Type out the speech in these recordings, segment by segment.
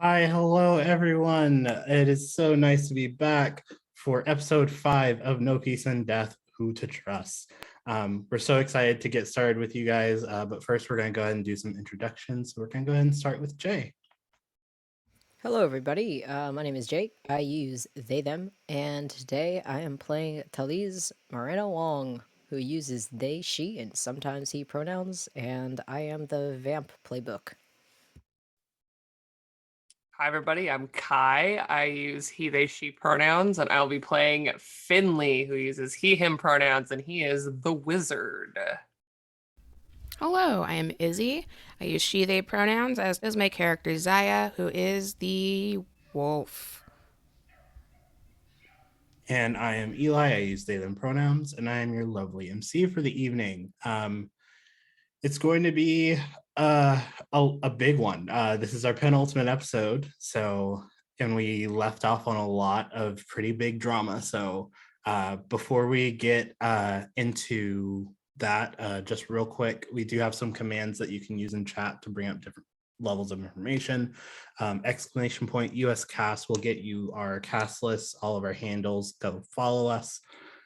Hi, hello everyone. It is so nice to be back for episode 5 of No Peace and Death, Who to Trust. We're so excited to get started with you guys, but first we're going to go ahead and do some introductions. So we're going to go ahead and start with Jay. Hello, everybody. My name is Jake. I use they, them, and today I am playing Talis Wang, who uses they, she, and sometimes he pronouns, and I am the vamp playbook. Hi, everybody. I'm Kai. I use he, they, she pronouns, and I'll be playing Finley, who uses he, him pronouns, and he is the wizard. Hello, I am Izzy. I use she, they pronouns, as does my character Zaya, who is the wolf. And I am Eli. I use they, them pronouns, and I am your lovely MC for the evening. It's going to be a big one. This is our penultimate episode, and we left off on a lot of pretty big drama. So before we get into that, just real quick, we do have some commands that you can use in chat to bring up different levels of information. Exclamation point US cast will get you our cast list, all of our handles. Go follow us.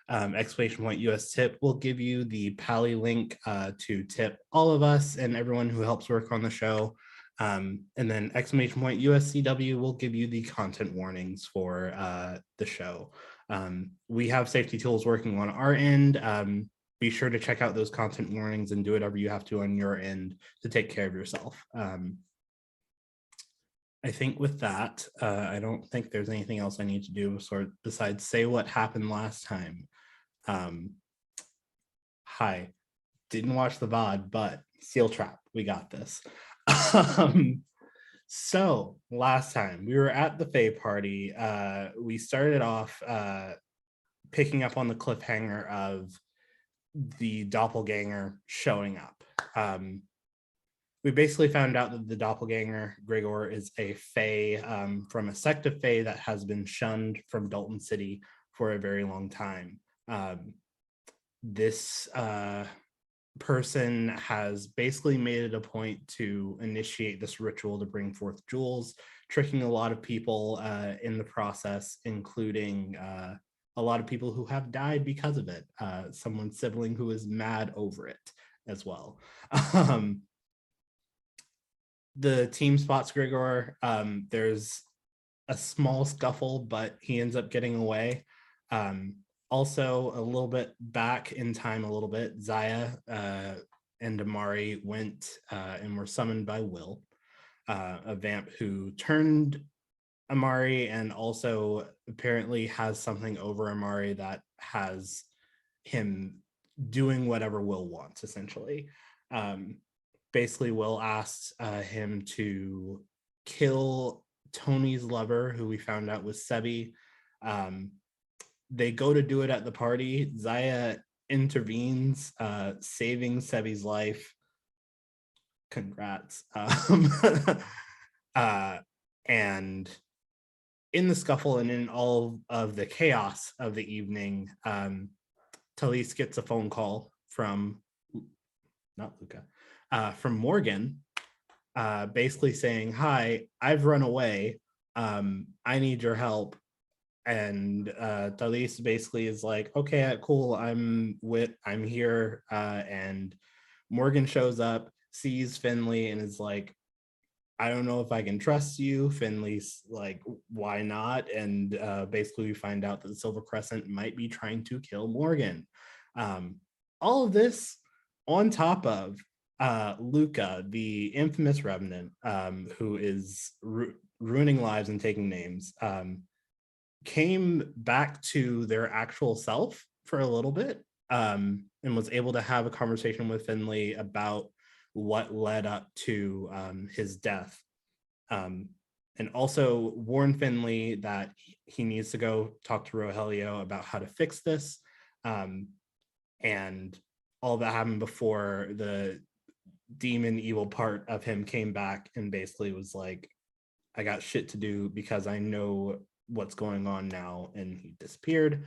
Exclamation point US tip will give you the Pally link to tip all of us and everyone who helps work on the show. And then exclamation point USCW will give you the content warnings for the show. We have safety tools working on our end. Be sure to check out those content warnings and do whatever you have to on your end to take care of yourself. I think with that, I don't think there's anything else I need to do besides say what happened last time. Hi, didn't watch the VOD, but Seal Trap, we got this. So last time we were at the Fae party, we started off picking up on the cliffhanger of the doppelganger showing up. We basically found out that the doppelganger, Grigor, is a Fae from a sect of Fae that has been shunned from Dalton City for a very long time. This person has basically made it a point to initiate this ritual to bring forth jewels, tricking a lot of people in the process, including a lot of people who have died because of it. Someone's sibling who is mad over it as well. The team spots Grigor. There's a small scuffle, but he ends up getting away. Also, a little bit back in time, Zaya and Amari went and were summoned by Will, a vamp who turned Amari and also apparently has something over Amari that has him doing whatever Will wants, essentially. Basically, Will asked him to kill Tony's lover, who we found out was Sebi. They go to do it at the party. Zaya intervenes, saving Sebi's life. Congrats. And in the scuffle and in all of the chaos of the evening, Talise gets a phone call from, not Luca, from Morgan, basically saying, "Hi, I've run away. I need your help." And Talise basically is like, "Okay, cool. I'm here." And Morgan shows up, sees Finley, and is like, "I don't know if I can trust you." Finley's like, "Why not?" And basically we find out that the Silver Crescent might be trying to kill Morgan. All of this on top of Luca, the infamous revenant, who is ruining lives and taking names, came back to their actual self for a little bit, and was able to have a conversation with Finley about what led up to his death, and also warn Finley that he needs to go talk to Rogelio about how to fix this. And all that happened before the demon evil part of him came back and basically was like, "I got shit to do because I know what's going on now," and he disappeared,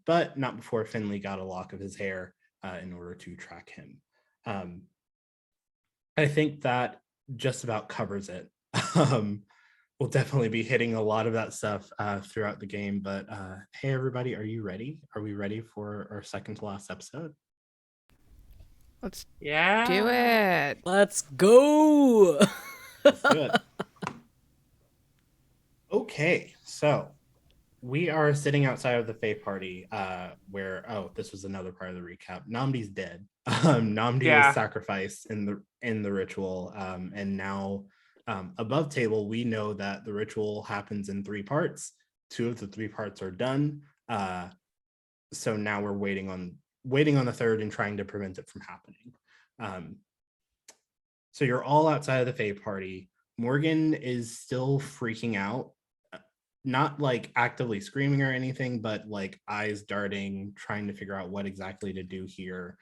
but not before Finley got a lock of his hair in order to track him. I think that just about covers it. we'll definitely be hitting a lot of that stuff throughout the game. But hey, everybody, are you ready? Are we ready for our second to last episode? Let's Yeah. do it. Let's go. Let's do it. Okay, so we are sitting outside of the Fae party where, this was another part of the recap. Namdi's dead. Namdi was sacrificed in the ritual, and now above table, we know that the ritual happens in 3 parts. 2 of the 3 parts are done. So now we're waiting on the third and trying to prevent it from happening. So you're all outside of the Fae party. Morgan is still freaking out, not like actively screaming or anything, but like eyes darting, trying to figure out what exactly to do here.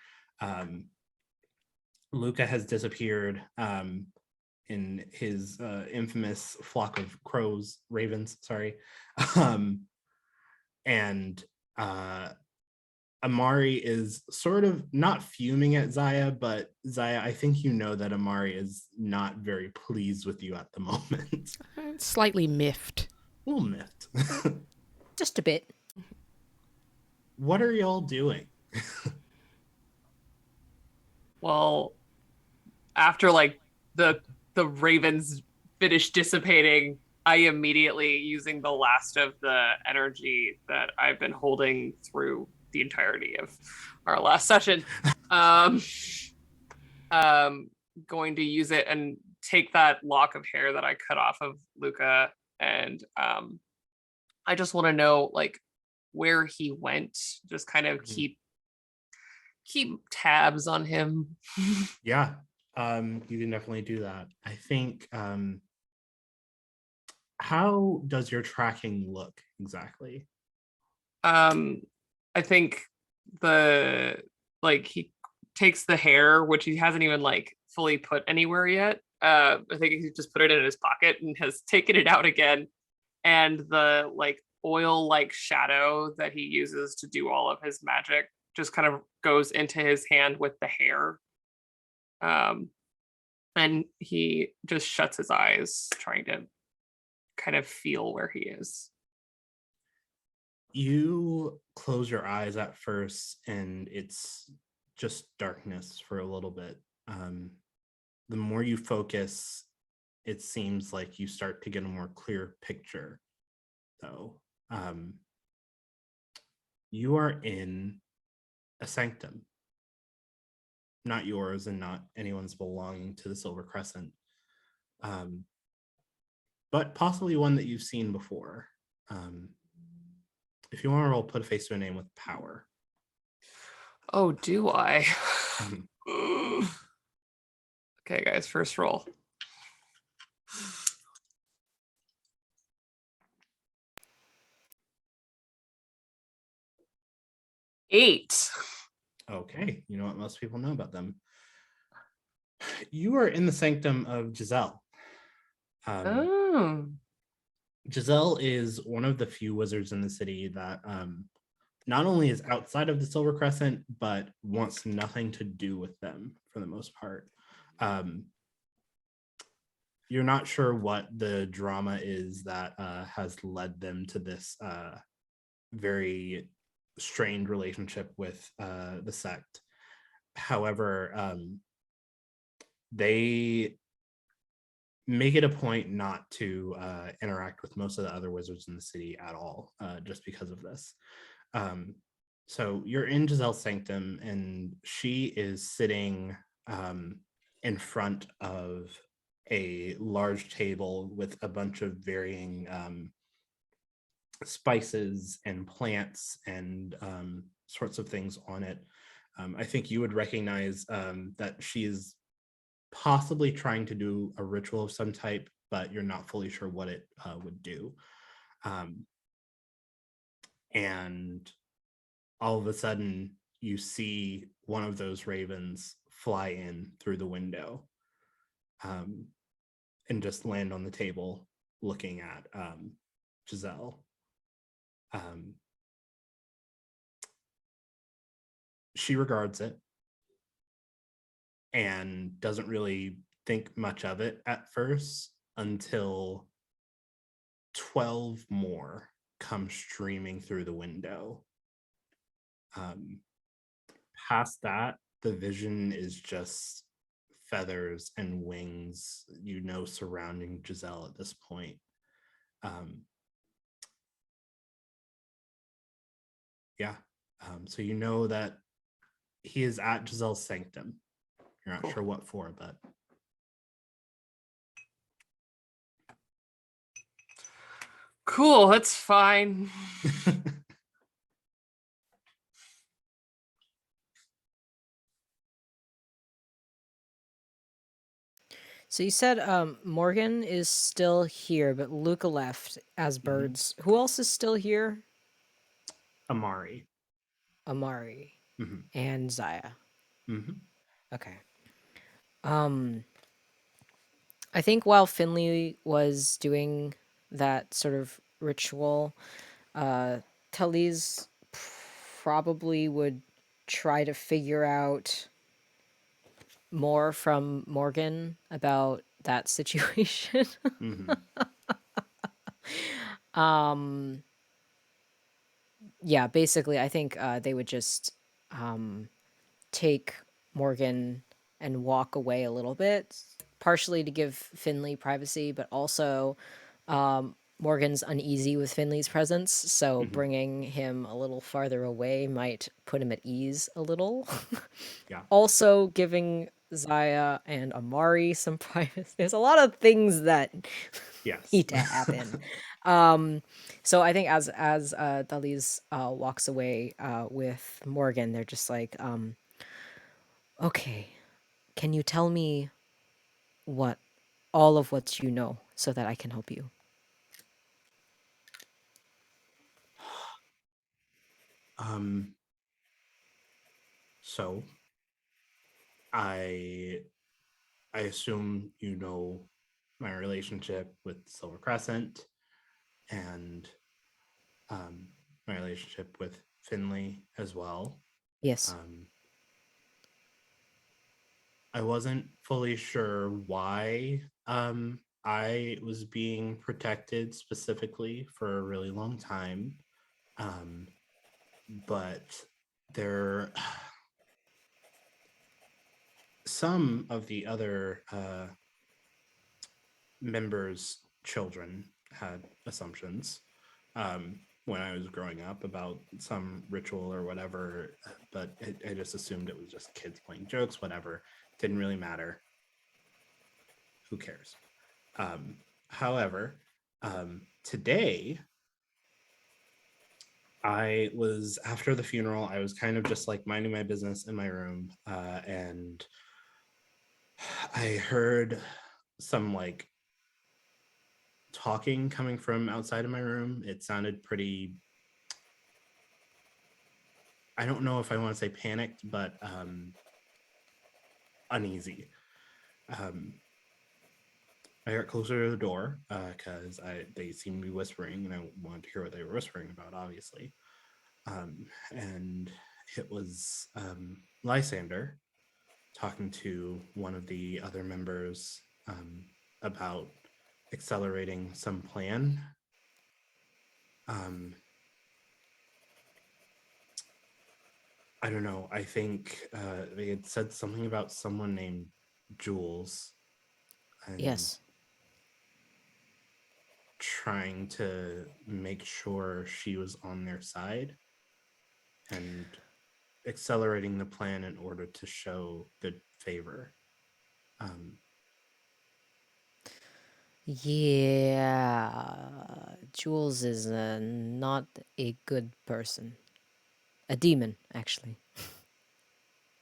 Luca has disappeared in his infamous flock of ravens, sorry. And Amari is sort of not fuming at Zaya, but Zaya, I think you know that Amari is not very pleased with you at the moment. Slightly miffed. A little miffed. Just a bit. What are y'all doing? Well, after like the ravens finish dissipating, I immediately, using the last of the energy that I've been holding through the entirety of our last session, going to use it and take that lock of hair that I cut off of Luca, and I just want to know like where he went, just kind of keep tabs on him. Yeah, you can definitely do that. I think how does your tracking look exactly? I think he takes the hair, which he hasn't even like fully put anywhere yet. I think he just put it in his pocket and has taken it out again. And the like oil like shadow that he uses to do all of his magic just kind of goes into his hand with the hair. And he just shuts his eyes, trying to kind of feel where he is. You close your eyes at first and it's just darkness for a little bit. The more you focus, it seems like you start to get a more clear picture, though. You are in a sanctum, not yours and not anyone's belonging to the Silver Crescent, but possibly one that you've seen before. If you want to roll put a face to a name with power. Oh, do I? Okay, guys, first roll. Eight. Okay, you know what most people know about them. You are in the Sanctum of Giselle. Giselle is one of the few wizards in the city that not only is outside of the Silver Crescent, but wants nothing to do with them for the most part. You're not sure what the drama is that has led them to this very strained relationship with the sect. However, they make it a point not to interact with most of the other wizards in the city at all, just because of this. So you're in Giselle's sanctum, and she is sitting in front of a large table with a bunch of varying spices and plants and sorts of things on it. I think you would recognize that she is possibly trying to do a ritual of some type, but you're not fully sure what it would do. And all of a sudden, you see one of those ravens fly in through the window and just land on the table looking at Giselle. She regards it and doesn't really think much of it at first until 12 more come streaming through the window. Past that, the vision is just feathers and wings, surrounding Giselle at this point. So you know that he is at Giselle's sanctum. You're not sure what for, but Cool, that's fine. So you said Morgan is still here, but Luca left as birds. Who else is still here? Amari. And Zaya. Okay. I think while Finley was doing that sort of ritual, Talis probably would try to figure out more from Morgan about that situation. Yeah, basically, I think they would just take Morgan and walk away a little bit, partially to give Finley privacy, but also Morgan's uneasy with Finley's presence, so bringing him a little farther away might put him at ease a little. Yeah. Also giving Zaya and Amari some privacy. There's a lot of things that need to happen. So I think as Dalis walks away with Morgan, they're just like, okay, can you tell me all of what you know so that I can help you? So I assume you know my relationship with Silver Crescent and my relationship with Finley as well. Yes. I wasn't fully sure why I was being protected specifically for a really long time. But there some of the other members' children had assumptions when I was growing up about some ritual or whatever, but I just assumed it was just kids playing jokes, whatever. Didn't really matter. Who cares? However, today, I was, after the funeral, I was kind of just like minding my business in my room, and I heard some like talking coming from outside of my room. It sounded pretty, I don't know if I want to say panicked, but uneasy. I got closer to the door because they seemed to be whispering, and I wanted to hear what they were whispering about, obviously. And it was Lysander talking to one of the other members about accelerating some plan. I don't know. I think they had said something about someone named Jules. And yes. trying to make sure she was on their side and accelerating the plan in order to show good favor. Yeah, Jules is not a good person. A demon, actually.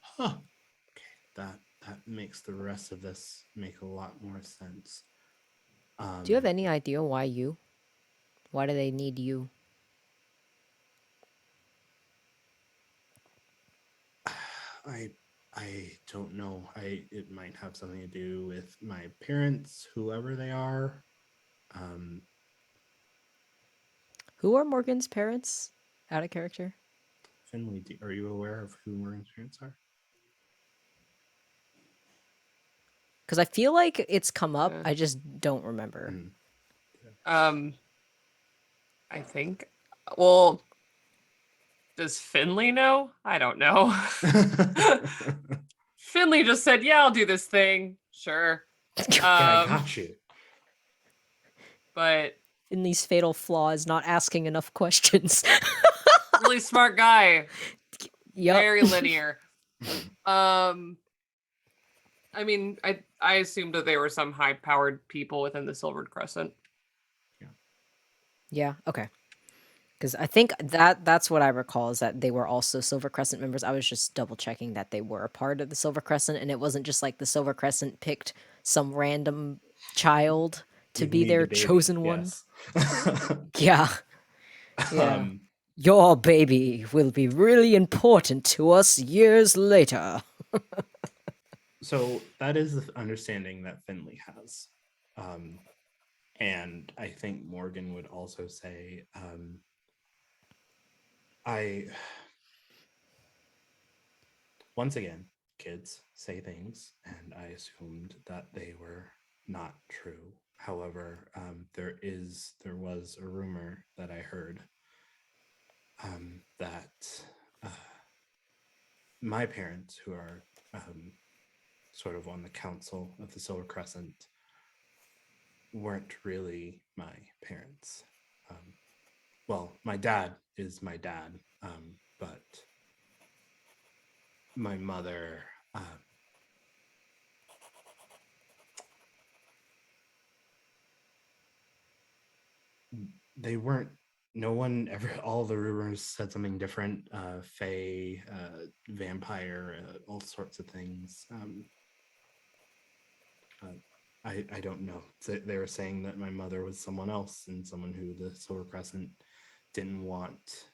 Huh. Okay, that makes the rest of this make a lot more sense. Do you have any idea why you? Why do they need you? I don't know. It might have something to do with my parents, whoever they are. Who are Morgan's parents? Out of character. Finley, are you aware of who Morgan's parents are? Because I feel like it's come up. I just don't remember. I think. Well, does Finley know? I don't know. Finley just said, "Yeah, I'll do this thing." Sure. Yeah, I got you. But Finley's fatal flaw is not asking enough questions. really smart guy. Yep. Very linear. I mean, I assumed that they were some high-powered people within the Silvered Crescent. Yeah, okay. Because I think that's what I recall is that they were also Silver Crescent members. I was just double checking that they were a part of the Silver Crescent, and it wasn't just like the Silver Crescent picked some random child to You be need their a baby, chosen one. yes. Yeah. Yeah. Um, Your baby will be really important to us years later. so that is the understanding that Finley has. And I think Morgan would also say, once again, kids say things, and I assumed that they were not true. However, there was a rumor that I heard that my parents, who are sort of on the council of the Silver Crescent, weren't really my parents. Well, my dad is my dad, but my mother, they weren't. No one ever. All the rumors said something different. Fae, vampire, all sorts of things. I don't know. They were saying that my mother was someone else and someone who the Silver Crescent didn't want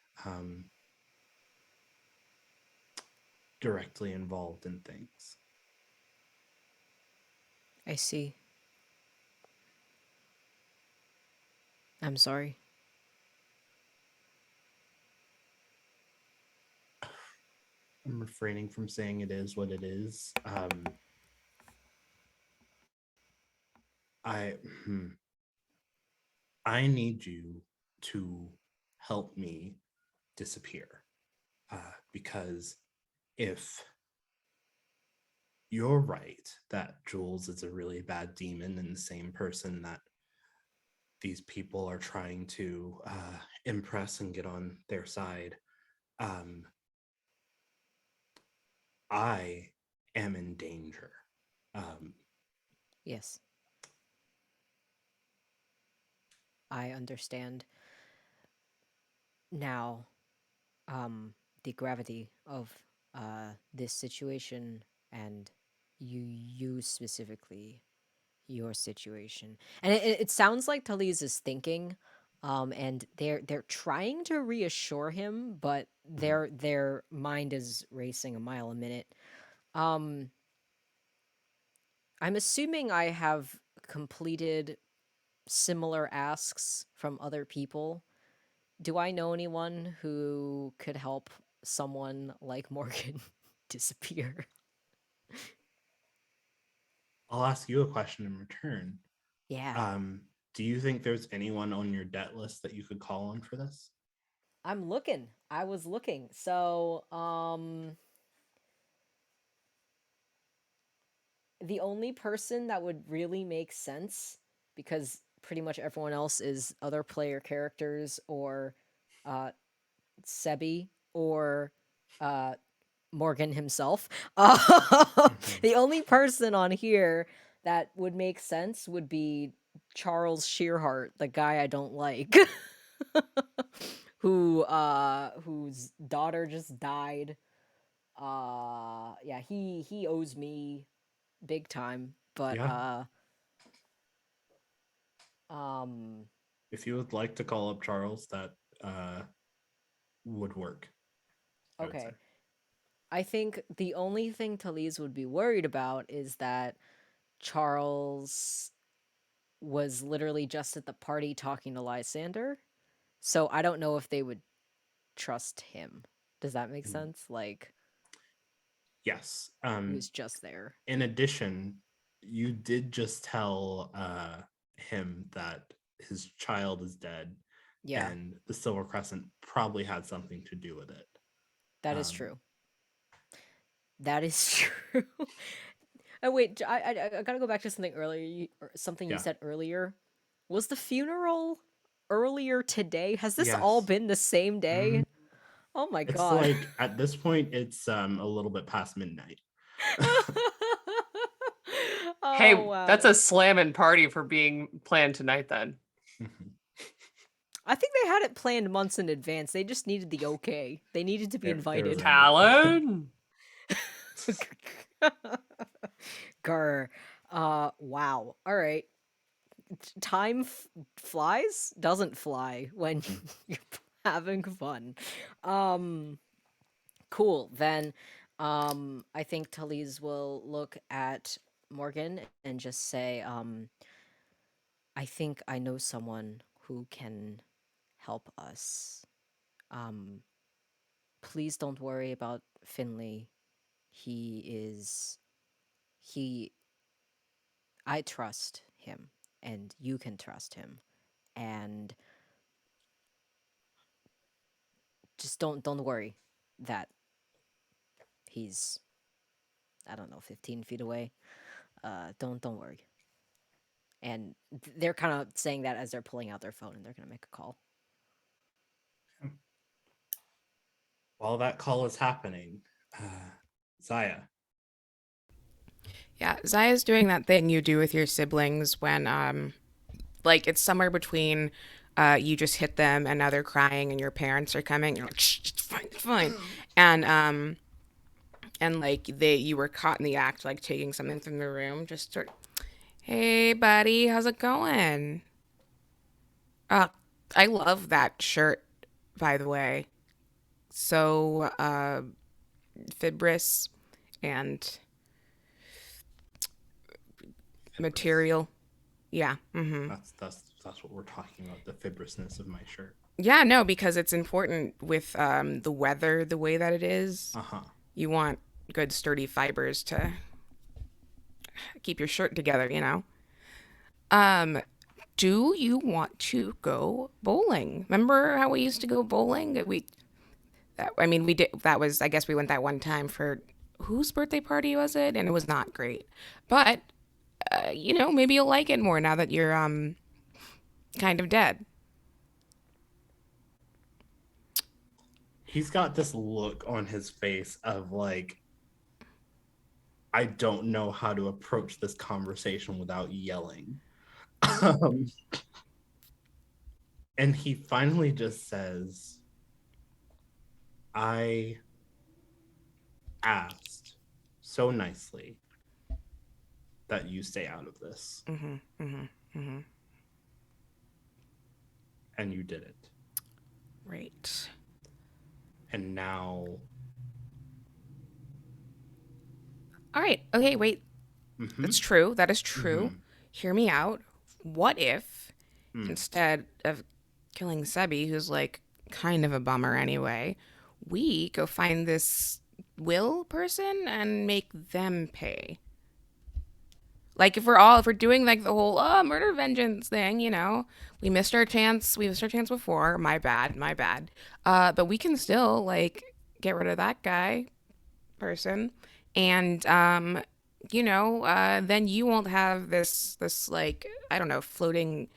directly involved in things. I see. I'm sorry. I'm refraining from saying it is what it is. I need you to help me disappear, because if you're right that Jules is a really bad demon and the same person that these people are trying to impress and get on their side, I am in danger. Yes. I understand now the gravity of this situation and you specifically your situation. And it sounds like Talise is thinking, and they're trying to reassure him, but their mind is racing a mile a minute. I'm assuming I have completed similar asks from other people. Do I know anyone who could help someone like Morgan disappear? I'll ask you a question in return. Yeah. Do you think there's anyone on your debt list that you could call on for this? I'm looking. I was looking. So, the only person that would really make sense, because pretty much everyone else is other player characters or Sebi or Morgan himself. The only person on here that would make sense would be Charles Shearhart, the guy I don't like. Whose daughter just died. Yeah, he owes me big time, but Yeah. If you would like to call up Charles, that would work. okay. I think the only thing Talise would be worried about is that Charles was literally just at the party talking to Lysander. So I don't know if they would trust him. Does that make sense? Like, yes. he was just there. In addition, you did just tell him that his child is dead, Yeah, and the Silver Crescent probably had something to do with it. that is Um, true. That is true. Oh wait, I gotta go back to something earlier. Something you Yeah. said earlier. Was the funeral earlier today? Has this all Yes. been the same day? Mhm. Oh my It's god. like at this point, it's a little bit past midnight. Oh Hey, that's wow. a slamming party for being planned tonight then. I think they had it planned months in advance. They just needed the okay. They needed to be They're invited. ready. Talon? Grr. Wow. All right. Time flies? Doesn't fly when you're having fun. Um, cool. Then, I think Talise will look at Morgan and just say, I think I know someone who can help us. Um, please don't worry about Finley. He is he I trust him and you can trust him. And just don't worry that he's I don't know 15 feet away. Don't worry. And they're kind of saying that as they're pulling out their phone and they're going to make a call. While that call is happening, Zaya. Yeah, Zaya's doing that thing you do with your siblings when like it's somewhere between you just hit them and now they're crying and your parents are coming. You're like, shh, it's fine, it's fine. And like you were caught in the act, like taking something from the room, just sort of, hey buddy, how's it going? Uh, I love that shirt, by the way. So fibrous and material. Yeah. Mm-hmm. That's what we're talking about. The fibrousness of my shirt. Yeah, no, because it's important with the weather the way that it is. Uh-huh. You want good sturdy fibers to keep your shirt together, you know. Um, do you want to go bowling? Remember how we used to go bowling? I mean, we did. That was, I guess, we went that one time for whose birthday party was it? And it was not great. But you know, maybe you'll like it more now that you're kind of dead. He's got this look on his face of like, I don't know how to approach this conversation without yelling. Um, and he finally just says, I asked so nicely that you stay out of this. Mm-hmm. Mm-hmm. Mm-hmm. And you did it. Right. And now. All right. Okay. Wait. Mhm. That's true. That is true. Mhm. Hear me out. What if Mm. instead of killing Sebi, who's like kind of a bummer anyway, we go find this Will person and make them pay? Like if we're doing like the whole murder vengeance thing, you know, we missed our chance. We missed our chance before. My bad. My bad. But we can still like get rid of that guy person, and you know, then you won't have this like I don't know floating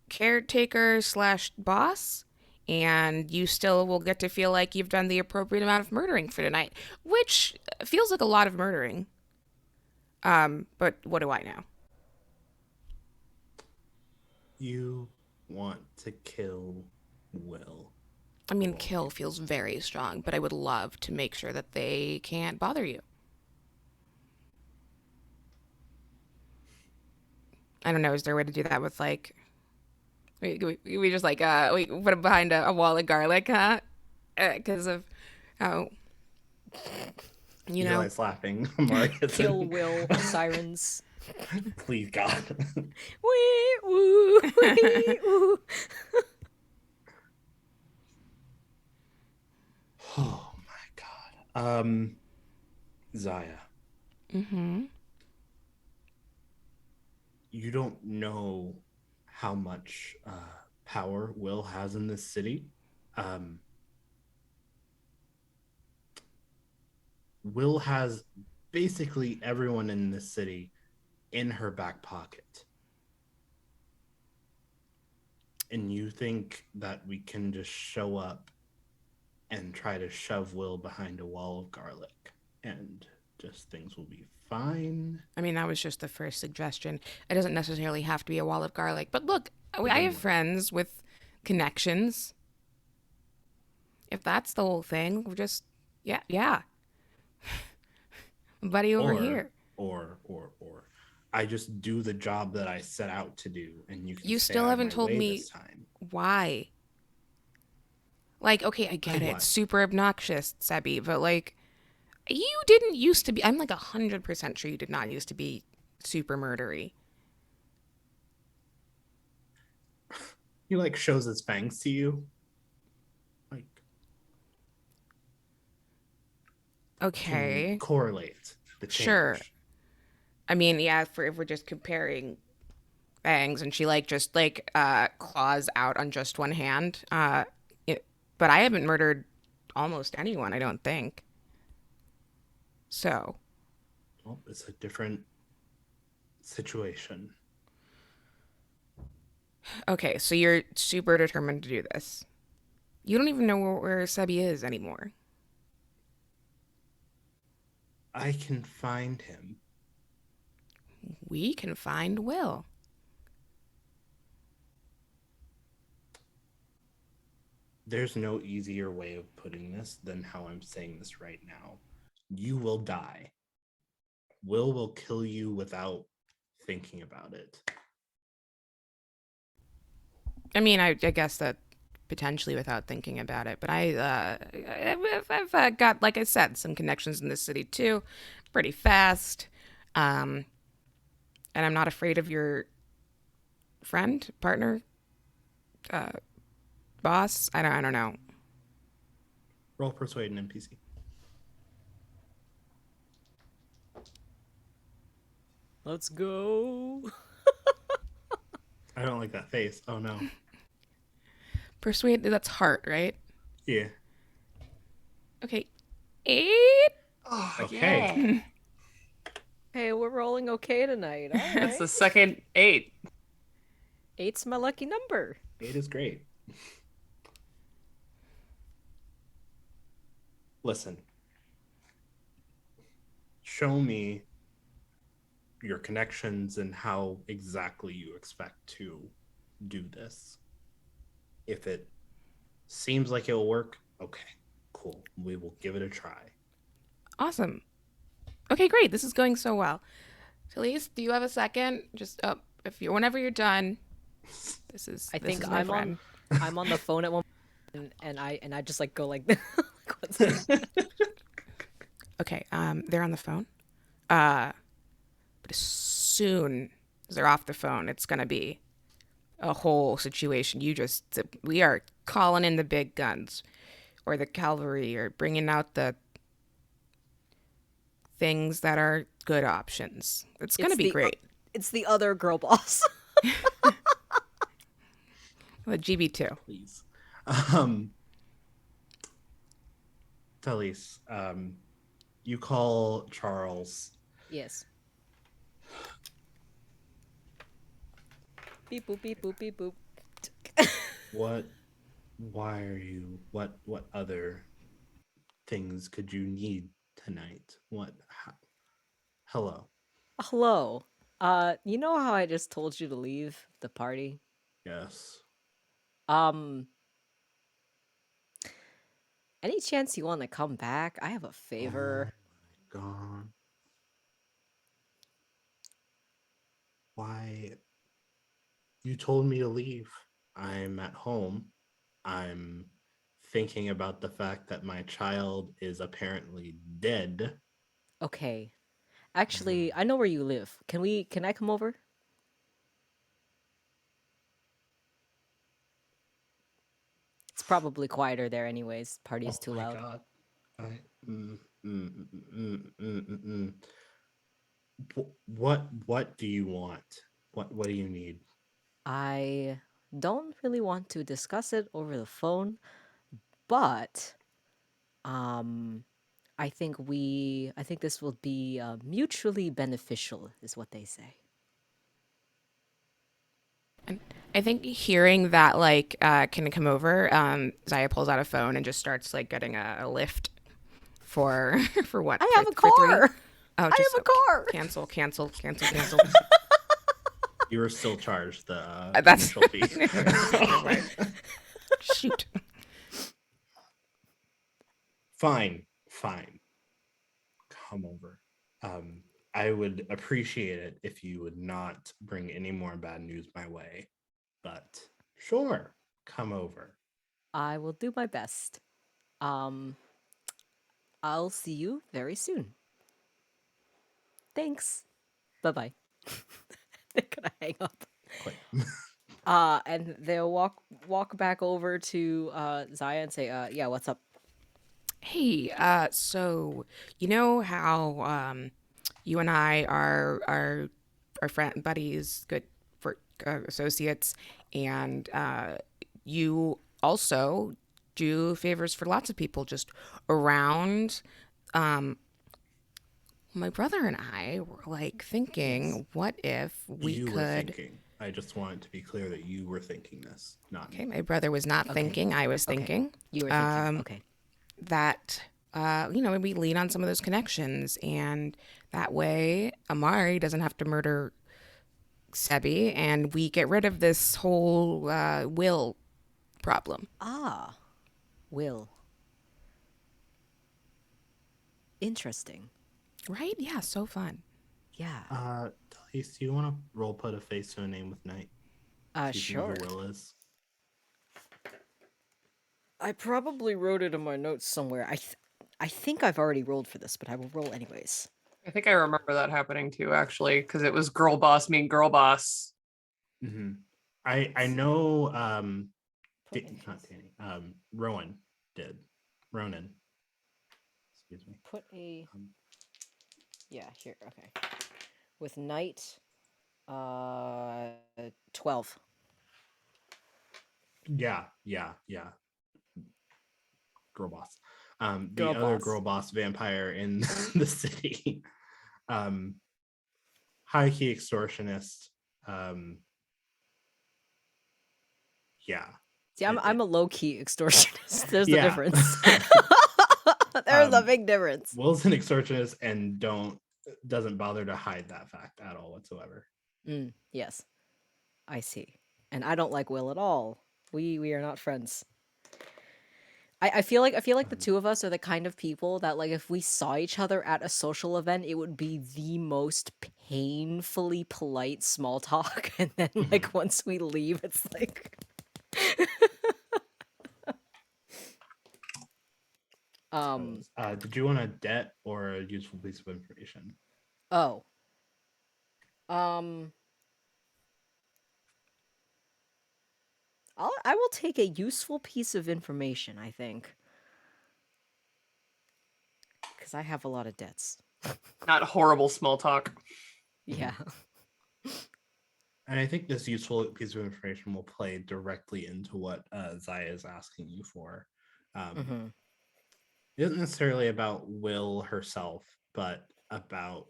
caretaker slash boss, and you still will get to feel like you've done the appropriate amount of murdering for tonight, which feels like a lot of murdering. But what do I know? You want to kill Will. I mean, kill feels very strong, but I would love to make sure that they can't bother you. I don't know. Is there a way to do that with like we just like we put it behind a wall of garlic, huh? Because of how you know. Eli's laughing. Marcus. Kill Will sirens. Please, God. Wee woo, wee woo. Oh my God. Zaya. Mm-hmm. You don't know how much power Will has in this city. Will has basically everyone in this city in her back pocket. And you think that we can just show up and try to shove Will behind a wall of garlic and just things will be fine? I mean, that was just the first suggestion. It doesn't necessarily have to be a wall of garlic. But look, I have friends with connections. If that's the whole thing, we're just, yeah. Buddy over here. Or I just do the job that I set out to do, and you still haven't told me this time. Why. Like, okay, I get it. Super obnoxious, Sebi, but like, you didn't used to be. I'm like 100% sure you did not used to be super murdery. He like shows his fangs to you. Like, okay, correlate the change. Sure. I mean, yeah. If we're just comparing fangs, and she just claws out on just one hand. But I haven't murdered almost anyone. I don't think. So. Well, it's a different situation. Okay, so you're super determined to do this. You don't even know where Sebi is anymore. I can find him. We can find Will. There's no easier way of putting this than how I'm saying this right now. You will die. Will kill you without thinking about it. I mean, I guess that potentially without thinking about it, but I've got, like I said, some connections in this city too, pretty fast, and I'm not afraid of your friend, partner, boss. I don't know. Roll persuade an NPC. Let's go. I don't like that face. Oh no. Persuade, that's heart, right? Yeah. Okay. 8. Oh, okay. Yeah. Hey, we're rolling okay tonight. All right. That's the second 8. 8's my lucky number. 8 is great. Listen. Show me your connections and how exactly you expect to do this. If it seems like it'll work, okay, cool. We will give it a try. Awesome. Okay, great. This is going so well. Talise, do you have a second? Just whenever you're done. I think I'm on the phone at one point, and I just like go like what's Okay, they're on the phone. But as soon as they're off the phone, it's gonna be a whole situation. We are calling in the big guns, or the cavalry, or bringing out the things that are good options. It's gonna be great. It's the other girl boss. The GB2. Please. Talis, you call Charles. Yes. Beep boop beep boop beep boop. Why are you what other things could you need tonight? Hello. Hello. You know how I just told you to leave the party? Yes. Any chance you want to come back? I have a favor. Oh my God. Why? You told me to leave. I'm at home. I'm thinking about the fact that my child is apparently dead. Okay. Actually, I know where you live. Can I come over? It's probably quieter there anyways. Party's too loud. God. What do you want? What do you need? I don't really want to discuss it over the phone, but I think this will be mutually beneficial, is what they say. And I think hearing that, like, can I come over? Zaya pulls out a phone and just starts like getting a lift for for what? I for, have a for three? car. Oh, I just have a car. cancel. You were still charged the That's initial fee. Shoot. Fine. Come over. I would appreciate it if you would not bring any more bad news my way. But sure, come over. I will do my best. Um, I'll see you very soon. Thanks. Bye-bye. They're gonna hang up. Click. And they'll walk back over to Zaya and say, yeah, what's up? Hey, so you know how you and I are friend buddies, good for associates, and you also do favors for lots of people just around. My brother and I were like thinking, Yes. what if we You were could? thinking. I just want it to be clear that you were thinking this, not Okay, me. my brother was not Okay. thinking. I was Okay. thinking. You were thinking. Okay. That we lean on some of those connections, and that way Amari doesn't have to murder Sebi, and we get rid of this whole will problem. Ah, Will. Interesting. Right? Yeah, so fun. Yeah. Talise, do you want to roll put a face to a name with Night? Sure. Who Will is? I probably wrote it in my notes somewhere. I think I've already rolled for this, but I will roll anyways. I think I remember that happening too, actually, because it was girl boss mean girl boss. Mm-hmm. I know Put a not Danny. Rowan did. Ronan. Excuse me. Put a yeah, here, okay. With Knight 12. Yeah. Girl boss. The Girl other boss. girl boss vampire in the city. High key extortionist. Yeah. See, I'm a low-key extortionist. There's Yeah. a difference. There's a big difference. Will's an extortionist and doesn't bother to hide that fact at all whatsoever. Yes. I see. And I don't like Will at all. We are not friends. I feel like the two of us are the kind of people that, like, if we saw each other at a social event, it would be the most painfully polite small talk, and then like once we leave, it's like Did you want a debt or a useful piece of information? oh. I will take a useful piece of information, I think. Because I have a lot of debts. Not horrible small talk. Yeah. And I think this useful piece of information will play directly into what Zaya is asking you for. It isn't necessarily about Will herself, but about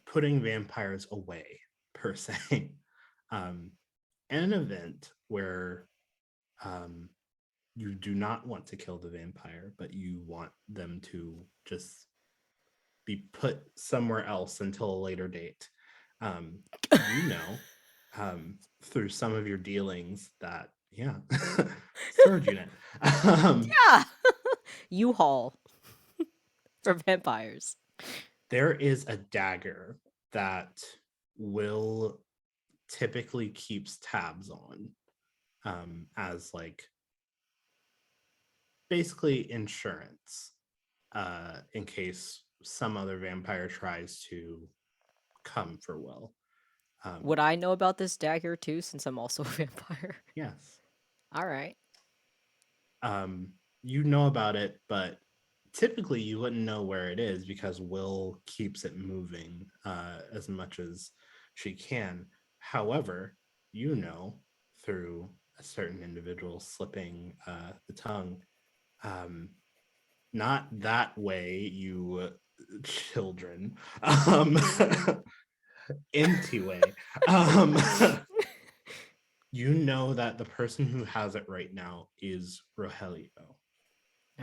putting vampires away, per se. An event where you do not want to kill the vampire, but you want them to just be put somewhere else until a later date. Through some of your dealings that, storage unit. Yeah. U-Haul for vampires. There is a dagger that Will typically keeps tabs on as like basically insurance in case some other vampire tries to come for Will. Would I know about this dagger too, since I'm also a vampire? Yes. All right. You know about it, but typically you wouldn't know where it is because Will keeps it moving as much as she can. However, you know through a certain individual slipping the tongue, not that way, you children, into way. You know that the person who has it right now is Rogelio.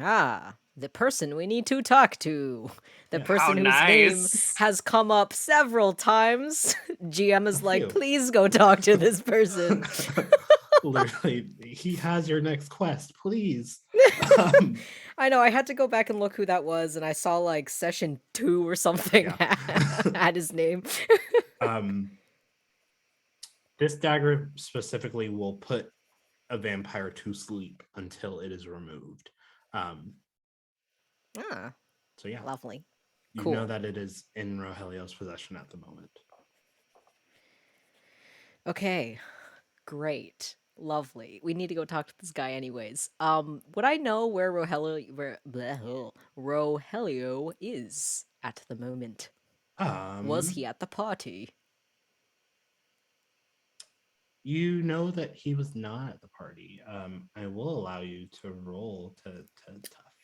Ah, the person we need to talk to. The Yeah. person How whose name nice. has come up several times. GM is A like, few. please go talk to this person. Literally, he has your next quest, please. Um, I know, I had to go back and look who that was, and I saw like session 2 or something Yeah. had his name. um, this dagger specifically will put a vampire to sleep until it is removed. Ah, So yeah, lovely. you know Cool. that it is in Rogelio's possession at the moment. Okay, great. Lovely. We need to go talk to this guy anyways. Would I know where Rogelio is at the moment? Was he at the party? You know that he was not at the party. I will allow you to roll to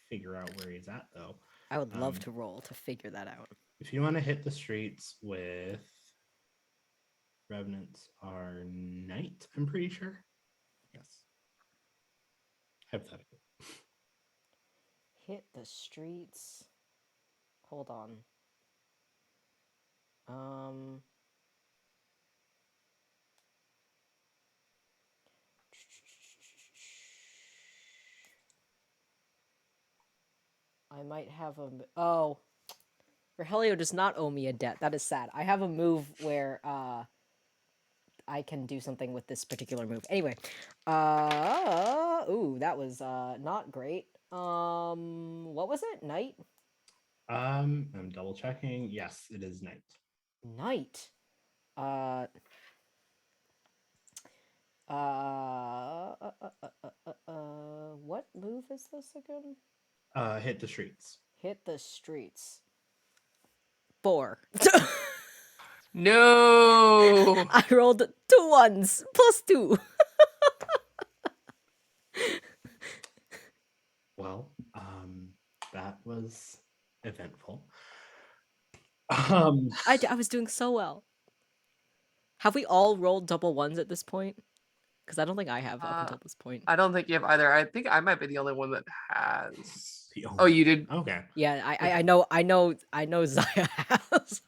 figure out where he's at, though. I would love Um, to roll to figure that out. If you want to hit the streets with revenants are night, I'm pretty sure. Yes. Hypothetically. Hit the streets. Hold on. I might have a. Oh, Rogelio does not owe me a debt. That is sad. I have a move where I can do something with this particular move. Anyway, ooh, that was not great. What was it? Night? I'm double checking. Yes, it is night. Night. Uh, what move is this again? Hit the streets. Hit the streets. 4. No. I rolled 2 ones plus 2. Well, that was eventful. I was doing so well. Have we all rolled double ones at this point? Because I don't think I have up until this point. I don't think you have either. I think I might be the only one that has. The Oh, only- you did. Okay. Yeah, I know Zaya has.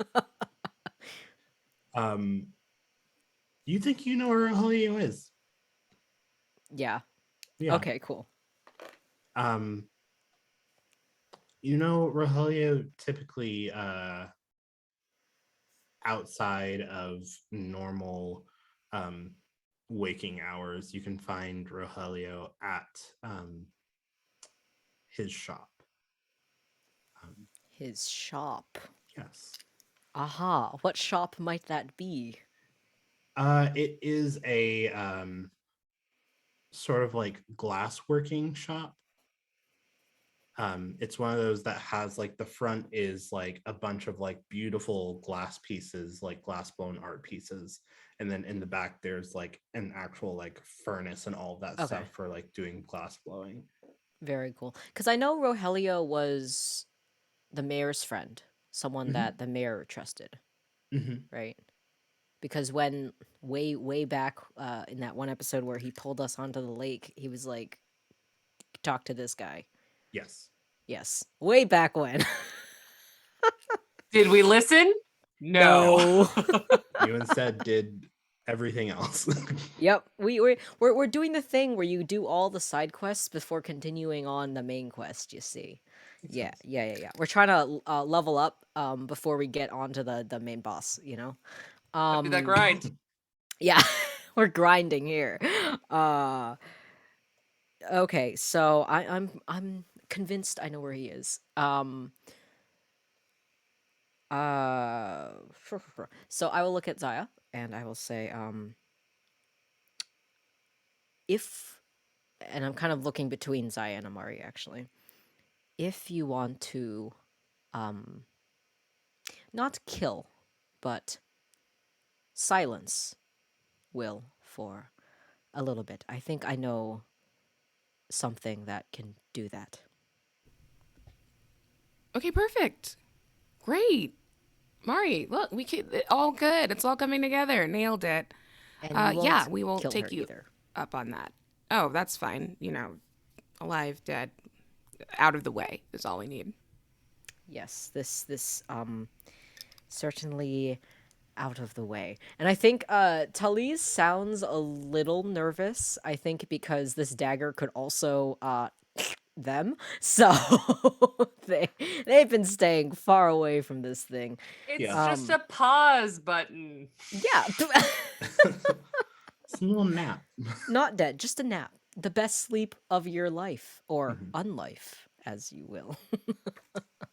You think you know where Rogelio is? Yeah. Yeah. Okay, cool. You know, Rogelio typically outside of normal waking hours, you can find Rogelio at his shop. His shop. Yes. Aha, what shop might that be? It is a sort of like glassworking shop. It's one of those that has like the front is like a bunch of like beautiful glass pieces, like glass blown art pieces, and then in the back there's like an actual like furnace and all of that Okay. stuff for like doing glass blowing. Very cool. Because I know Rogelio was the mayor's friend, someone Mhm. that the mayor trusted, Mhm. right? Because when way back in that one episode where he pulled us onto the lake, he was like, "Talk to this guy." Yes. Yes, way back when. Did we listen? No. You instead did everything else. Yep, we're doing the thing where you do all the side quests before continuing on the main quest. You see, Makes yeah. sense. We're trying to level up before we get onto the main boss. You know, Do that grind. yeah, we're grinding here. Okay, so I'm convinced I know where he is. So I will look at Zaya and I will say, if, and I'm kind of looking between Zaya and Amari actually. If you want to, not kill, but silence will for a little bit. I think I know something that can do that. Okay, perfect. Great. Mari, look, all good. It's all coming together. Nailed it. And you won't Yeah, we will kill take her you either. up on that. Oh, that's fine. Alive, dead, out of the way is all we need. Yes, this certainly out of the way. And I think Talis sounds a little nervous. I think because this dagger could also them. So they've been staying far away from this thing. It's Yeah. just a pause button. Yeah. It's a little nap. Not dead, just a nap. The best sleep of your life, or Mhm. unlife, as you will.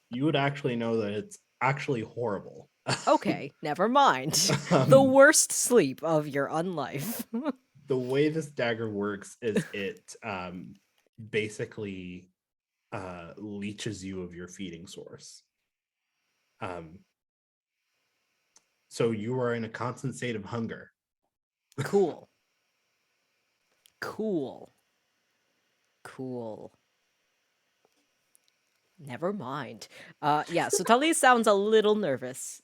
You would actually know that it's actually horrible. Okay, never mind. The Um, worst sleep of your unlife. the way this dagger works is it basically leeches you of your feeding source. So you are in a constant state of hunger. Cool. Cool. Cool. Never mind. Yeah, so Talis sounds a little nervous.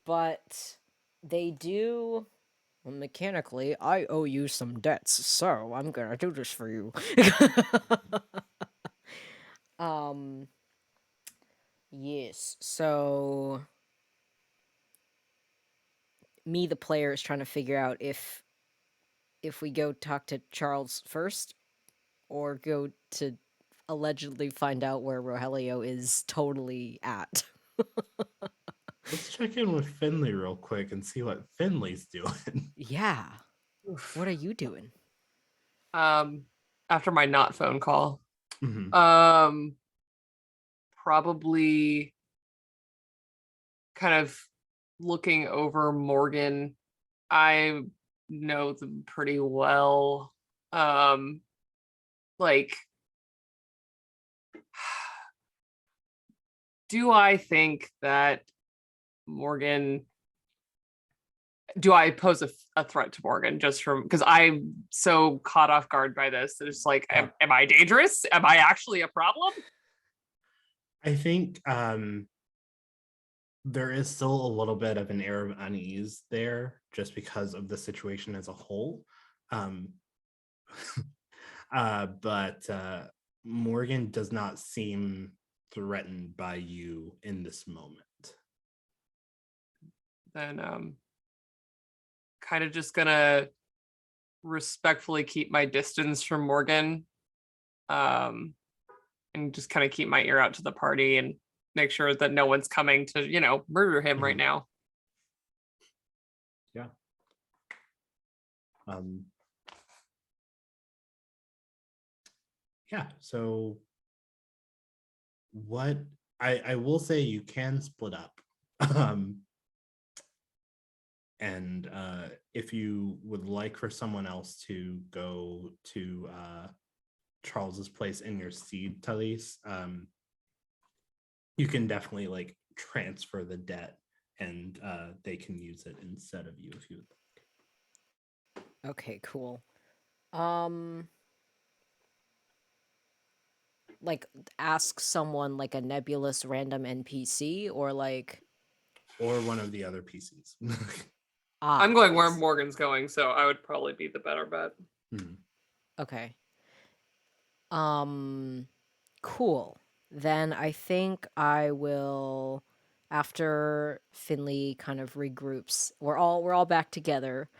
But they do mechanically, I owe you some debts, so I'm gonna do this for you. um yes, so me the player is trying to figure out if we go talk to Charles first or go to allegedly find out where Rogelio is totally at. Let's check in with Finley real quick and see what Finley's doing. Yeah. Oof. What are you doing? After my not phone call. Mhm. Probably kind of looking over Morgan. I know them pretty well. Like, do I think that Morgan, do I pose a threat to Morgan just from, because I'm so caught off guard by this that it's like, am I dangerous? Am I actually a problem? I think there is still a little bit of an air of unease there just because of the situation as a whole. But Morgan does not seem threatened by you in this moment. Then kind of just gonna respectfully keep my distance from Morgan, and just kind of keep my ear out to the party and make sure that no one's coming to murder him right Mhm. now. Yeah. Yeah, so what I will say, you can split up. And if you would like for someone else to go to Charles's place in your seed, Talis, you can definitely like transfer the debt and they can use it instead of you if you would like. Okay, cool. Like ask someone like a nebulous random NPC or like Or one of the other PCs. I'm going where yes. Morgan's going, so I would probably be the better bet. Mhm. Okay. Cool. Then I think I will after Finley kind of regroups. We're all back together.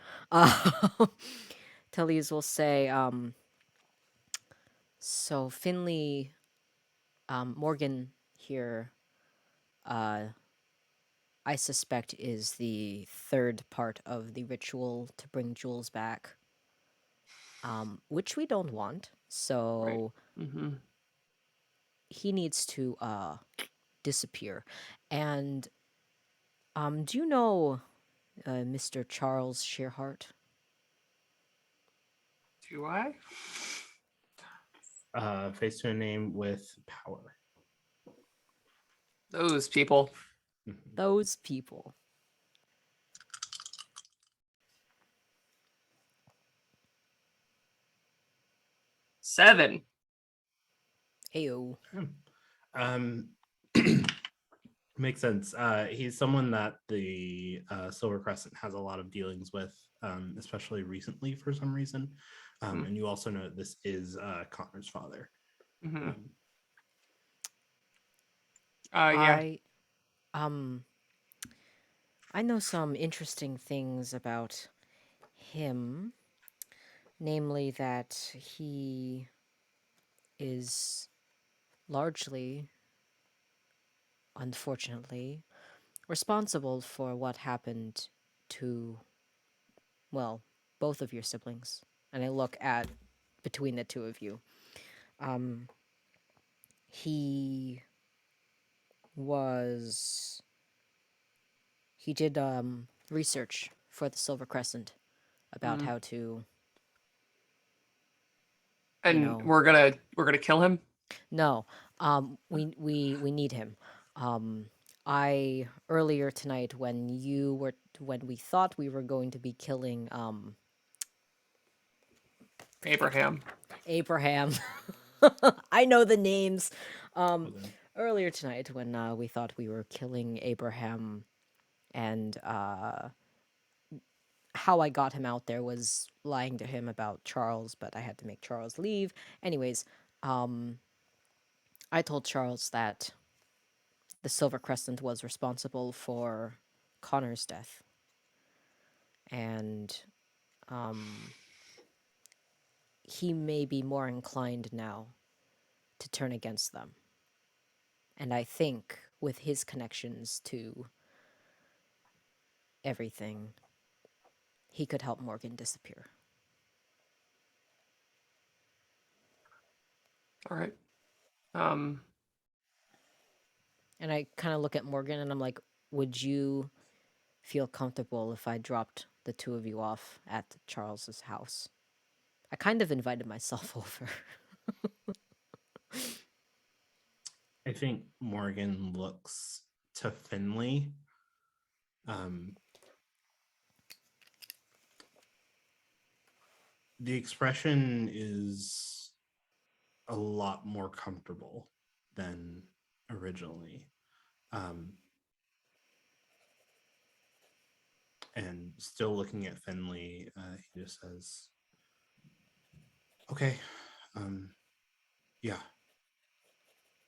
Talise will say so Finley Morgan here I suspect is the third part of the ritual to bring Jules back, which we don't want. So Mm-hmm. he needs to disappear. And do you know Mr. Charles Shearhart? Do I? Face to a name with power. Those people. Mhm. Those people. 7. Ayo. Makes sense. He's someone that the Silver Crescent has a lot of dealings with, especially recently for some reason. And you also know that this is Connor's father. Yeah. I know some interesting things about him, namely that he is largely, unfortunately, responsible for what happened to, well, both of your siblings. And I look at between the two of you. He was he did research for the Silver Crescent about how to, And we're gonna kill him. No, we need him. I earlier tonight when we thought we were going to be killing Abraham. I know the names. Earlier tonight when we thought we were killing Abraham, and how I got him out there was lying to him about Charles, but I had to make Charles leave. Anyways, I told Charles that the Silver Crescent was responsible for Connor's death. And he may be more inclined now to turn against them. And I think with his connections to everything, he could help Morgan disappear. All right. And I kind of look at Morgan and I'm like, would you feel comfortable if I dropped the two of you off at Charles's house? I kind of invited myself over. I think Morgan looks to Finley. The expression is a lot more comfortable than originally. And still looking at Finley, he just says, okay, yeah.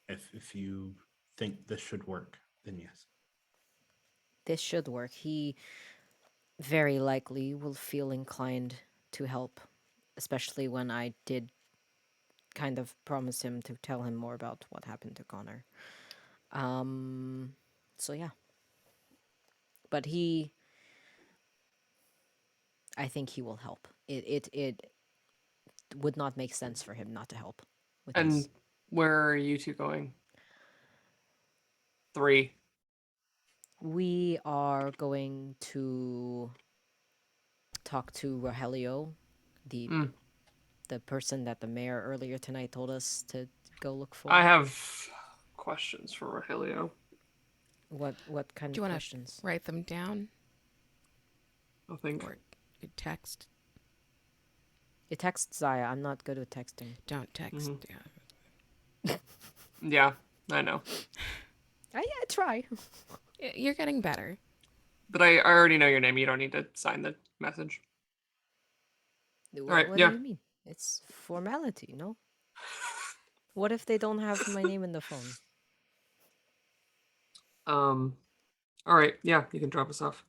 If you think this should work, then yes. This should work. He very likely will feel inclined to help, especially when I did kind of promise him to tell him more about what happened to Connor. So yeah. But I think he will help. It would not make sense for him not to help with And this. where are you two going? 3. We are going to talk to Rogelio, the person that the mayor earlier tonight told us to go look for. I have questions for Rogelio. What kind Do you of want questions? to write them down I think. or text? You text Zaya. I'm not good with texting. Don't text. Yeah, I know. I try. You're getting better. But I already know your name. You don't need to sign the message. What right, yeah. do you mean? It's formality, no? What if they don't have my name in the phone? All right, yeah, you can drop us off.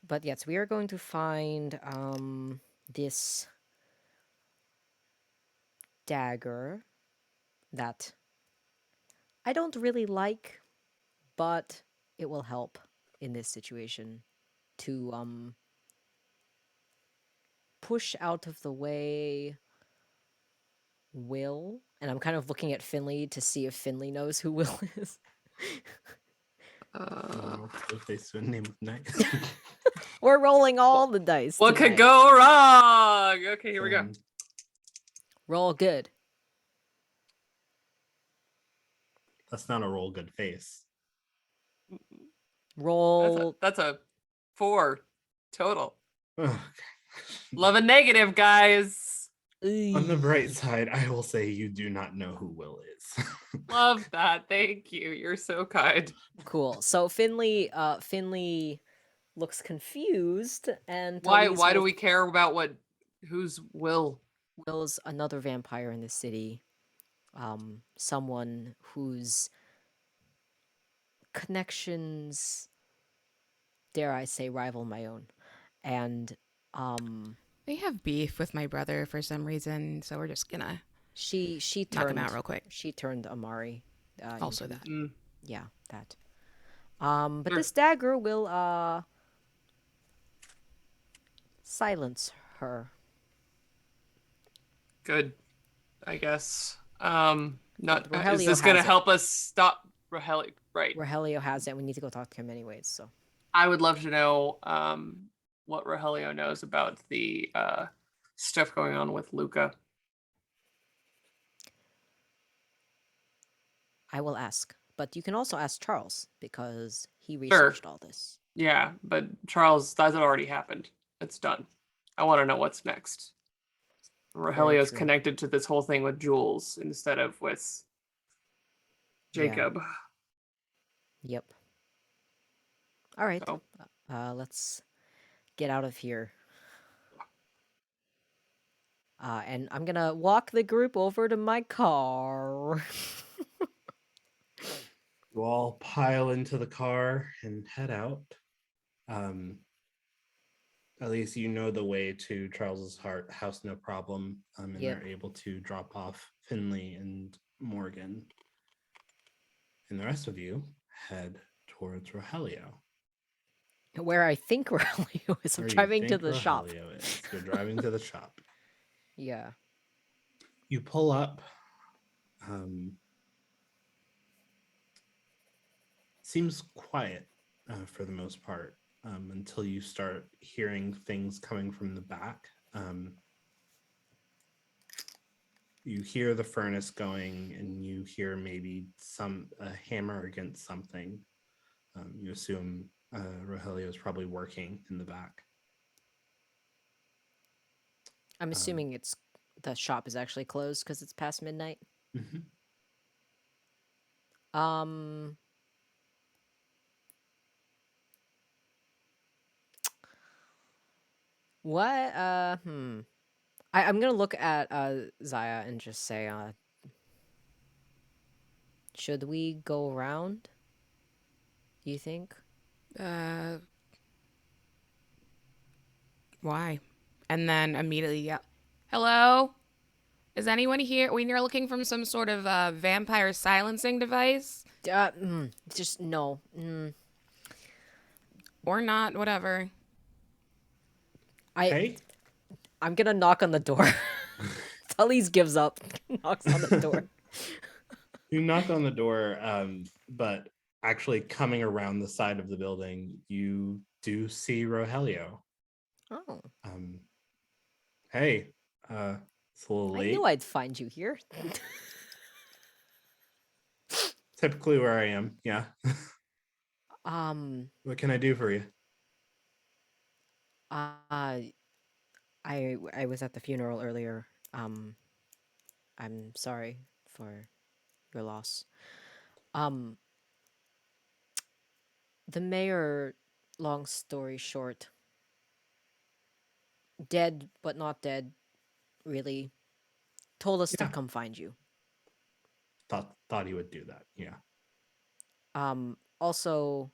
But yes, we are going to find this dagger that I don't really like, but it will help in this situation to push out of the way Will. And I'm kind of looking at Finley to see if Finley knows who Will is. If they swim name of night. We're rolling all the dice. What tonight. could go wrong? Okay, here we go. Roll good. That's not a roll good face. Roll. That's a 4 total. Okay. Love a negative, guys. On the bright side, I will say you do not know who Will is. Love that. Thank you. You're so kind. Cool. So Finley looks confused, and Why Talise do will- we care about who's Will? Will's another vampire in the city. Someone whose connections, dare I say, rival my own. And They have beef with my brother for some reason, so we're just gonna she knock turned him out real quick. she turned Amari. Also into- that. Mm, Yeah, that. But Sure. this dagger will silence her. good, I guess. Not is Rogelio this gonna has it. help us stop Rogelio? Right. Rogelio has it. We need to go talk to him anyways. So I would love to know what Rogelio knows about the stuff going on with Luca. I will ask. But you can also ask Charles because he Sure. researched all this. Yeah, but Charles, that's already happened. It's done. I want to know what's next. Rogelio's true. connected to this whole thing with Jules instead of with Yeah. Jacob. Yep. All right. So Let's get out of here. And I'm gonna walk the group over to my car. You all pile into the car and head out. At least you know the way to Charles's house, no problem. And Yep. are able to drop off Finley and Morgan. And the rest of you head towards Rogelio. Where I think Rogelio is. I'm where you driving to think the shop. Rogelio is. You're driving to the shop. Yeah. You pull up. Seems quiet for the most part until you start hearing things coming from the back. You hear the furnace going, and you hear maybe a hammer against something. You assume Rogelio is probably working in the back. I'm assuming the shop is actually closed because it's past midnight. Mm-hmm. What? I'm gonna look at Zaya and just say, should we go around? You think? Why? And then immediately yell, "Hello? Is anyone here? We're looking from some sort of vampire silencing device? Just no. Or not, whatever." Hey, I'm gonna knock on the door. Talise gives up, knocks on the door. you knock on the door, but actually coming around the side of the building, you do see Rogelio. Oh, Hey, it's a little I late. knew I'd find you here. Typically where I am, yeah. What can I do for you? I was at the funeral earlier. I'm sorry for your loss. The mayor, long story short, dead but not dead, really, told us to Yeah. come find you. Thought he would do that, yeah. Also,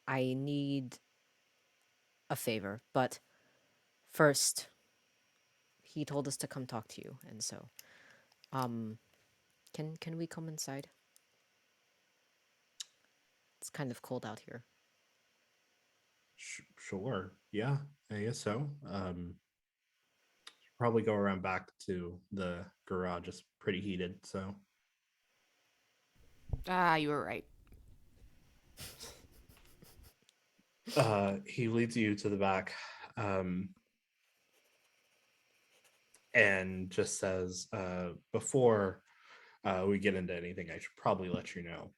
I need a favor, but first, he told us to come talk to you, and so, can we come inside? It's kind of cold out here. Sure, yeah, I guess so. Probably go around back to the garage. It's pretty heated, so. You were right. He leads you to the back, and just says, before we get into anything, I should probably let you know.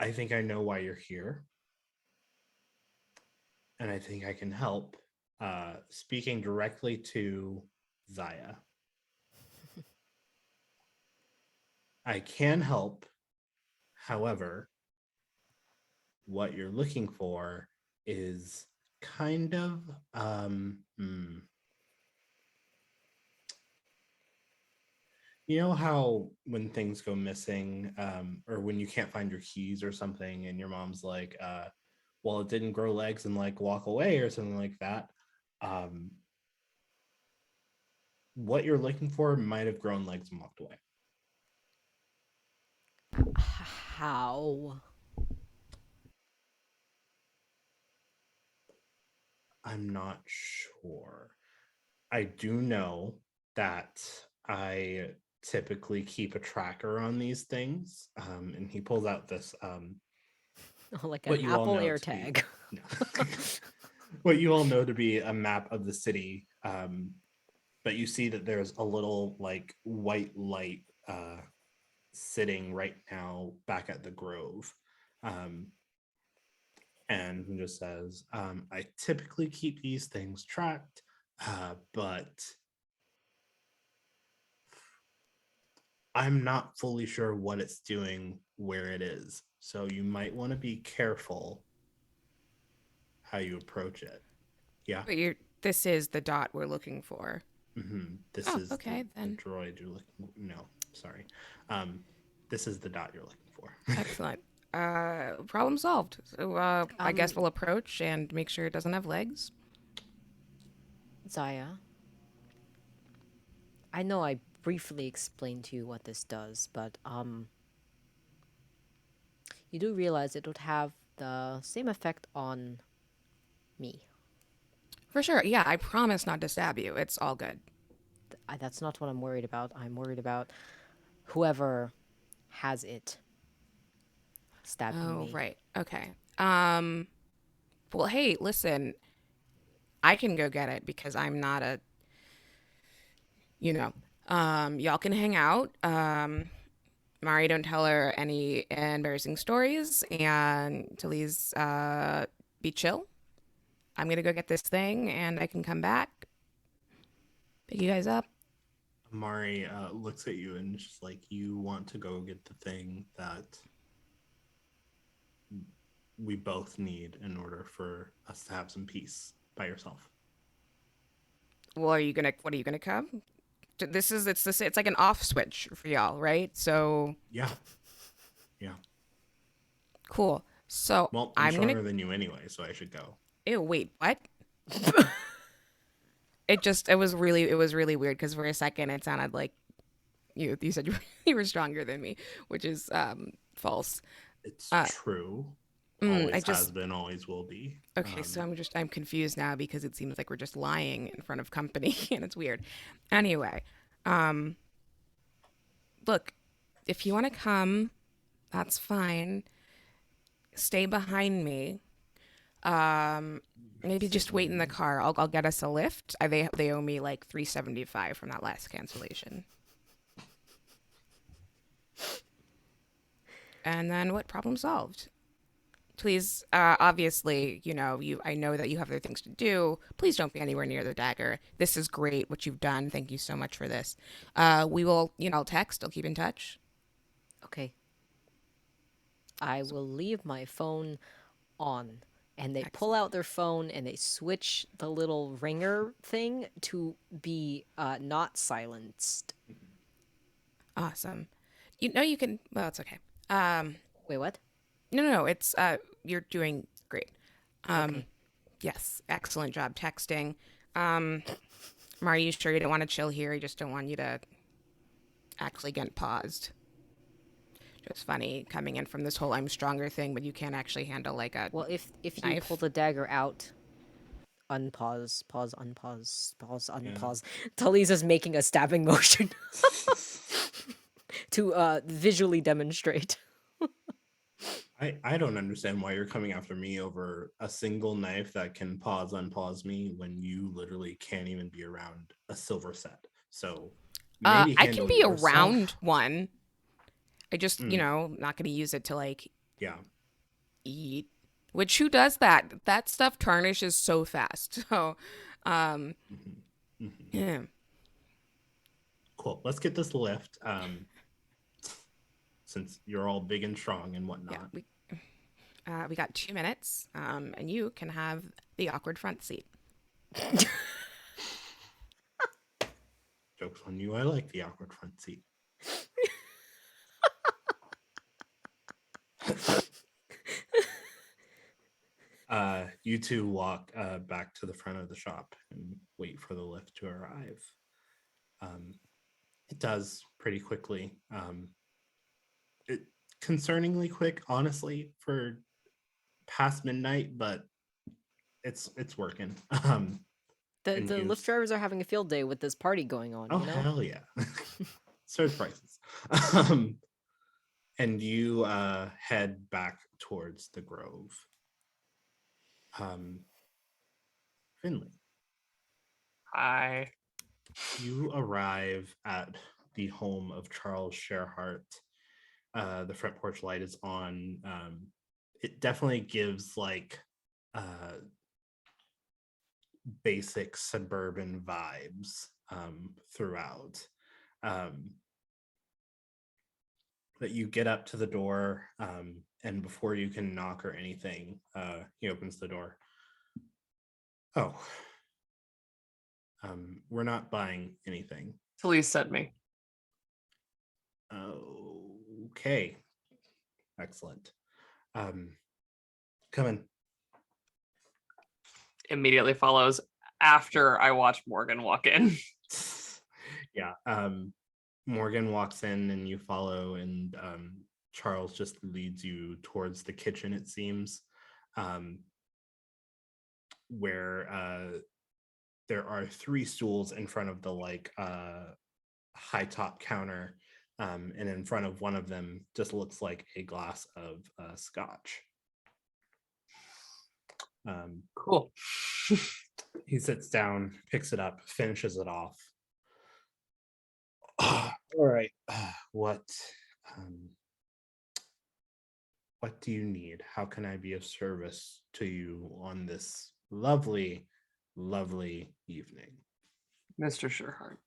I think I know why you're here. and I think I can help. Speaking directly to Zaya, I can help. However, what you're looking for is kind of you know how when things go missing, or when you can't find your keys or something, and your mom's like, well, it didn't grow legs and like walk away or something like that. Um, what you're looking for might have grown legs and walked away. How? I'm not sure. I do know that I typically keep a tracker on these things. And he pulls out this Like what an you all Apple know to be AirTag. no. What you all know to be a map of the city. But you see that there's a little like white light sitting right now back at the Grove. And he just says, I typically keep these things tracked, but I'm not fully sure what it's doing, where it is. So you might want to be careful how you approach it. Yeah. But this is the dot we're looking for. This Oh, is okay, the then. droid you're looking. No, sorry. This is the dot you're looking for. Excellent. Problem solved. So I guess we'll approach and make sure it doesn't have legs. Zaya, I know I briefly explained to you what this does, but you do realize it would have the same effect on me. For sure. Yeah, I promise not to stab you. It's all good. That's not what I'm worried about. I'm worried about whoever has it stabbing Oh, me. right. Okay. Well, hey, listen. I can go get it because I'm not a, y'all can hang out. Mari, don't tell her any embarrassing stories, and Talise, be chill. I'm gonna go get this thing, and I can come back, pick you guys up. Mari looks at you and just like, you want to go get the thing that we both need in order for us to have some peace by yourself. Well, what are you gonna come? It's like an off switch for y'all, right? So Yeah. cool. So Well, I'm I'm stronger gonna. than you anyway, so I should go. Ew, wait, what? it was really weird because for a second it sounded like you said you were stronger than me, which is false. It's Uh, true. I Always has just been, always will be. Okay, so I'm confused now because it seems like we're just lying in front of company and it's weird. Anyway, look, if you want to come, that's fine. Stay behind me. Maybe just wait in the car. I'll get us a lift. They owe me like $375 from that last cancellation. And then what? Problem solved. Please, obviously, I know that you have other things to do. Please don't be anywhere near the dagger. This is great what you've done. Thank you so much for this. We will, text. I'll keep in touch. Okay. I will leave my phone on. And they pull out their phone and they switch the little ringer thing to be not silenced. Awesome. You can. Well, it's okay. Wait, what? No. It's you're doing great. Okay. Yes, excellent job texting. Mari, you sure you don't want to chill here? I just don't want you to actually get paused. Just funny coming in from this whole I'm stronger thing, but you can't actually handle like a. Well, if you knife. pull the dagger out, unpause, pause, unpause, pause, unpause. Talisa's making a stabbing motion to visually demonstrate. I don't understand why you're coming after me over a single knife that can pause, unpause me when you literally can't even be around a silver set. So maybe I can be yourself. around one. I just, not going to use it to like Yeah. eat. Which, who does that? That stuff tarnishes so fast. So, Mhm, mhm. yeah. Cool. Let's get this lift. Since you're all big and strong and Yeah, whatnot. we got 2 minutes, and you can have the awkward front seat. Joke's on you. I like the awkward front seat. You two walk back to the front of the shop and wait for the lift to arrive. It does pretty quickly. It concerningly quick, honestly, for past midnight, but it's working. The And the Lyft drivers are having a field day with this party going on, oh you know? hell yeah, surge prices. And you head back towards the Grove. Finley, Hi. you arrive at the home of Charles Sherhart. The front porch light is on. It definitely gives like basic suburban vibes throughout. But you get up to the door, and before you can knock or anything, he opens the door. Oh, we're not buying anything. Talise sent me. Okay, excellent. Come in. Immediately follows after I watch Morgan walk in. Yeah. Morgan walks in and you follow, and Charles just leads you towards the kitchen, it seems, where there are 3 stools in front of the like high top counter, and in front of one of them just looks like a glass of scotch. Cool. He sits down, picks it up, finishes it off. All right. What do you need? How can I be of service to you on this lovely, lovely evening? Mr. Sherhart,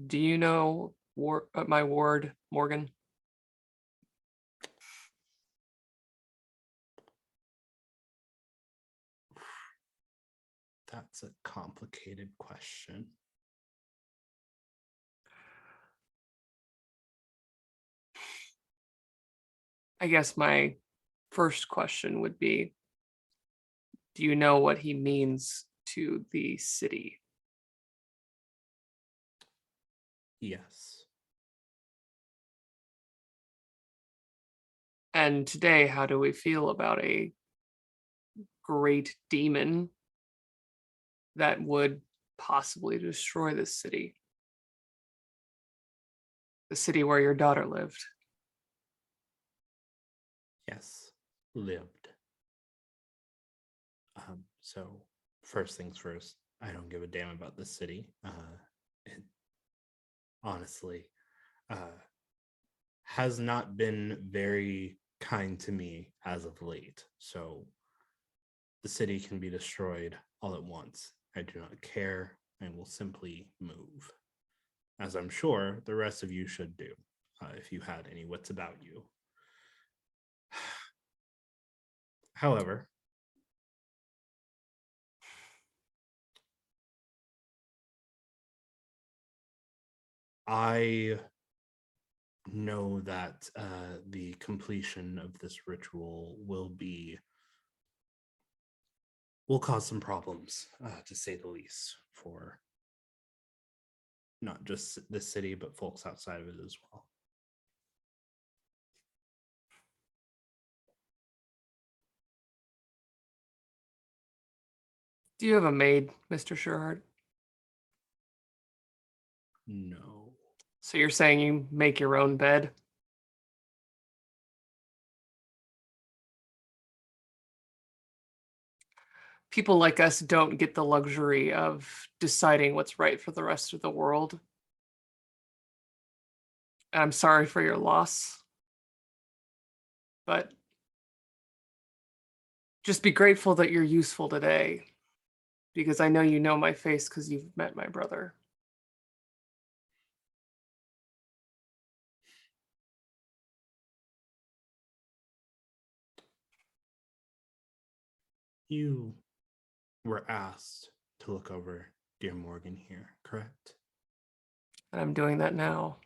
do you know my ward, Morgan? That's a complicated question. I guess my first question would be, do you know what he means to the city? Yes. And today, how do we feel about a great demon that would possibly destroy this city? The city where your daughter lived. Yes. Lived. So first things first, I don't give a damn about the city. It honestly has not been very kind to me as of late. So the city can be destroyed all at once. I do not care. I will simply move, as I'm sure the rest of you should do, if you had any wits about you. However, I know that the completion of this ritual will cause some problems, to say the least, for not just the city, but folks outside of it as well. Do you have a maid, Mr. Sherhart? No. So you're saying you make your own bed? People like us don't get the luxury of deciding what's right for the rest of the world. And I'm sorry for your loss. But Just be grateful that you're useful today, because I know you know my face because you've met my brother. You were asked to look over dear Morgan here, correct? And I'm doing that now.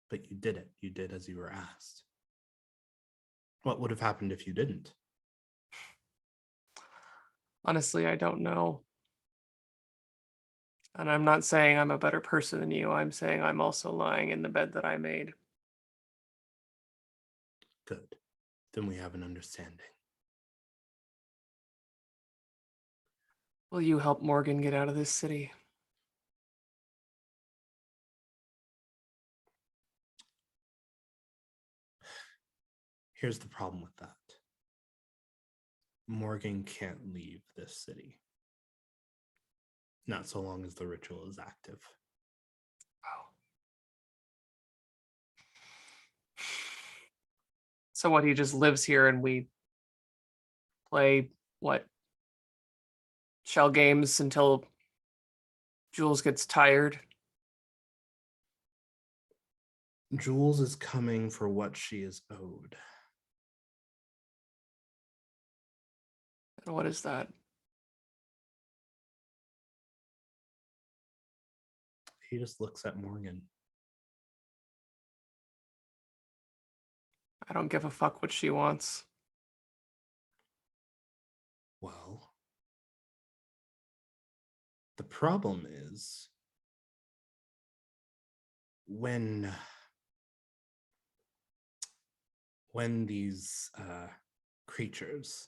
But you did it. You did as you were asked. What would have happened if you didn't? Honestly, I don't know. And I'm not saying I'm a better person than you. I'm saying I'm also lying in the bed that I made. Good. Then we have an understanding. Will you help Morgan get out of this city? Here's the problem with that. Morgan can't leave this city. Not so long as the ritual is active. Oh. So what, he just lives here and we play, what, shell games until Jules gets tired? Jules is coming for what she is owed. And what is that? He just looks at Morgan. I don't give a fuck what she wants. Well, the problem is when these creatures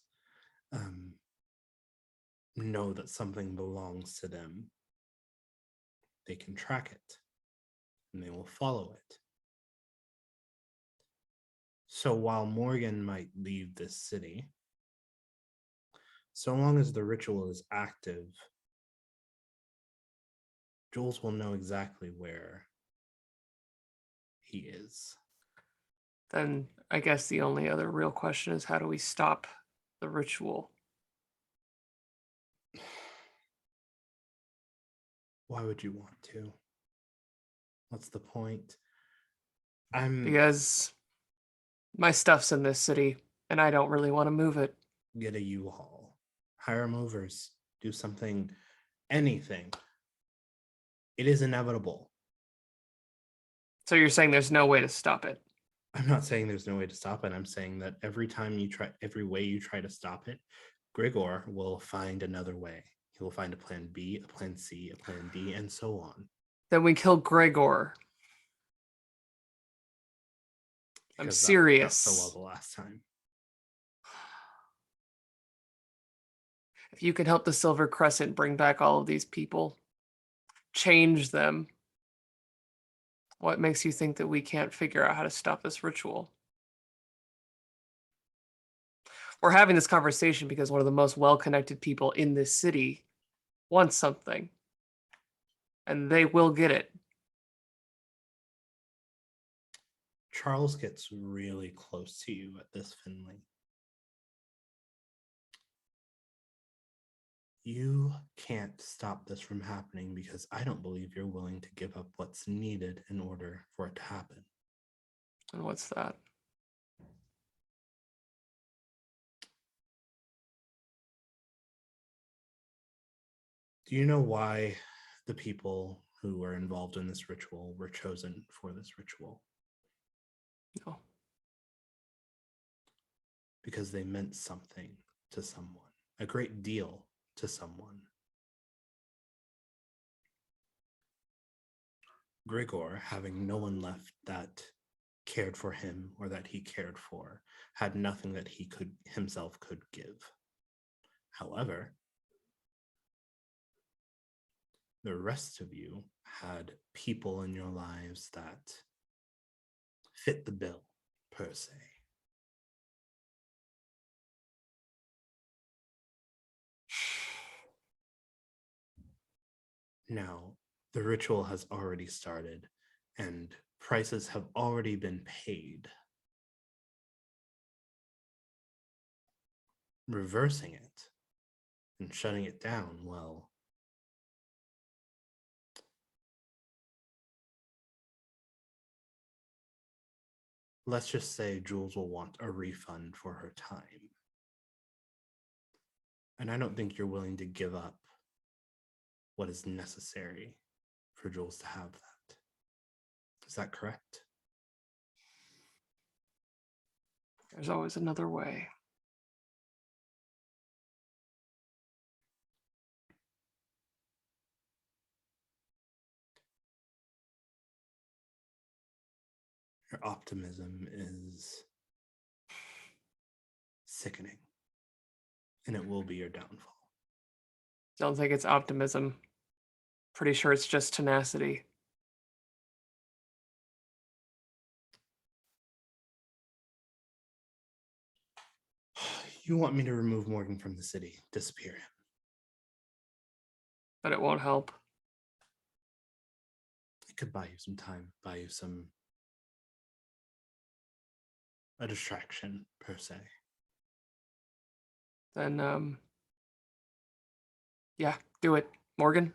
know that something belongs to them, they can track it and they will follow it. So while Morgan might leave this city, so long as the ritual is active, Jules will know exactly where he is. Then I guess the only other real question is, how do we stop the ritual? Why would you want to? What's the point? Because my stuff's in this city and I don't really want to move it. Get a U-Haul, hire movers, do something, anything. It is inevitable. So you're saying there's no way to stop it? I'm not saying there's no way to stop it. I'm saying that every way you try to stop it, Grigor will find another way. He will find a plan B, a plan C, a plan D, and so on. Then we kill Gregor. I'm serious. That worked out so well the last time. If you can help the Silver Crescent bring back all of these people, change them, what makes you think that we can't figure out how to stop this ritual? We're having this conversation because one of the most well-connected people in this city wants something, and they will get it. Charles gets really close to you at this, Finley. You can't stop this from happening because I don't believe you're willing to give up what's needed in order for it to happen. And what's that? Do you know why the people who were involved in this ritual were chosen for this ritual? No. Because they meant something to someone, a great deal to someone. Grigor, having no one left that cared for him or that he cared for, had nothing that he himself could give. However, the rest of you had people in your lives that fit the bill, per se. Now, the ritual has already started and prices have already been paid. reversing it and shutting it down, well, let's just say Jules will want a refund for her time. And I don't think you're willing to give up what is necessary for Jules to have that. Is that correct? There's always another way. Your optimism is sickening, and it will be your downfall. Don't think it's optimism. Pretty sure it's just tenacity. You want me to remove Morgan from the city, disappear him. But it won't help. It could buy you some time, buy you a distraction, per se. Then, yeah, do it. Morgan?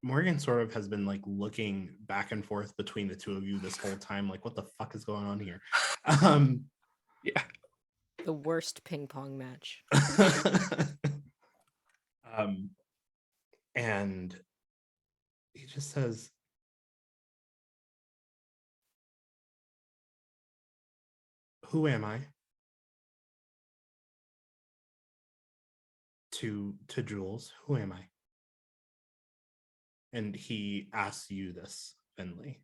Morgan sort of has been like looking back and forth between the two of you this whole time, like, what the fuck is going on here? Yeah. The worst ping pong match. And he just says, who am I? To Jules, who am I? And he asks you this, Finley.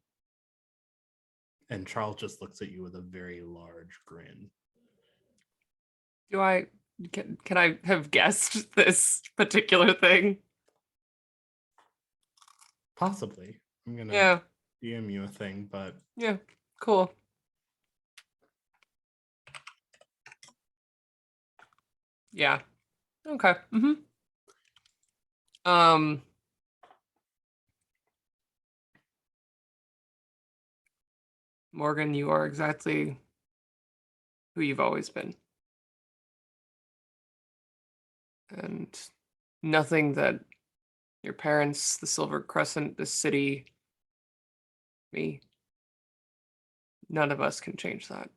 And Charles just looks at you with a very large grin. Can I have guessed this particular thing? Possibly. I'm gonna Yeah. DM you a thing, but Yeah. Cool. Yeah. Okay. Morgan, you are exactly who you've always been. And nothing that your parents, the Silver Crescent, the city, me, none of us can change that.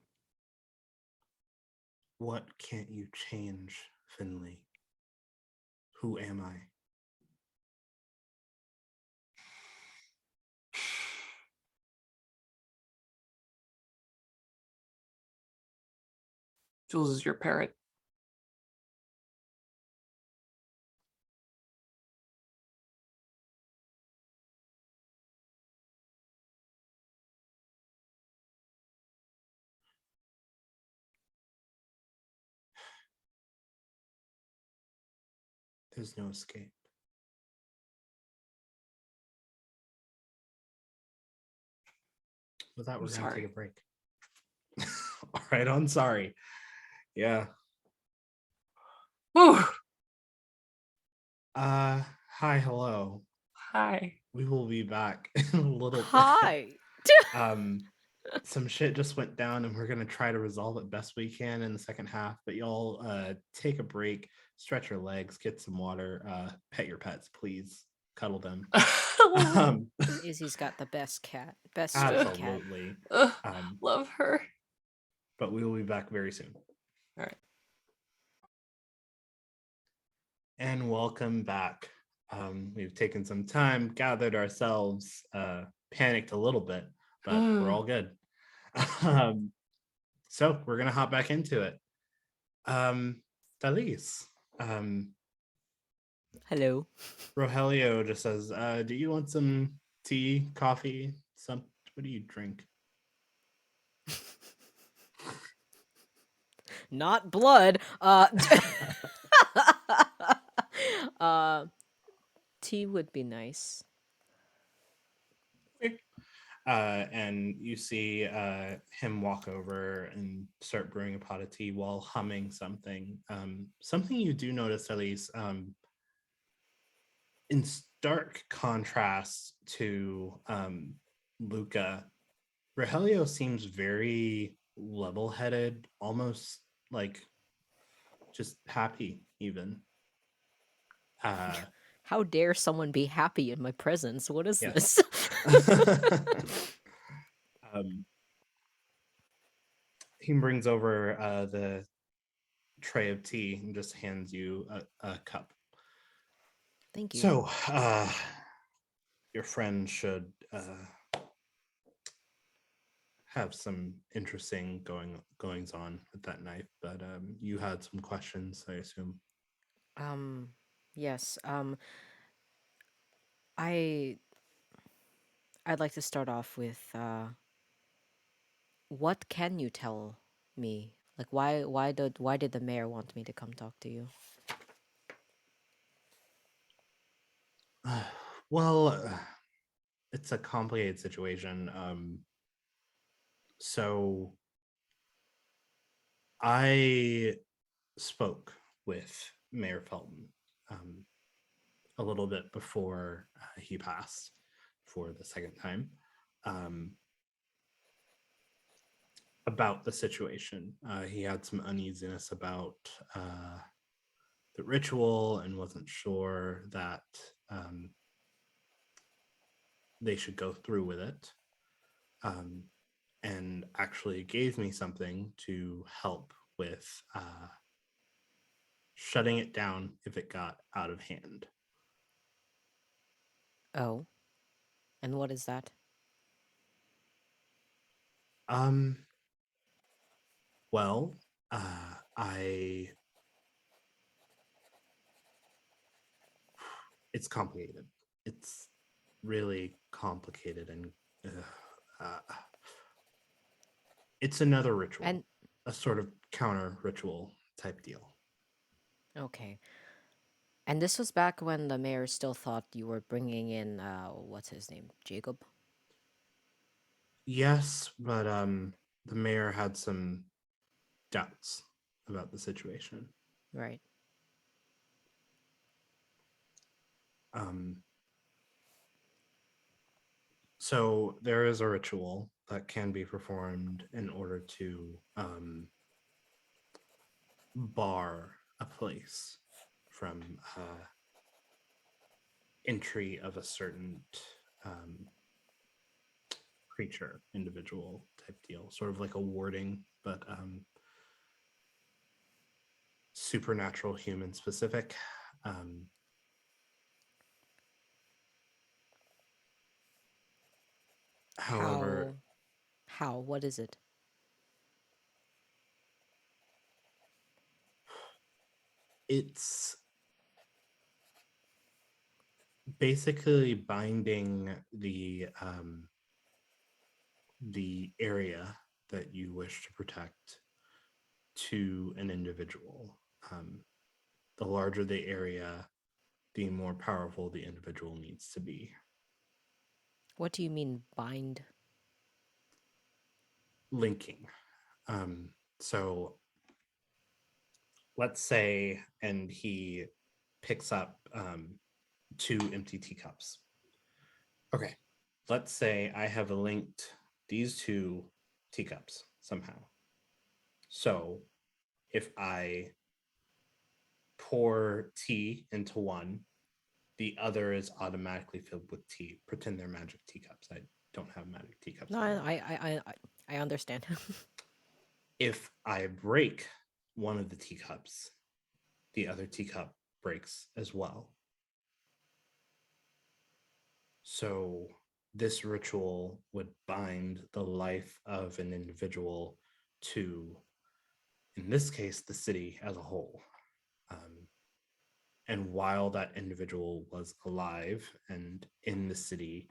what can't you change, Finley? Who am I? Jules is your parent. There's no escape. With that, we're going to take a break. All right, I'm sorry. Yeah. Whew. Hi, hello. Hi. We will be back in a little bit. Hi. Some shit just went down, and we're going to try to resolve it best we can in the second half, but y'all take a break, stretch your legs, get some water, pet your pets, please. Cuddle them. Izzy's got the best cat. Best stray cat. Absolutely. Love her. But we will be back very soon. All right. And welcome back. We've taken some time, gathered ourselves, panicked a little bit, but we're all good. So we're gonna hop back into it. Talis, hello. Rogelio just says, do you want some tea, coffee, what do you drink? Not blood. Tea would be nice. And you see him walk over and start brewing a pot of tea while humming something. Something you do notice, at least, in stark contrast to Luca, Rogelio seems very level-headed, almost like just happy even. How dare someone be happy in my presence? What is Yes. this? He brings over the tray of tea and just hands you a cup. Thank you. So, your friend should have some interesting goings on with that knife, but you had some questions, I assume. Yes. I'd like to start off with what can you tell me? Like why did the mayor want me to come talk to you? Well, it's a complicated situation. So I spoke with Mayor Felton a little bit before he passed for the second time, about the situation. He had some uneasiness about the ritual and wasn't sure that they should go through with it, and actually gave me something to help with shutting it down if it got out of hand. Oh. And what is that? Well, I it's complicated. It's really complicated, and it's another ritual, And a sort of counter ritual type deal. okay. And this was back when the mayor still thought you were bringing in what's his name? Jacob? Yes, but the mayor had some doubts about the situation. Right. So there is a ritual that can be performed in order to bar a place from entry of a certain creature, individual type deal, sort of like a warding, but supernatural, human specific. However, How? What is it? it's basically binding the area that you wish to protect to an individual. The larger the area, the more powerful the individual needs to be. What do you mean bind? Linking. So let's say, and he picks up 2 empty teacups. Okay, let's say I have linked these 2 teacups somehow. So if I pour tea into one, the other is automatically filled with tea. Pretend they're magic teacups. I don't have magic teacups. No, anymore. I understand. If I break one of the teacups, the other teacup breaks as well. So this ritual would bind the life of an individual to, in this case, the city as a whole. And while that individual was alive and in the city,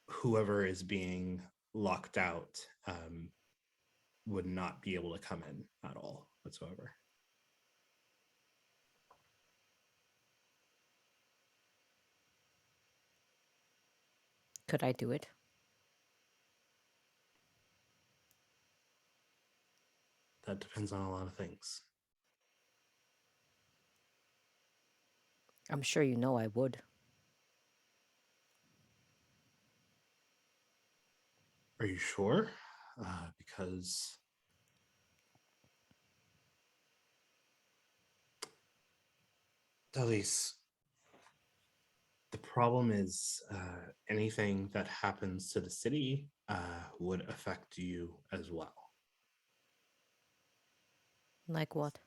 whoever is being locked out would not be able to come in at all whatsoever. Could I do it? That depends on a lot of things. I'm sure you know I would. Are you sure? Because Talis, the problem is anything that happens to the city would affect you as well. Like what?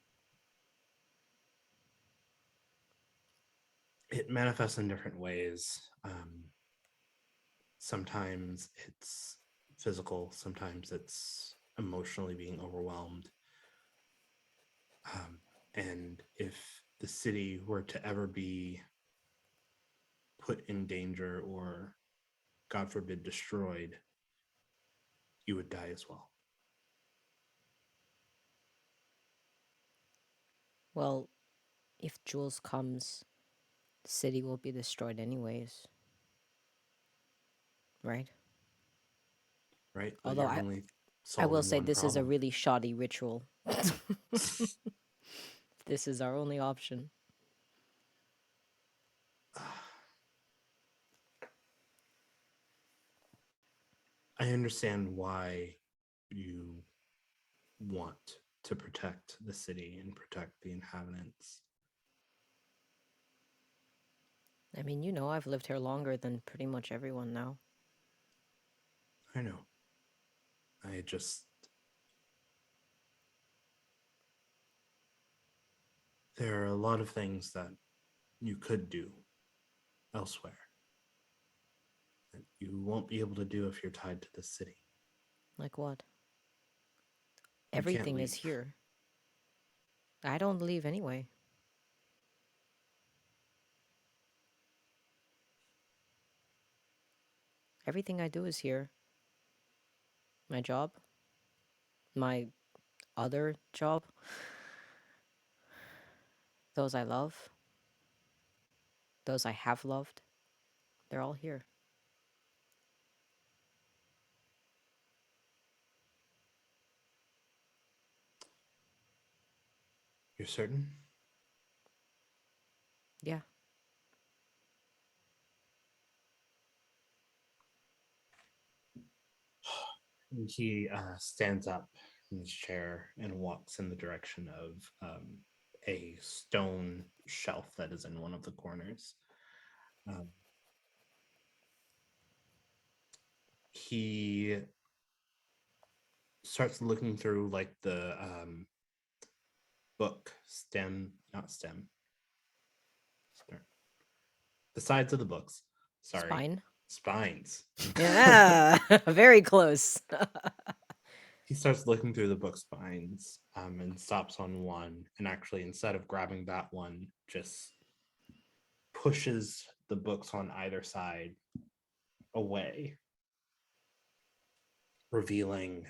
It manifests in different ways. Sometimes it's physical, sometimes it's emotionally being overwhelmed. And if the city were to ever be put in danger or, God forbid, destroyed, you would die as well. Well, if Jules comes, the city will be destroyed anyways. Right? Right? But Although you're I only will solving say one this is a problem. really shoddy ritual. This is our only option. I understand why you want to protect the city and protect the inhabitants. I mean, you know, I've lived here longer than pretty much everyone now. I know. I just... There are a lot of things that you could do elsewhere that you won't be able to do if you're tied to the city. Like what? You can't Everything is leave. here. I don't leave anyway. Everything I do is here. My job. My other job. Those I love. Those I have loved. They're all here. You're certain? Yeah. And he stands up in his chair and walks in the direction of a stone shelf that is in one of the corners. He starts looking through like the book the sides of the books. Sorry. Spine. Spines. Yeah. Very close. He starts looking through the book spines and stops on one, and actually, instead of grabbing that one, just pushes the books on either side away, revealing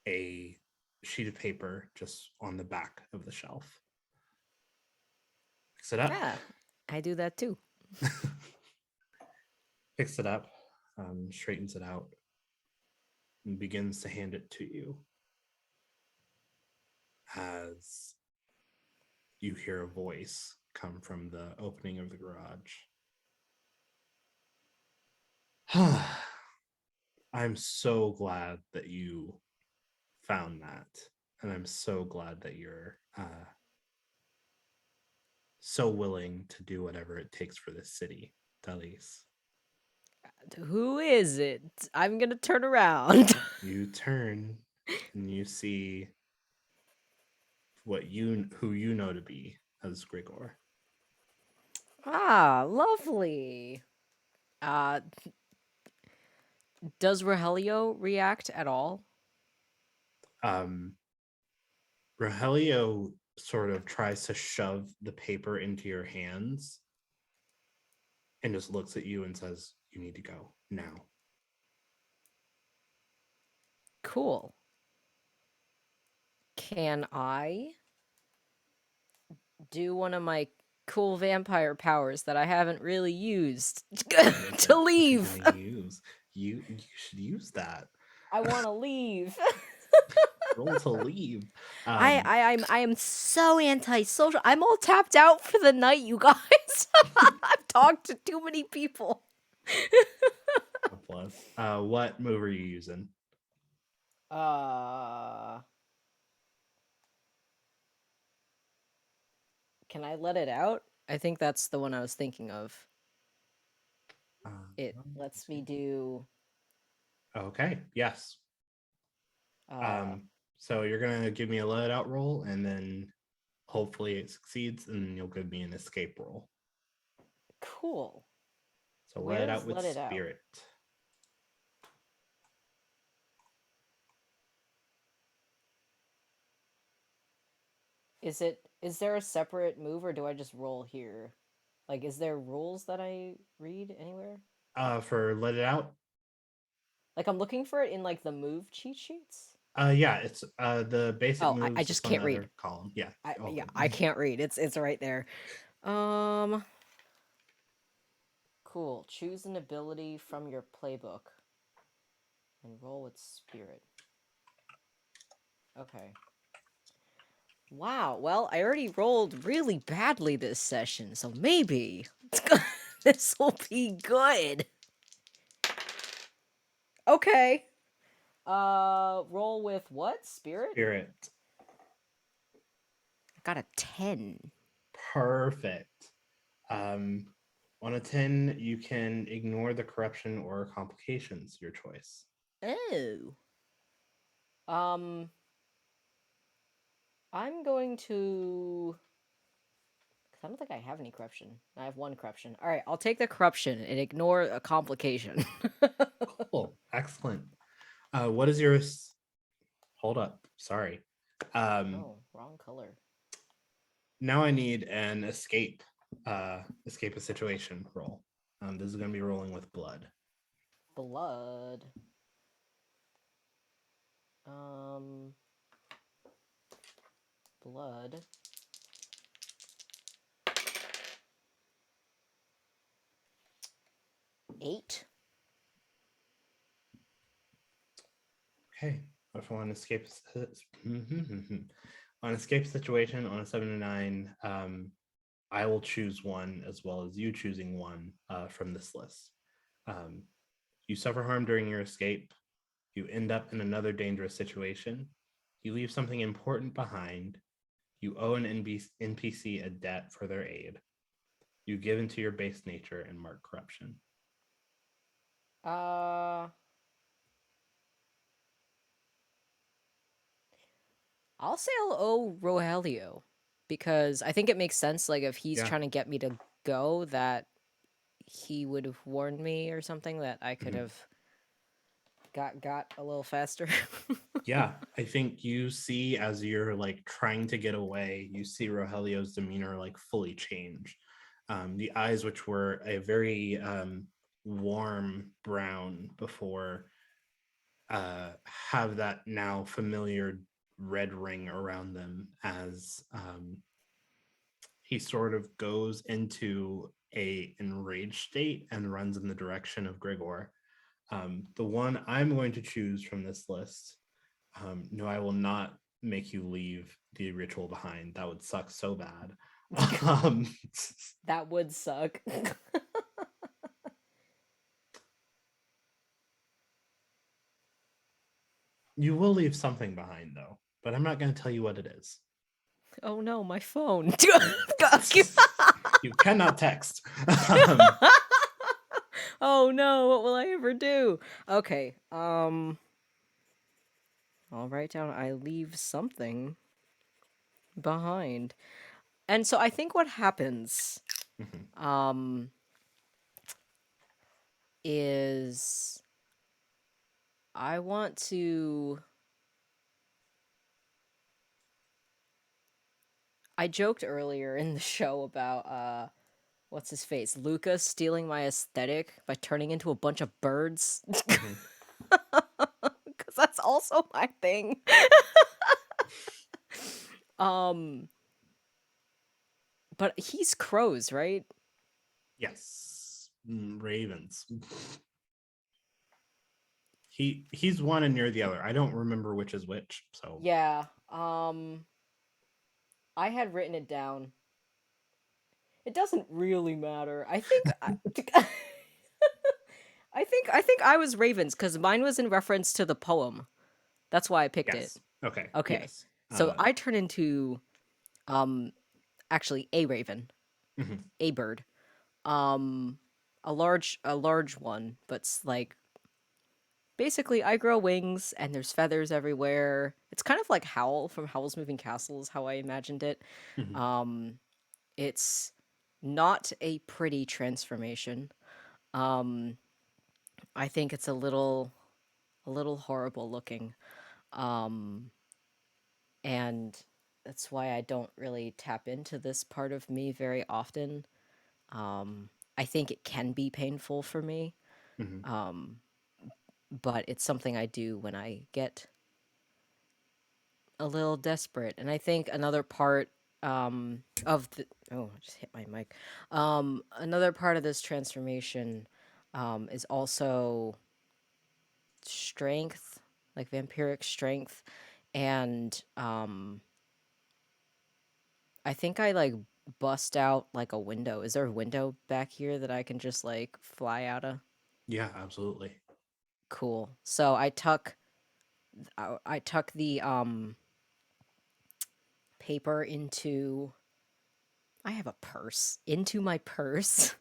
a sheet of paper just on the back of the shelf. Picks it up. Yeah. I do that too. Picks it up, straightens it out, and begins to hand it to you as you hear a voice come from the opening of the garage. I'm so glad that you found that, and I'm so glad that you're so willing to do whatever it takes for this city, Talis. Who is it? I'm gonna turn around. You turn and you see who you know to be as Grigor. Ah, lovely. Does Rogelio react at all? Rogelio sort of tries to shove the paper into your hands and just looks at you and says, "You need to go now." Cool. Can I do one of my cool vampire powers that I haven't really used to leave? You should use that. I want to leave. Roll to leave. I am so antisocial. I'm all tapped out for the night, you guys. I've talked to too many people. plus. What move are you using? Can I let it out? I think that's the one I was thinking of. It lets me do. Okay, yes. So you're gonna give me a let it out roll, and then hopefully it succeeds, and then you'll give me an escape roll. Cool. So let it out with let it out? spirit. Is there a separate move, or do I just roll here? Like, is there rules that I read anywhere? For let it out. Like, I'm looking for it in like the move cheat sheets. Yeah, it's the basic Oh, moves. I just on can't the read. other column. Yeah. I can't read. It's right there. Cool. Choose an ability from your playbook and roll with spirit. Okay. Wow. Well, I already rolled really badly this session, so maybe this will be good. Okay. Roll with what? Spirit? Spirit. I got a 10. Perfect. On a 10, you can ignore the corruption or complications, your choice. Oh. I'm going to... I don't think I have any corruption. I have 1 corruption. All right, I'll take the corruption and ignore a complication. Cool. Excellent. What is your... Hold up. Sorry. Oh, wrong color. Now I need an escape a situation roll. This is going to be rolling with blood. Blood. Blood. Eight. Okay. If I want to escape on escape situation on a 7 to 9, I will choose one as well as you choosing one from this list. You suffer harm during your escape. You end up in another dangerous situation. You leave something important behind. You owe an NPC a debt for their aid. You give into your base nature and mark corruption. I'll say I'll owe Rogelio, because I think it makes sense, like, if he's Yeah. trying to get me to go, that he would have warned me or something, that I could have got a little faster. Yeah, I think you see, as you're like trying to get away, you see Rogelio's demeanor like fully change. The eyes, which were a very warm brown before, have that now familiar red ring around them as he sort of goes into a enraged state and runs in the direction of Grigor. The one I'm going to choose from this list, no, I will not make you leave the ritual behind. That would suck so bad. That would suck. You will leave something behind, though, but I'm not going to tell you what it is. Oh no, my phone. You cannot text. Oh no, what will I ever do? Okay, I'll write down I leave something behind. And so I think what happens is I want to... I joked earlier in the show about what's his face? Luca stealing my aesthetic by turning into a bunch of birds. Cuz that's also my thing. But he's crows, right? Yes, ravens. He's one and you're the other. I don't remember which is which. So Yeah. I had written it down. It doesn't really matter. I think I think I was ravens because mine was in reference to the poem. That's why I picked it. Yes. Okay. Okay. Yes. So I turn into actually a raven, Mhm. a bird. A large one, but like basically I grow wings and there's feathers everywhere. It's kind of like Howl from Howl's Moving Castle is how I imagined it. Mhm. It's not a pretty transformation. Um I think it's a little horrible looking. Um and that's why I don't really tap into this part of me very often. I think it can be painful for me. Mhm. But it's something I do when I get a little desperate. And I think another part of the I just hit my mic. Another part of this transformation is also strength, like vampiric strength, and I think I like bust out like a window. Is there a window back here that I can just like fly out of? Yeah, absolutely. Cool. So I tuck the paper into I have a purse into my purse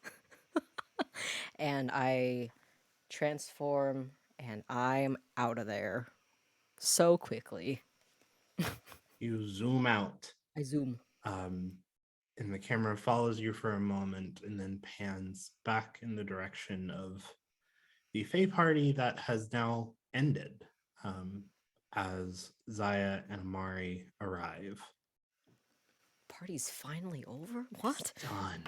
and I transform and I'm out of there so quickly. You zoom out, I zoom. um, and the camera follows you for a moment and then pans back in the direction of the Fae party that has now ended, as Zaya and Amari arrive. Party's finally over? What? Done.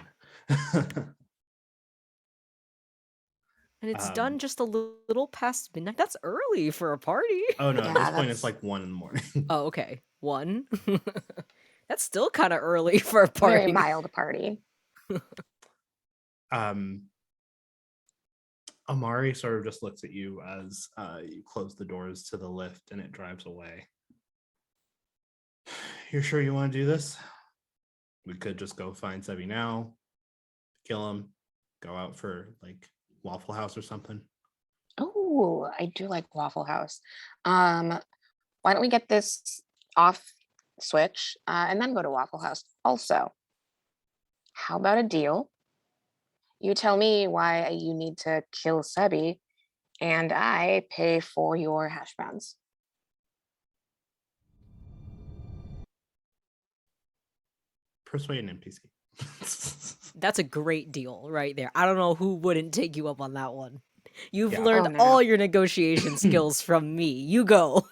And it's um, done just a little past midnight. That's early for a party. oh no, at Yeah, this point it's that's like 1 in the morning. Oh, okay. One. That's still kind of early for a Very party. mild party. um, Amari sort of just looks at you as you close the doors to the lift and it drives away. You're sure you want to do this? We could just go find Sebi now, kill him, go out for like Waffle House or something. Oh, I do like Waffle House. Why don't we get this off switch and then go to Waffle House? Also, how about a deal? You tell me why you need to kill Sebi, and I pay for your hash browns. Persuade an NPC. That's a great deal right there. I don't know who wouldn't take you up on that one. You've Yeah. learned Oh, no, all no. your negotiation skills from me. You go.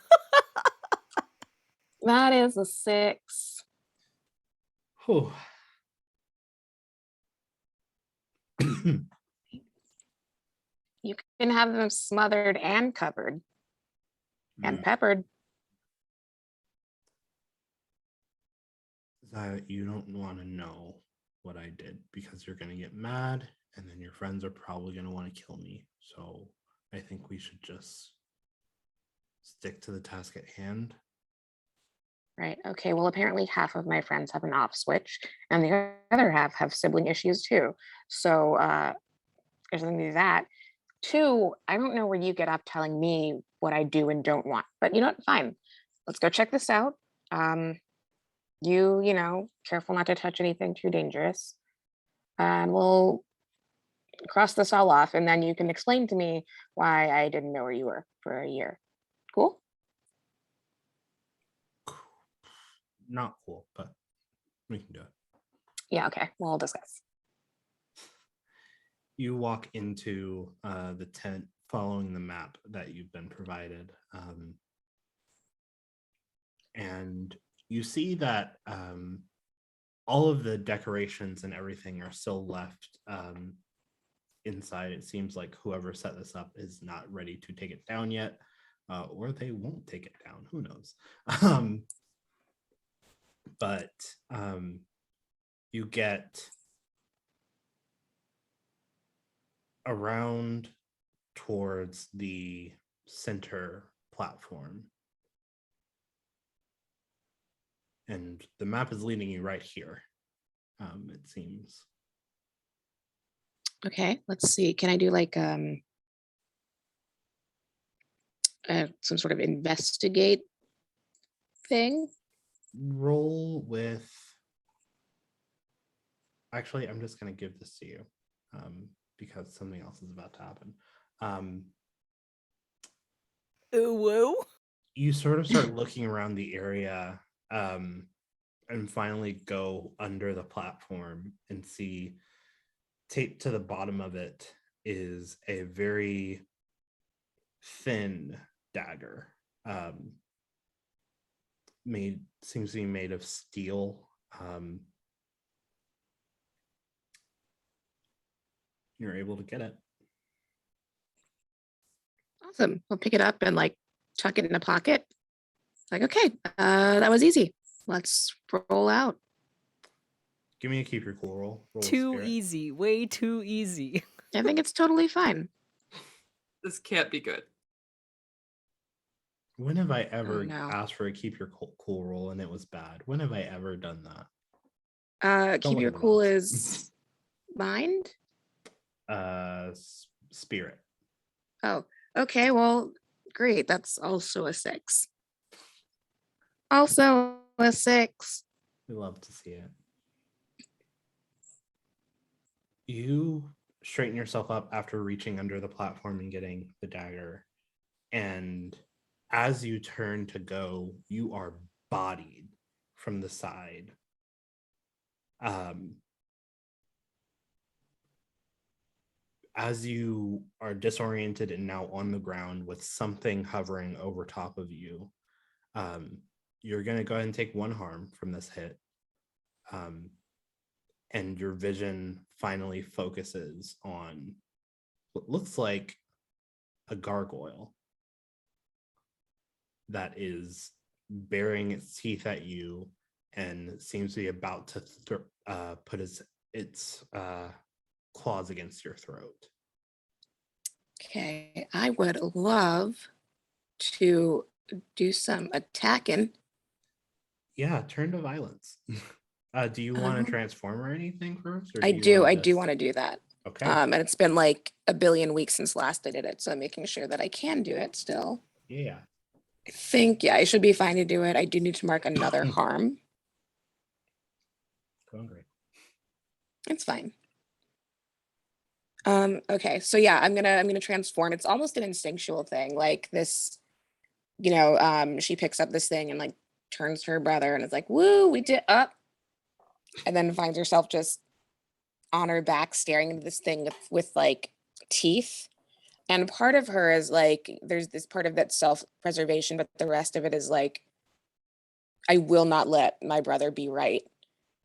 That is a 6. Whew. You can have them smothered and covered and Mm. peppered. Zaya, you don't want to know what I did because you're going to get mad and then your friends are probably going to want to kill me. So I think we should just stick to the task at hand. Right. Okay. Well, apparently half of my friends have an off switch, and the other half have sibling issues too. So there's something to that. 2, I don't know where you get up telling me what I do and don't want. But you know what? Fine. Let's go check this out. Um, careful not to touch anything too dangerous. And we'll cross this all off, and then you can explain to me why I didn't know where you were for a year. Cool? Not cool, but we can do it. Yeah, okay. We'll discuss. You walk into the tent following the map that you've been provided. And you see that all of the decorations and everything are still left inside. It seems like whoever set this up is not ready to take it down yet, or they won't take it down. Who knows? But you get around towards the center platform. And the map is leading you right here, it seems. Okay, let's see. Can I do like some sort of investigate thing? Roll with. Actually, I'm just going to give this to you because something else is about to happen. Whoa. You sort of start looking around the area and finally go under the platform and see taped to the bottom of it is a very thin dagger. Seems to be made of steel. You're able to get it. Awesome. We'll pick it up and like tuck it in a pocket. Like, okay, that was easy. Let's roll out. Give me a keep your cool roll. Roll with Too spirit. easy. Way too easy. I think it's totally fine. This can't be good. When have I ever no. asked for a keep your cool roll and it was bad? When have I ever done that? Don't Keep look your at the cool box. is mind. Spirit. Oh, okay. Well, great. That's also a 6. Also a 6. We love to see it. You straighten yourself up after reaching under the platform and getting the dagger. And as you turn to go, you are bodied from the side. As you are disoriented and now on the ground with something hovering over top of you, you're going to go ahead and take 1 harm from this hit. And your vision finally focuses on what looks like a gargoyle that is baring its teeth at you and seems to be about to put its claws against your throat. Okay, I would love to do some attacking. Yeah, turn to violence. Do you want to transform or anything first? Or I do want to do that. Okay. And it's been like a billion weeks since last I did it, so I'm making sure that I can do it still. Yeah. I think, yeah, I should be fine to do it. I do need to mark another harm. Going great. It's fine. Okay, so yeah, I'm gonna transform. It's almost an instinctual thing, like this, she picks up this thing and like turns to her brother and it's like, woo, we did up, and then finds herself just on her back staring into this thing with like teeth. And part of her is like, there's this part of that self-preservation, but the rest of it is like, I will not let my brother be right.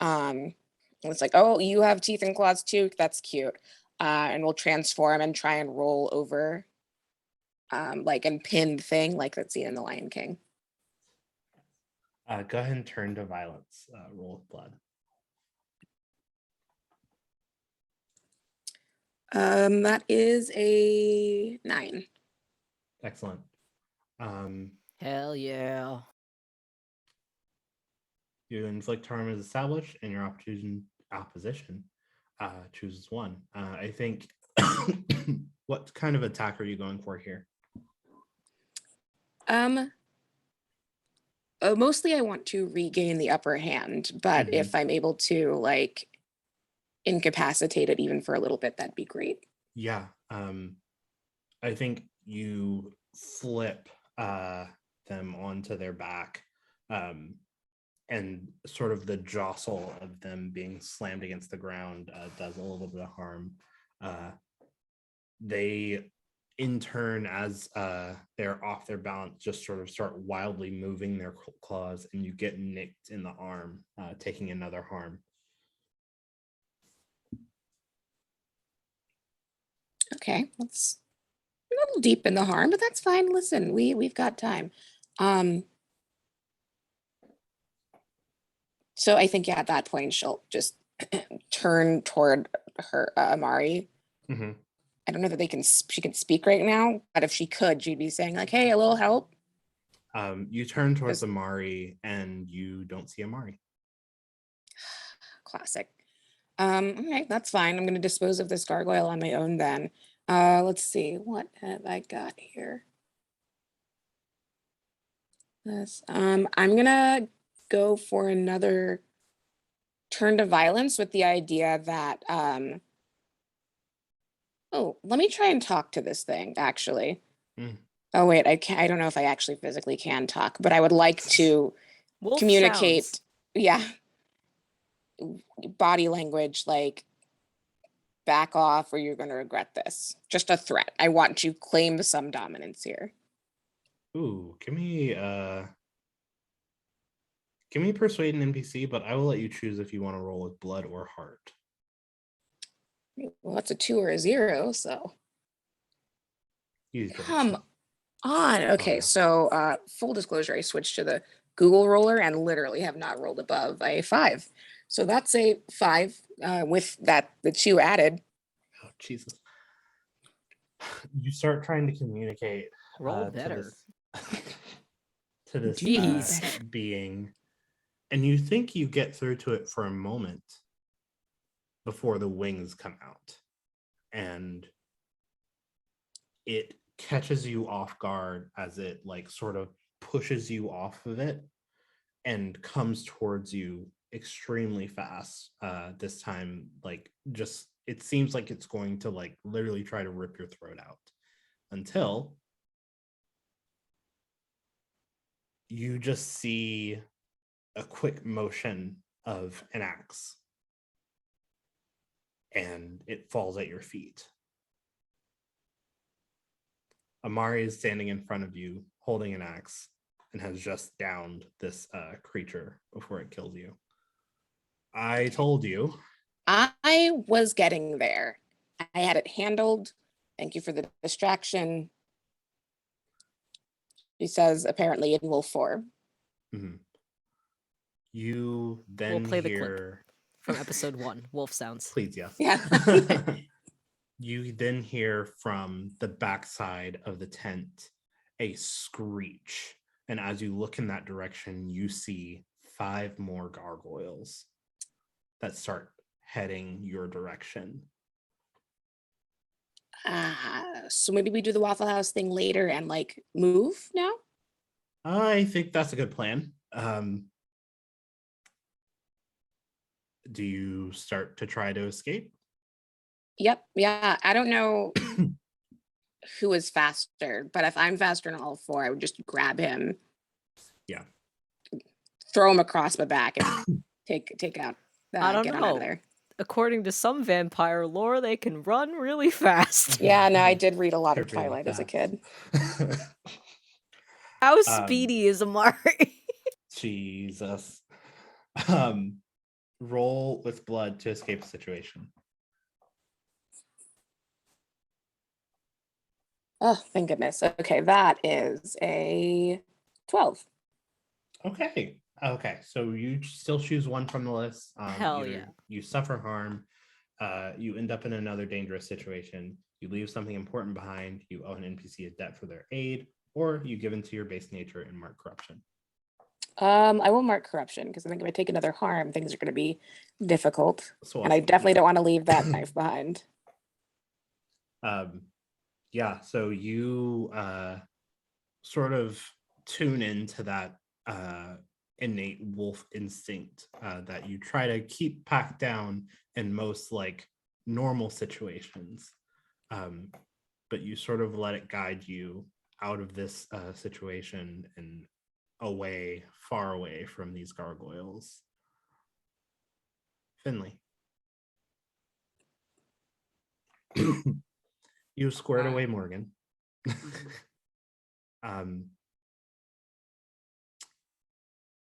And it's like, oh, you have teeth and claws too. That's cute. And we'll transform and try and roll over like a pinned thing like that's seen in The Lion King. Go ahead and turn to violence. Roll with blood. That is a 9. Excellent. Hell yeah. You inflict harm as established, and your opposition chooses 1. I think. What kind of attack are you going for here? Mostly I want to regain the upper hand, but if I'm able to like incapacitate it even for a little bit, that'd be great. Yeah. I think you flip them onto their back, and sort of the jostle of them being slammed against the ground does a little bit of harm. They, in turn, as they're off their balance, just sort of start wildly moving their claws, and you get nicked in the arm, taking another harm. Okay, that's a little deep in the harm, but that's fine. Listen, we've got time. So I think, yeah, at that point she'll just turn toward her Amari. Mm-hmm. I don't know that she can speak right now, but if she could, she'd be saying like, hey, a little help. You turn towards Amari and you don't see Amari. Classic. Okay, that's fine. I'm going to dispose of this gargoyle on my own then. Let's see. What have I got here? This. I'm gonna go for another turn to violence with the idea that oh, let me try and talk to this thing, actually. Mm. Oh wait, I don't know if I actually physically can talk, but I would like to Wolf communicate. sounds. Yeah. Body language, like back off or you're gonna regret this. Just a threat. I want to claim some dominance here. Ooh, give me persuade an NPC, but I will let you choose if you want to roll with blood or heart. Well, it's a 2 or a 0, so Use come direction. on. Okay, no. so full disclosure, I switched to the Google roller and literally have not rolled above a 5. So that's a 5 with that the 2 added. Oh, Jesus. You start trying to communicate Roll better. to this Jeez. being, and you think you get through to it for a moment before the wings come out, and it catches you off guard as it like sort of pushes you off of it and comes towards you extremely fast. This time, like, just it seems like it's going to like literally try to rip your throat out, until you just see a quick motion of an axe and it falls at your feet. Amari is standing in front of you holding an axe and has just downed this creature before it kills you. I told you. I was getting there. I had it handled. Thank you for the distraction. She says, apparently in wolf form. Mhm. You then We'll play the clip hear from episode 1, wolf sounds. please, yes. Yeah. You then hear from the backside of the tent a screech. And as you look in that direction, you see 5 more gargoyles that start heading your direction. So maybe we do the Waffle House thing later and like move now? I think that's a good plan. Do you start to try to escape? Yep. Yeah. I don't know who is faster, but if I'm faster than all 4, I would just grab him. Yeah. Throw him across my back and take out. I don't get on know. out of there. According to some vampire lore, they can run really fast. Yeah, no, I did read a lot They're of really Twilight as a fast. kid. How speedy is Amari? Jesus. Roll with blood to escape the situation. Oh, thank goodness. Okay, that is a 12. Okay. So you still choose one from the list. Hell Either yeah. you suffer harm, you end up in another dangerous situation, you leave something important behind, you owe an NPC a debt for their aid, or you give into your base nature and mark corruption. I will mark corruption because I think if I take another harm, things are going to be difficult. So And I awesome. definitely don't want to leave that knife behind. Yeah, so you sort of tune into that innate wolf instinct that you try to keep packed down in most like normal situations, but you sort of let it guide you out of this situation and away, far away from these gargoyles. Finley. You squared away Morgan.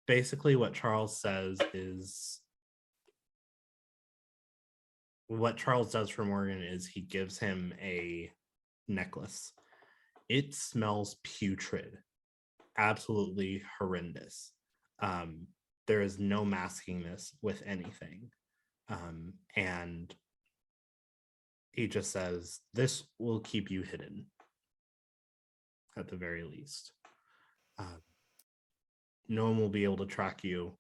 Basically what Charles says is, what Charles does for Morgan is he gives him a necklace. It smells putrid, absolutely horrendous. There is no masking this with anything. And he just says, this will keep you hidden at the very least. No one will be able to track you.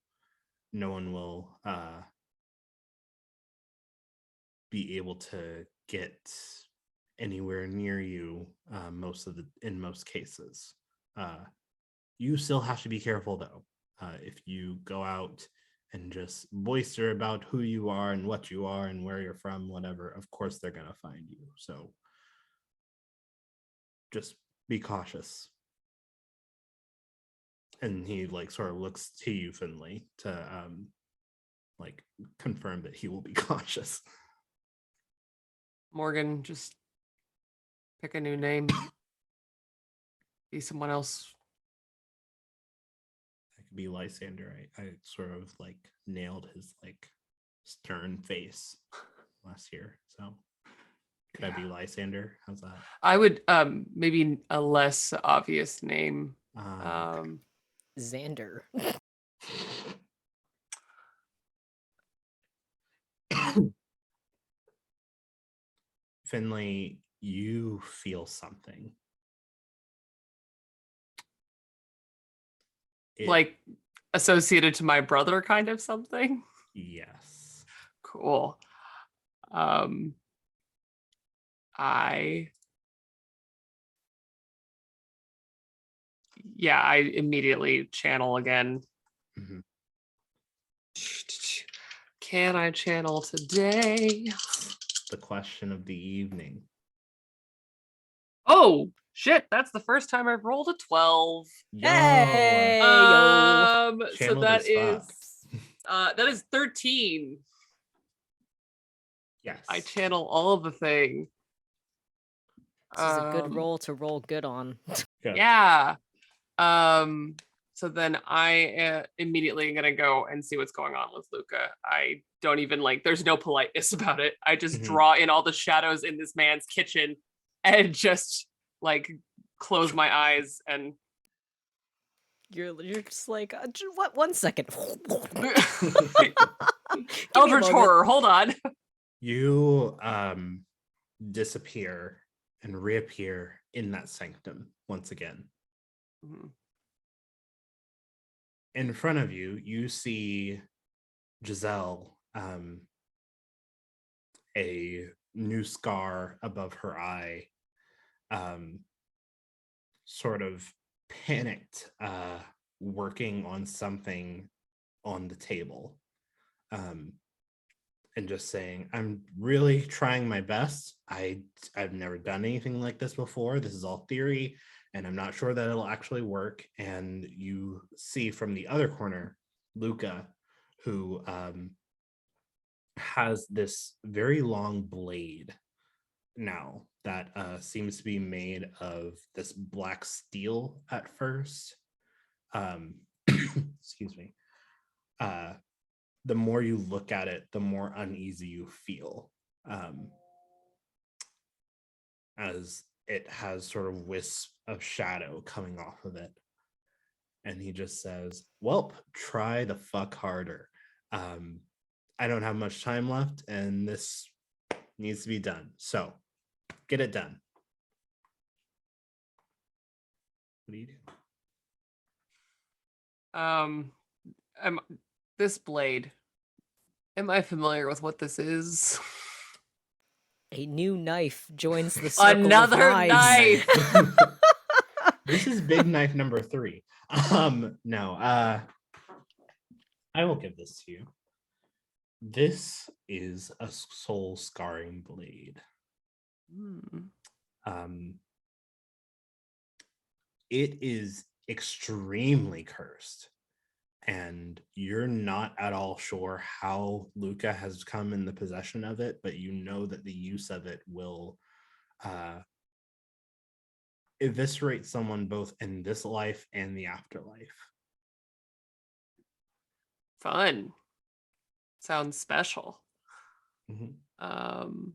No one will be able to get anywhere near you in most cases. You still have to be careful, though. If you go out and just boister about who you are and what you are and where you're from, whatever, of course they're going to find you. So just be cautious. And he like sort of looks to you, Finley, to like confirm that he will be cautious. Morgan, just pick a new name. Be someone else. That could be Lysander. I sort of like nailed his like stern face last year. So could I be Lysander? How's that? I would maybe a less obvious name. Xander. Finley, you feel something. Like associated to my brother, kind of something. Yes. Cool. I immediately channel again. Mm-hmm. Can I channel today? The question of the evening. Oh shit, that's the first time I've rolled a 12. Hey, so Channeled that as is fuck. that is 13. Yes. I channel all of the thing. This is a good roll to roll good on. Good. Yeah. So then I immediately am gonna go and see what's going on with Luca. I don't even like, there's no politeness about it. I just draw in all the shadows in this man's kitchen and just like close my eyes and You're just like, what? 1 second. Eldritch horror, hold on. You disappear and reappear in that sanctum once again. Mm-hmm. In front of you, you see Giselle, a new scar above her eye, sort of panicked, working on something on the table, and just saying, I'm really trying my best. I've never done anything like this before. This is all theory, and I'm not sure that it'll actually work. And you see from the other corner, Luca, who has this very long blade now that seems to be made of this black steel at first. Excuse me. The more you look at it, the more uneasy you feel, as it has sort of wisps of shadow coming off of it. And he just says, "Welp, try the fuck harder. I don't have much time left, and this needs to be done. So get it done." What do you do? This blade. Am I familiar with what this is? A new knife joins the circle Another of knives. knife. This is big knife number 3. No, I will give this to you. This is a soul scarring blade. It is extremely cursed, and you're not at all sure how Luca has come in the possession of it, but you know that the use of it will eviscerate someone both in this life and the afterlife. Fun. Sounds special. Mm-hmm.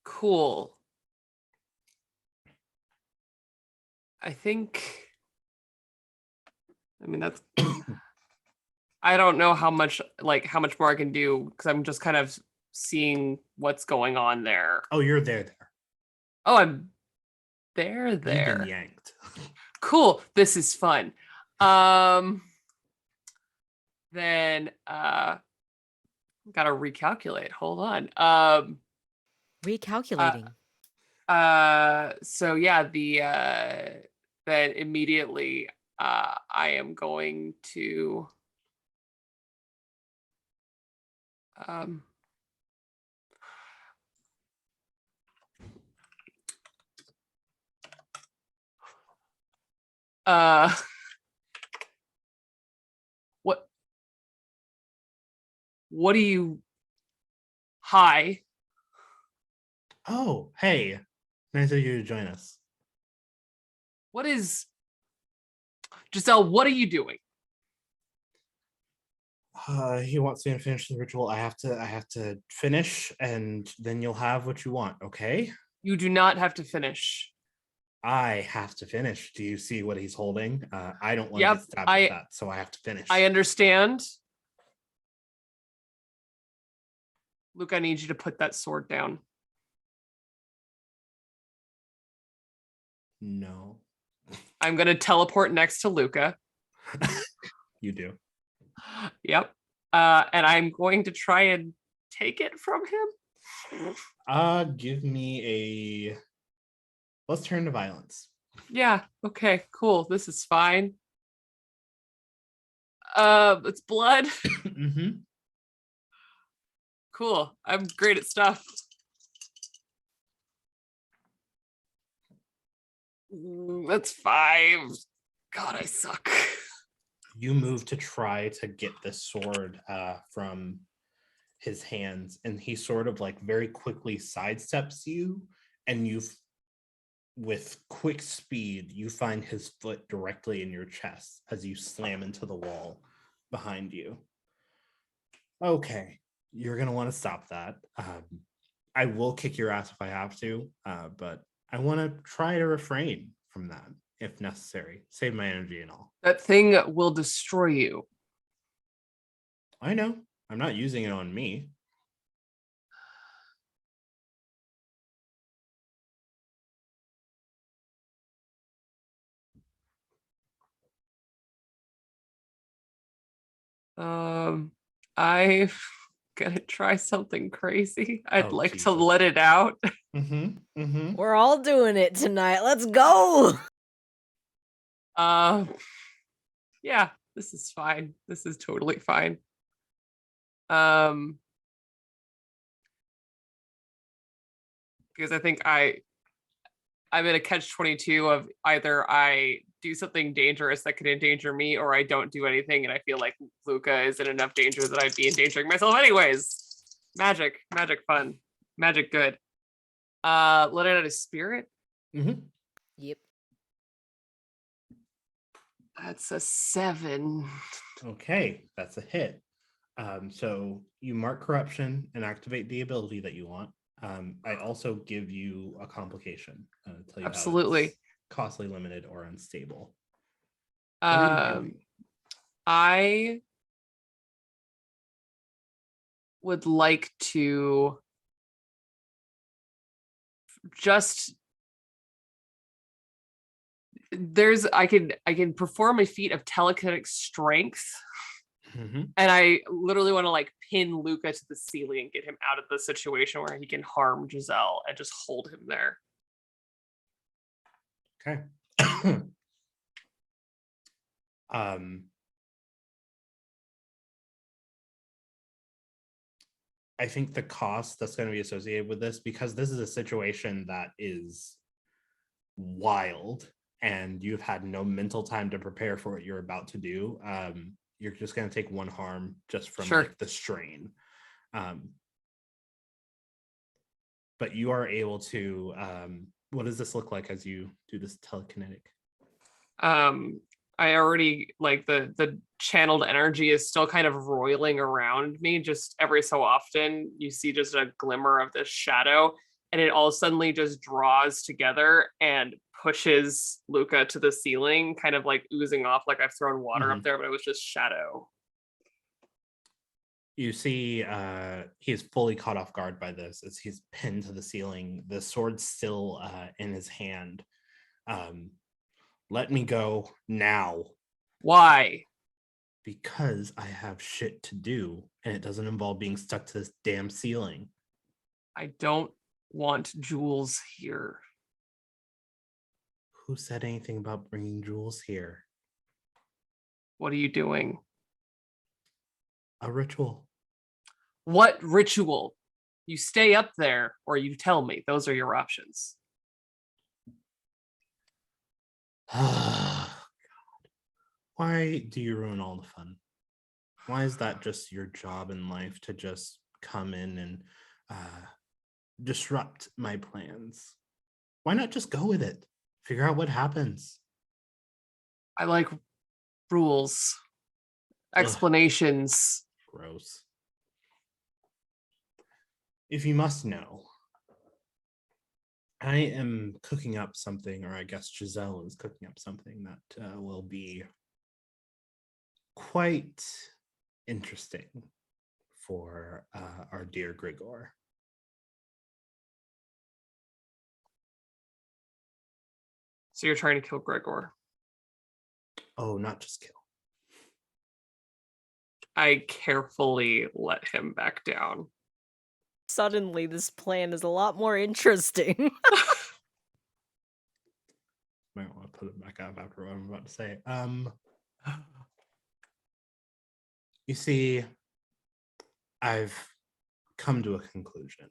Cool. I mean, that's I don't know how much more I can do, because I'm just kind of seeing what's going on there. Oh, you're there. Oh, I'm there. You've been yanked. Cool. This is fun. Then gotta recalculate. Hold on. Recalculating. So yeah, then immediately I am going to um uh what what do you hi. Oh, hey. Nice of you to join us. What is Giselle, what are you doing? He wants me to finish the ritual. I have to finish, and then you'll have what you want, okay? You do not have to finish. I have to finish. Do you see what he's holding? I don't want to Yep, get stabbed with that, so I have to finish. I understand. Luke, I need you to put that sword down. No. I'm going to teleport next to Luca. You do. Yep. And I'm going to try and take it from him. Give me a... Let's turn to violence. Yeah. Okay, cool. This is fine. It's blood. Mm-hmm. Cool. I'm great at stuff. That's 5. God, I suck. You move to try to get the sword from his hands, and he sort of like very quickly sidesteps you, and with quick speed, you find his foot directly in your chest as you slam into the wall behind you. Okay, you're gonna want to stop that. I will kick your ass if I have to, but I want to try to refrain from that if necessary. Save my energy and all. That thing will destroy you. I know. I'm not using it on me. I'm gonna try something crazy. I'd like to Jesus. let it out. Mm-hmm. Mm-hmm. We're all doing it tonight. Let's go. Yeah, this is fine. This is totally fine. Because I think I'm in a catch-22 of either I do something dangerous that could endanger me, or I don't do anything, and I feel like Luca is in enough danger that I'd be endangering myself anyways. Magic fun, magic good. Let it out his spirit. Mm-hmm. Yep. That's a 7. Okay, that's a hit. So you mark corruption and activate the ability that you want. I also give you a complication. Tell you Absolutely. how it's costly, limited, or unstable. What are you doing? I would like to just I can perform a feat of telekinetic strength. Mm-hmm. And I literally want to like pin Luca to the ceiling and get him out of the situation where he can harm Giselle and just hold him there. Okay. I think the cost that's going to be associated with this, because this is a situation that is wild and you've had no mental time to prepare for what you're about to do. You're just going to take 1 harm just from like the strain. But you are able to, what does this look like as you do this telekinetic? I already like the channeled energy is still kind of roiling around me. Just every so often you see just a glimmer of this shadow, and it all suddenly just draws together and pushes Luca to the ceiling, kind of like oozing off like I've thrown water up there, but it was just shadow. You see he is fully caught off guard by this as he's pinned to the ceiling, the sword still in his hand. Let me go now. Why? Because I have shit to do, and it doesn't involve being stuck to this damn ceiling. I don't want jewels here. Who said anything about bringing jewels here? What are you doing? A ritual. What ritual? You stay up there or you tell me. Those are your options. God. Why do you ruin all the fun? Why is that just your job in life, to just come in and disrupt my plans? Why not just go with it? Figure out what happens. I like rules, Ugh. explanations. Gross. If you must know, I am cooking up something, or I guess Giselle is cooking up something that will be quite interesting for our dear Grigor. So you're trying to kill Gregor. Oh, not just kill. I carefully let him back down. Suddenly, this plan is a lot more interesting. Might want to put it back up after what I'm about to say. You see, I've come to a conclusion.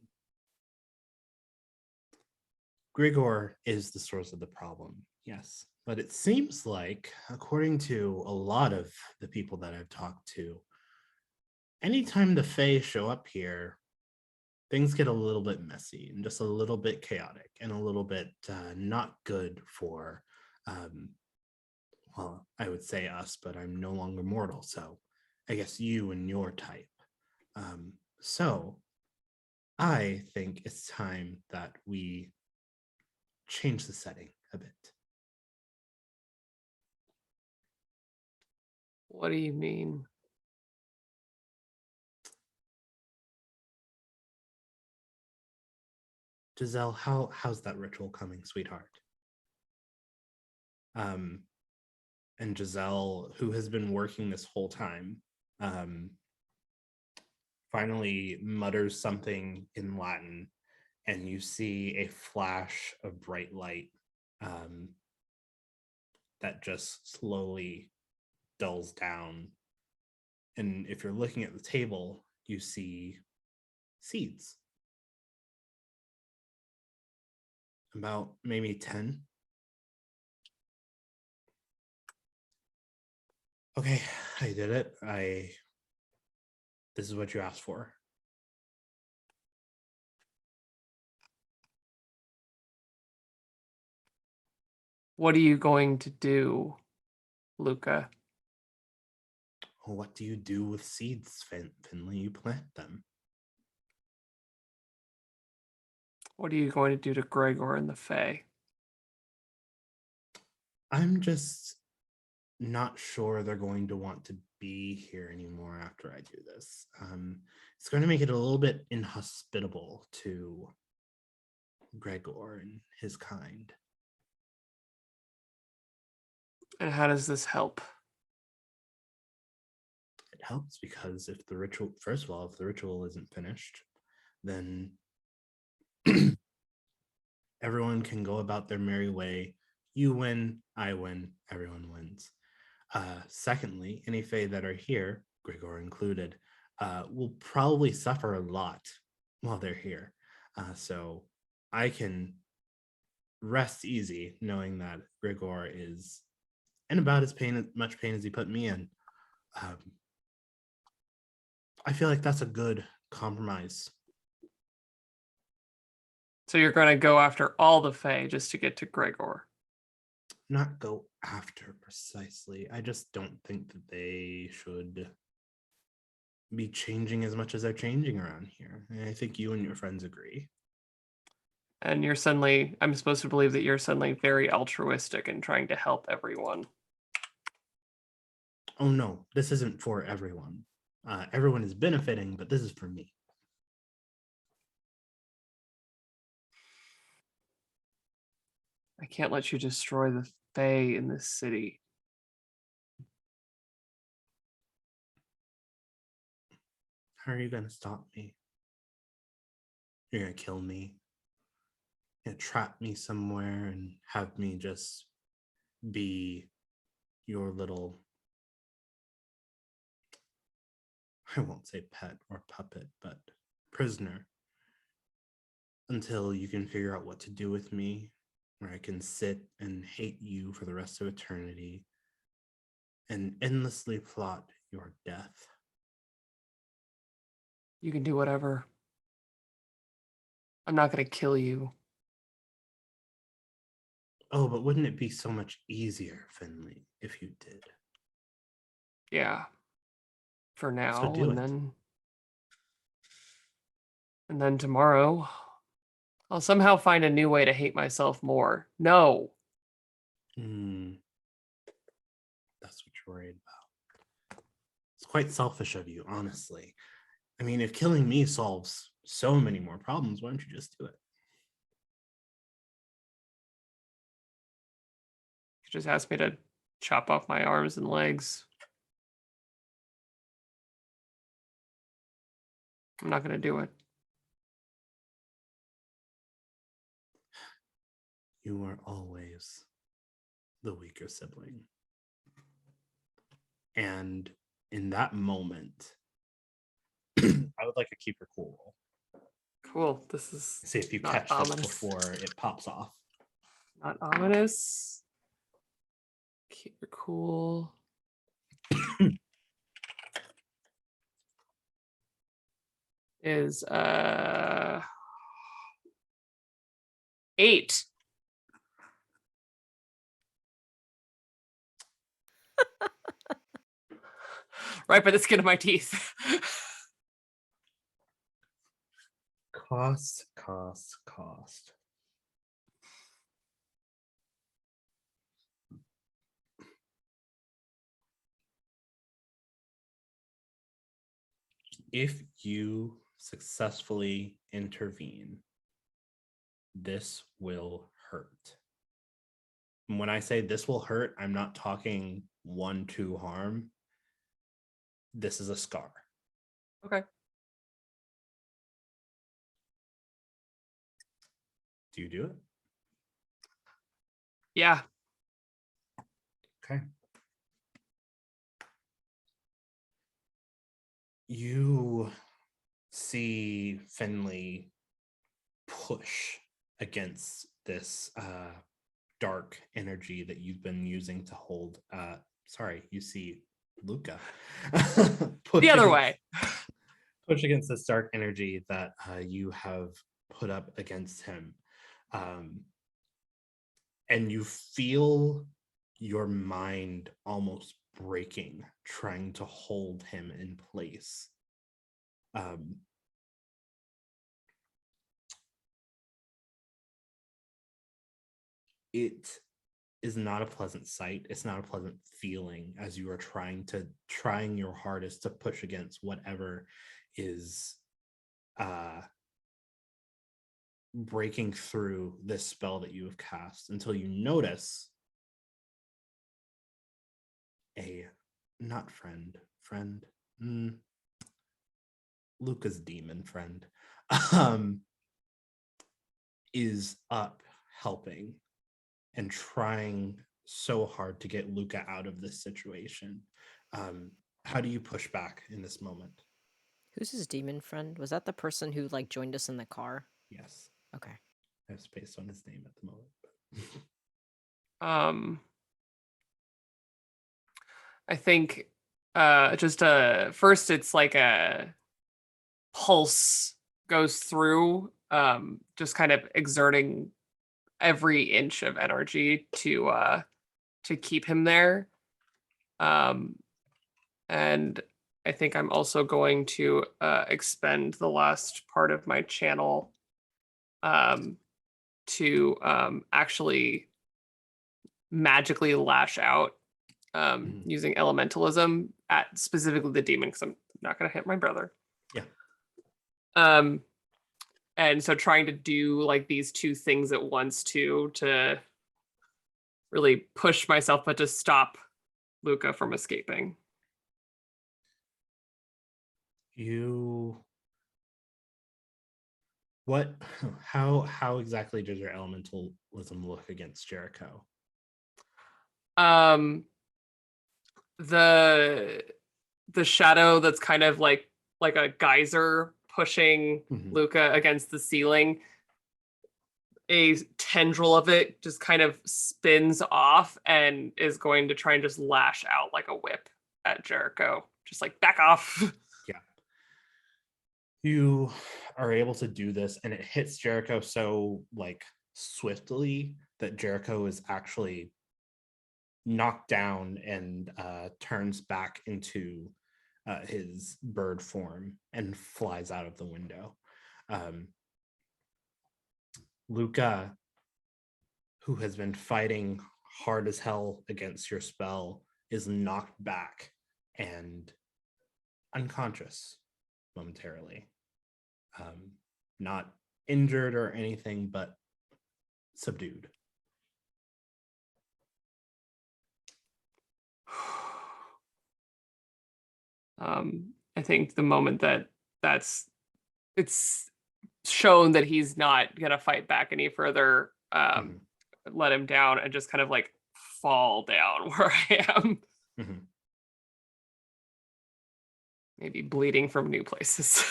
Grigor is the source of the problem, yes. But it seems like, according to a lot of the people that I've talked to, anytime the Fae show up here, things get a little bit messy and just a little bit chaotic and a little bit not good for, well, I would say us, but I'm no longer mortal. So I guess you and your type. So I think it's time that we change the setting a bit. What do you mean? Giselle, how's that ritual coming, sweetheart? And Giselle, who has been working this whole time, finally mutters something in Latin, and you see a flash of bright light that just slowly dulls down. And if you're looking at the table, you see seeds. About maybe 10. Okay, I did it. This is what you asked for. What are you going to do, Luca? What do you do with seeds, Finley? You plant them. What are you going to do to Gregor and the Fae? I'm just not sure they're going to want to be here anymore after I do this. It's going to make it a little bit inhospitable to Gregor and his kind. And how does this help? It helps because if the ritual, first of all, if the ritual isn't finished, then everyone can go about their merry way. You win, I win, everyone wins. Secondly, any Fae that are here, Grigor included, will probably suffer a lot while they're here. So I can rest easy knowing that Grigor is in about as much pain as he put me in. I feel like that's a good compromise. So you're going to go after all the Fae just to get to Gregor? Not go after precisely. I just don't think that they should be changing as much as they're changing around here. And I think you and your friends agree. And you're suddenly, I'm supposed to believe that you're suddenly very altruistic and trying to help everyone. Oh no, this isn't for everyone. Everyone is benefiting, but this is for me. I can't let you destroy the Fae in this city. How are you going to stop me? You're going to kill me trap me somewhere and have me just be your little, I won't say pet or puppet, but prisoner, until you can figure out what to do with me, where I can sit and hate you for the rest of eternity and endlessly plot your death. You can do whatever. I'm not going to kill you. Oh, but wouldn't it be so much easier, Finley, if you did? Yeah. For now, So do it. And then tomorrow, I'll somehow find a new way to hate myself more. No. That's what you're worried about. It's quite selfish of you, honestly. I mean, if killing me solves so many more problems, why don't you just do it? You just asked me to chop off my arms and legs. I'm not going to do it. You are always the weaker sibling. And in that moment, I would like a keep your cool roll. Cool. This is See if you not catch ominous. this before it pops off. Not ominous. Keep it cool. Is 8. Right by the skin of my teeth. Cost. If you successfully intervene, this will hurt. And when I say this will hurt, I'm not talking 1-2 harm. This is a scar. Okay. Do you do it? Yeah. Okay. You see Finley push against this dark energy that you've been using to hold. You see Luca The other way. Push against this dark energy that you have put up against him. And you feel your mind almost breaking, trying to hold him in place. It is not a pleasant sight. It's not a pleasant feeling as you are trying your hardest to push against whatever is breaking through this spell that you have cast, until you notice a not friend Luca's demon friend is up helping and trying so hard to get Luca out of this situation. How do you push back in this moment? Who's his demon friend? Was that the person who like joined us in the car? Yes. Okay. I have space on his name at the moment. I think just first it's like a pulse goes through, just kind of exerting every inch of energy to keep him there. And I think I'm also going to expend the last part of my channel to actually magically lash out using elementalism at specifically the demon, because I'm not going to hit my brother. Yeah. And so trying to do like these two things at once too, to really push myself, but to stop Luca from escaping. You What? How exactly does your elementalism look against Jericho? The shadow that's kind of like a geyser pushing Luca against the ceiling. A tendril of it just kind of spins off and is going to try and just lash out like a whip at Jericho. Just like, back off. Yeah. You are able to do this, and it hits Jericho so like swiftly that Jericho is actually knocked down and turns back into his bird form and flies out of the window. Luca, who has been fighting hard as hell against your spell, is knocked back and unconscious momentarily. Not injured or anything, but subdued. I think the moment it's shown that he's not gonna fight back any further, let him down and just kind of like fall down where I am. Maybe bleeding from new places.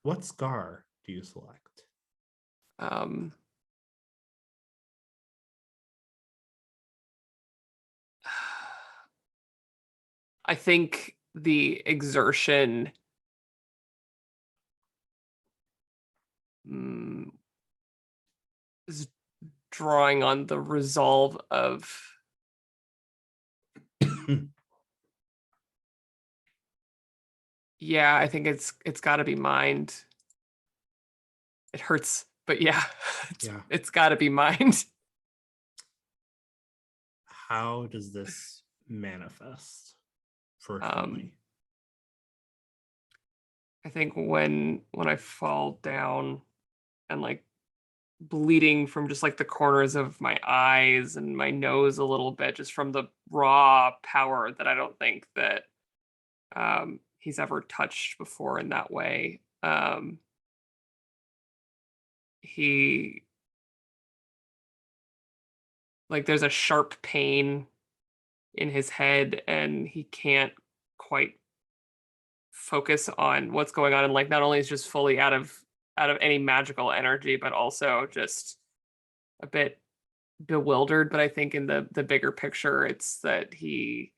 What scar do you select? I think the exertion is drawing on the resolve of yeah, I think it's got to be mind. It hurts, but yeah, it's got to be mind. How does this manifest for Finley? I think when I fall down and like bleeding from just like the corners of my eyes and my nose a little bit, just from the raw power that I don't think that he's ever touched before in that way. He like there's a sharp pain in his head and he can't quite focus on what's going on, and like not only is just fully out of any magical energy, but also just a bit bewildered. But I think in the bigger picture, it's that he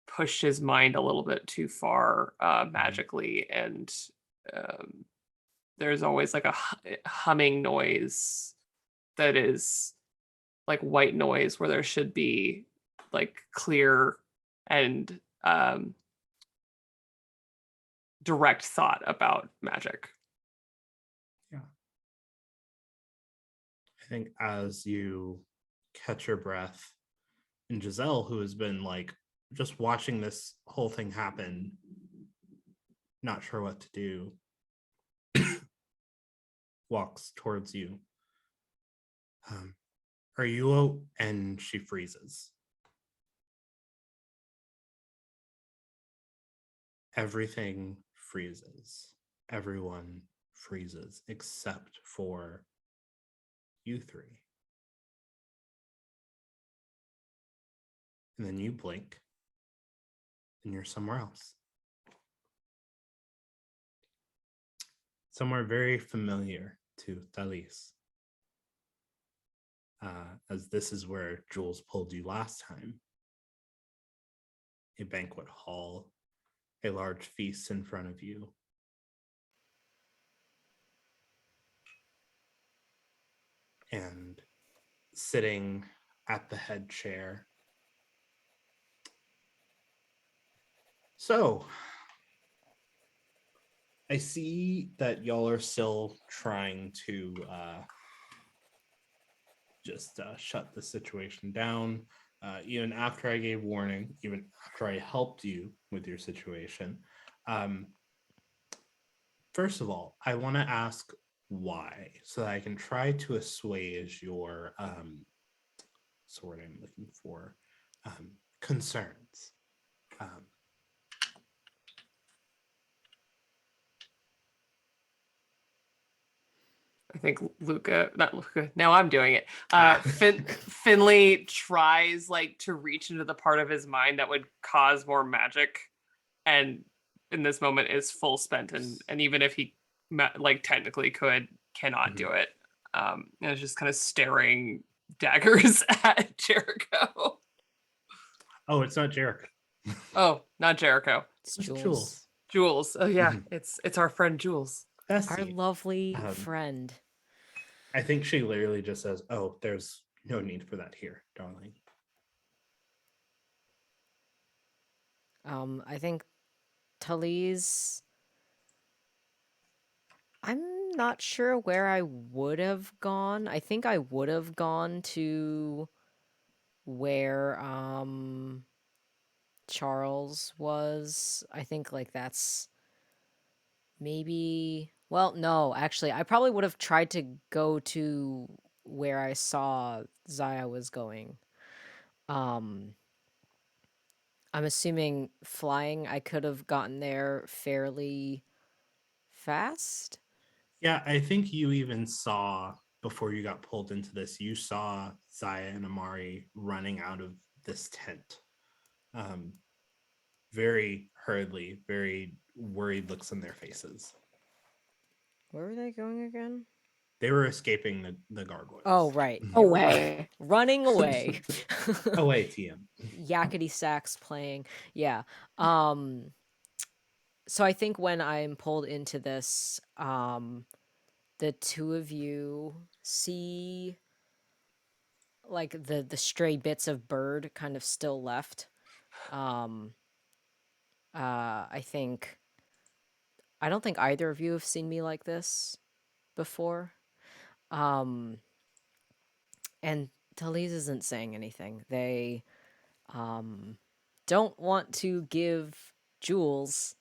pushed his mind a little bit too far magically, and there's always like a humming noise that is like white noise where there should be like clear and direct thought about magic. Yeah. I think as you catch your breath, and Giselle, who has been like just watching this whole thing happen, not sure what to do, walks towards you. Are you? And she freezes. Everything freezes. Everyone freezes except for you three. And then you blink and you're somewhere else. Somewhere very familiar to Talis. As this is where Jules pulled you last time. A banquet hall, a large feast in front of you. And sitting at the head chair. So, I see that y'all are still trying to just shut the situation down. Even after I gave warning, even after I helped you with your situation. First of all, I want to ask why, so that I can try to assuage your sort I'm looking for concerns. I think not Luca. Now I'm doing it. Finley tries like to reach into the part of his mind that would cause more magic, and in this moment is full spent, and even if he like technically cannot do it. And it's just kind of staring daggers at Jericho. Oh, it's not Jericho. Oh, not Jericho. It's It's Jules. Jules. Oh yeah, it's our friend Jules. Our Bessie. lovely friend. I think she literally just says, "Oh, there's no need for that here, darling." I think Talis. I'm not sure where I would have gone. I think I would have gone to where Charles was. I think like that's maybe, well, no, actually I probably would have tried to go to where I saw Zaya was going. I'm assuming flying I could have gotten there fairly fast. Yeah, I think you even saw before you got pulled into this, you saw Zaya and Amari running out of this tent. Very hurriedly, very worried looks in their faces. Where were they going again? They were escaping the gargoyles. Oh, right. They were Away. running away. Away, TM. Yakety sax playing. Yeah. So I think when I'm pulled into this, the two of you see like the stray bits of bird kind of still left. I think I don't think either of you have seen me like this before. And Talise isn't saying anything. They don't want to give Jules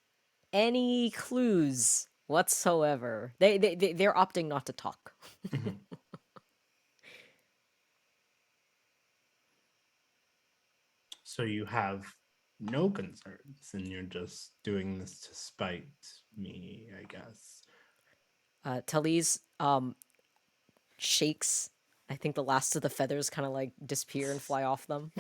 any clues whatsoever. They're opting not to talk. Mhm. So you have no concerns, and you're just doing this to spite me, I guess. Talise shakes. I think the last of the feathers kind of like disappear and fly off them.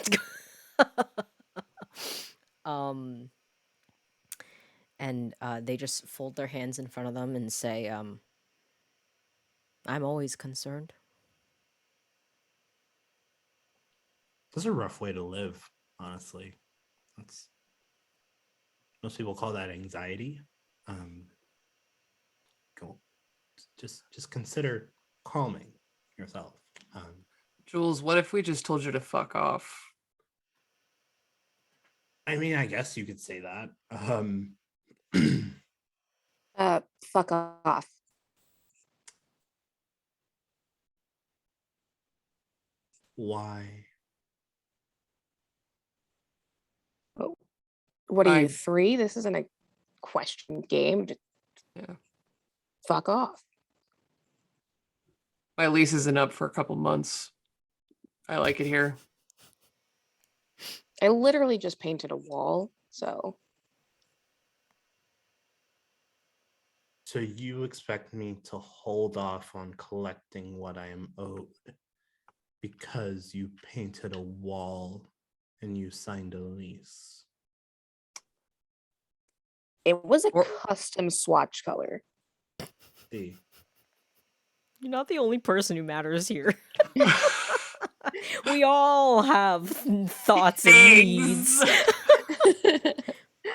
And they just fold their hands in front of them and say, I'm always concerned. That's a rough way to live, honestly. That's most people call that anxiety. Go, just consider calming yourself. Jules, what if we just told you to fuck off? I mean, I guess you could say that. Fuck off. Why? Oh, what are you, I- 3? This isn't a question game. Just Yeah. fuck off. My lease isn't up for a couple months. I like it here. I literally just painted a wall, so So you expect me to hold off on collecting what I am owed because you painted a wall and you signed a lease? it was a Or- custom swatch color. See, You're not the only person who matters here. We all have thoughts and needs.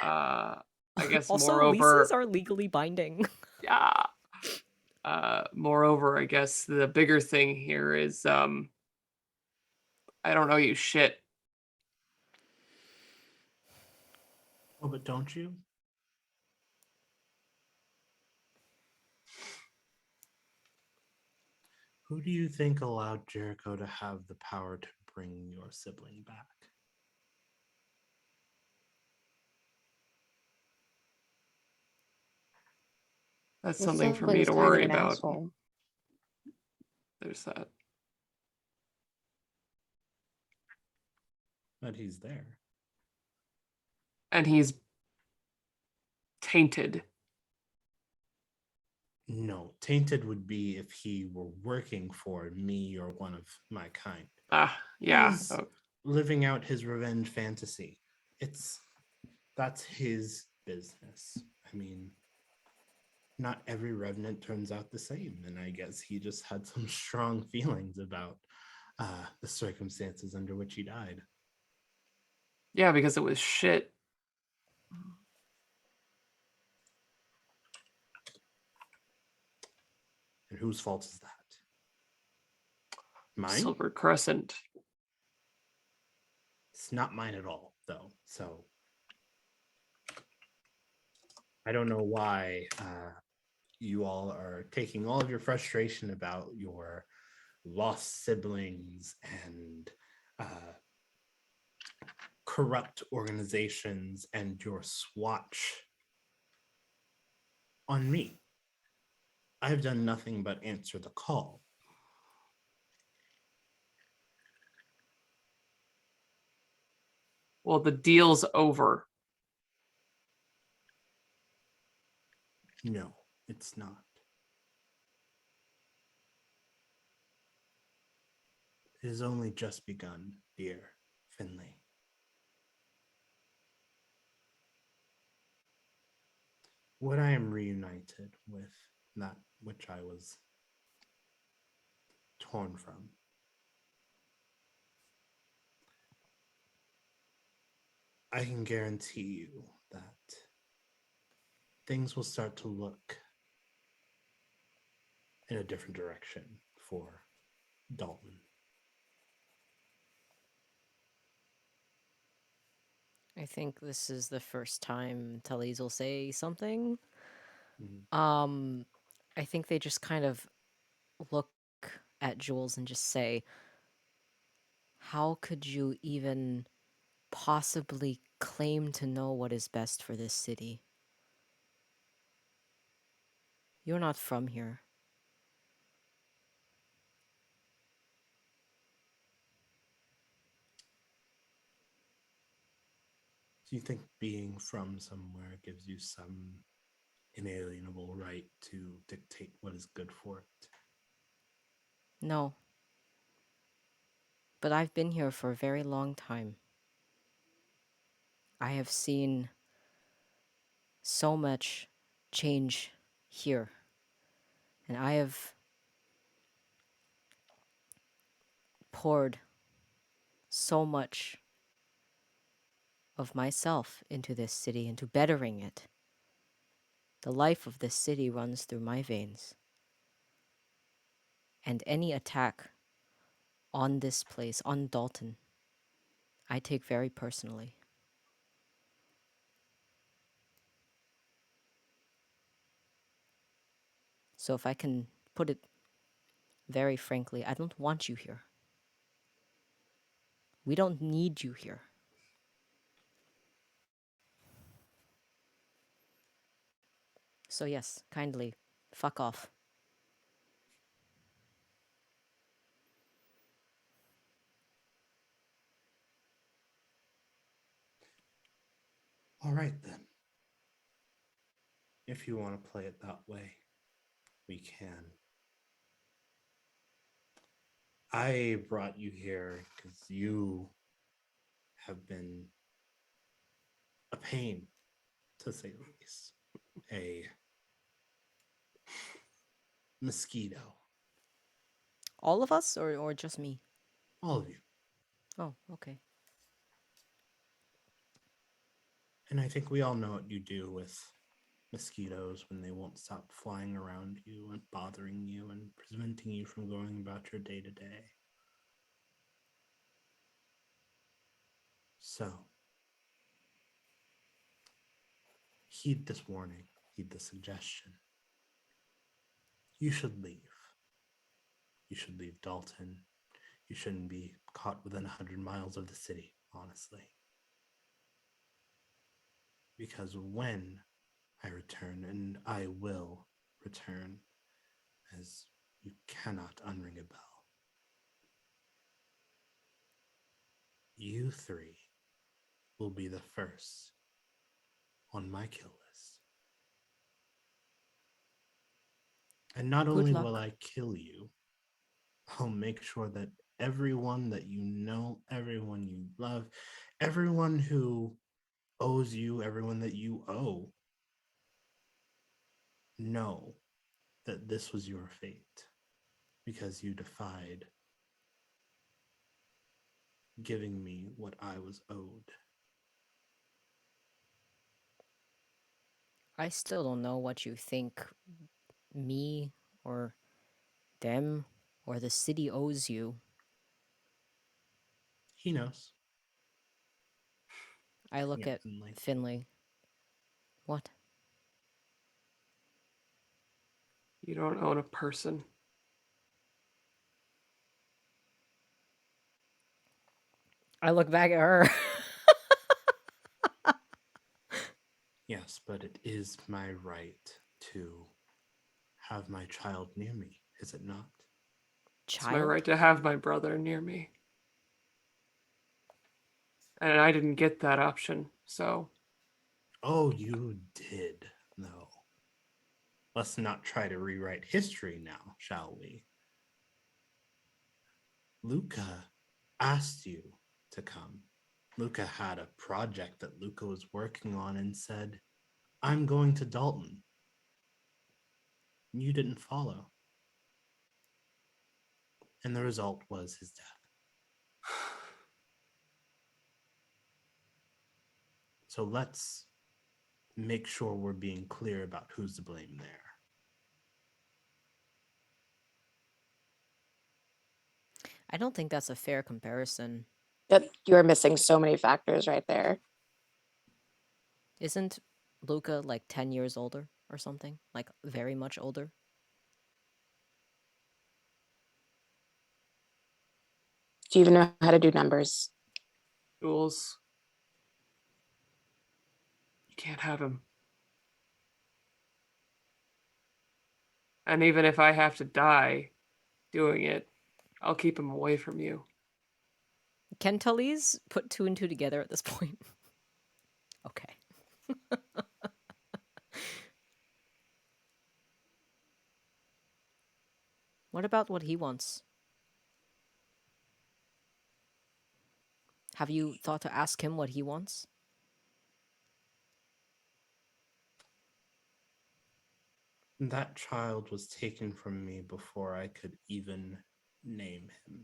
I guess Also, moreover, leases are legally binding. yeah. Moreover, I guess the bigger thing here is I don't know you shit. oh, but don't you? Who do you think allowed Jericho to have the power to bring your sibling back? That's His something for me sibling's to kind worry of an about. asshole. There's that. But he's there. And he's tainted. No, tainted would be if he were working for me or one of my kind. Yeah. He's living out his revenge fantasy. That's his business. I mean, not every revenant turns out the same, and I guess he just had some strong feelings about the circumstances under which he died. Yeah, because it was shit. And whose fault is that? Mine? Silver Crescent. It's not mine at all, though. So I don't know why you all are taking all of your frustration about your lost siblings and corrupt organizations and your swatch on me. I've done nothing but answer the call. Well, the deal's over. No, it's not. It has only just begun, dear Finley. When I am reunited with that which I was torn from, I can guarantee you that things will start to look in a different direction for Dalton. I think this is the first time Talis will say something. Mhm. I think they just kind of look at Jules and just say, how could you even possibly claim to know what is best for this city? You're not from here. Do you think being from somewhere gives you some inalienable right to dictate what is good for it? No. But I've been here for a very long time. I have seen so much change here. And I have poured so much of myself into this city, into bettering it. The life of this city runs through my veins. And any attack on this place, on Dalton, I take very personally. So if I can put it very frankly, I don't want you here. We don't need you here. So yes, kindly, fuck off. All right, then. If you want to play it that way, we can. I brought you here because you have been a pain, to say the least. A mosquito. All of us, or just me? All of you. Oh, okay. And I think we all know what you do with mosquitoes when they won't stop flying around you and bothering you and preventing you from going about your day to day. So, heed this warning, heed the suggestion. You should leave. You should leave Dalton. You shouldn't be caught within 100 miles of the city, honestly. Because when I return, and I will return, as you cannot unring a bell, you three will be the first on my kill list. And not Good only luck. will I kill you, I'll make sure that everyone that you know, everyone you love, everyone who owes you, everyone that you owe, know that this was your fate because you defied giving me what I was owed. I still don't know what you think me or them or the city owes you. He knows. I look Yeah, at Finley. Finley. What? You don't own a person. I look back at her. Yes, but it is my right to have my child near me, is it not? It's my Child? right to have my brother near me. And I didn't get that option, so Oh, you did, though. Let's not try to rewrite history now, shall we? Luca asked you to come. Luca had a project that Luca was working on and said, I'm going to Dalton. You didn't follow. And the result was his death. So let's make sure we're being clear about who's to blame there. I don't think that's a fair comparison. That you're missing so many factors right there. Isn't Luca like 10 years older or something? Like very much older? Do you even know how to do numbers? Jules, you can't have him. And even if I have to die doing it, I'll keep him away from you. Can Talise put two and two together at this point? Okay. What about what he wants? Have you thought to ask him what he wants? That child was taken from me before I could even name him.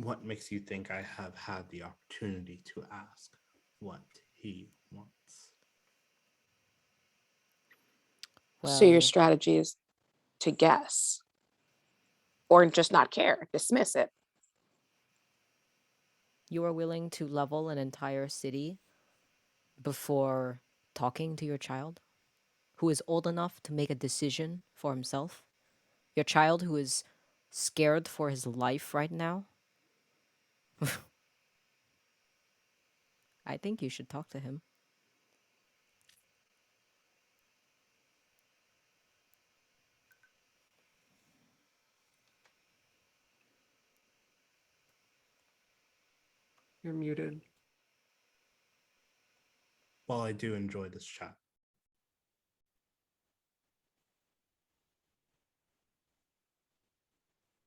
What makes you think I have had the opportunity to ask what he wants? So your Well, strategy is to guess or just not care, dismiss it. you are willing to level an entire city before talking to your child, who is old enough to make a decision for himself? Your child who is scared for his life right now? I think you should talk to him. You're muted. While I do enjoy this chat,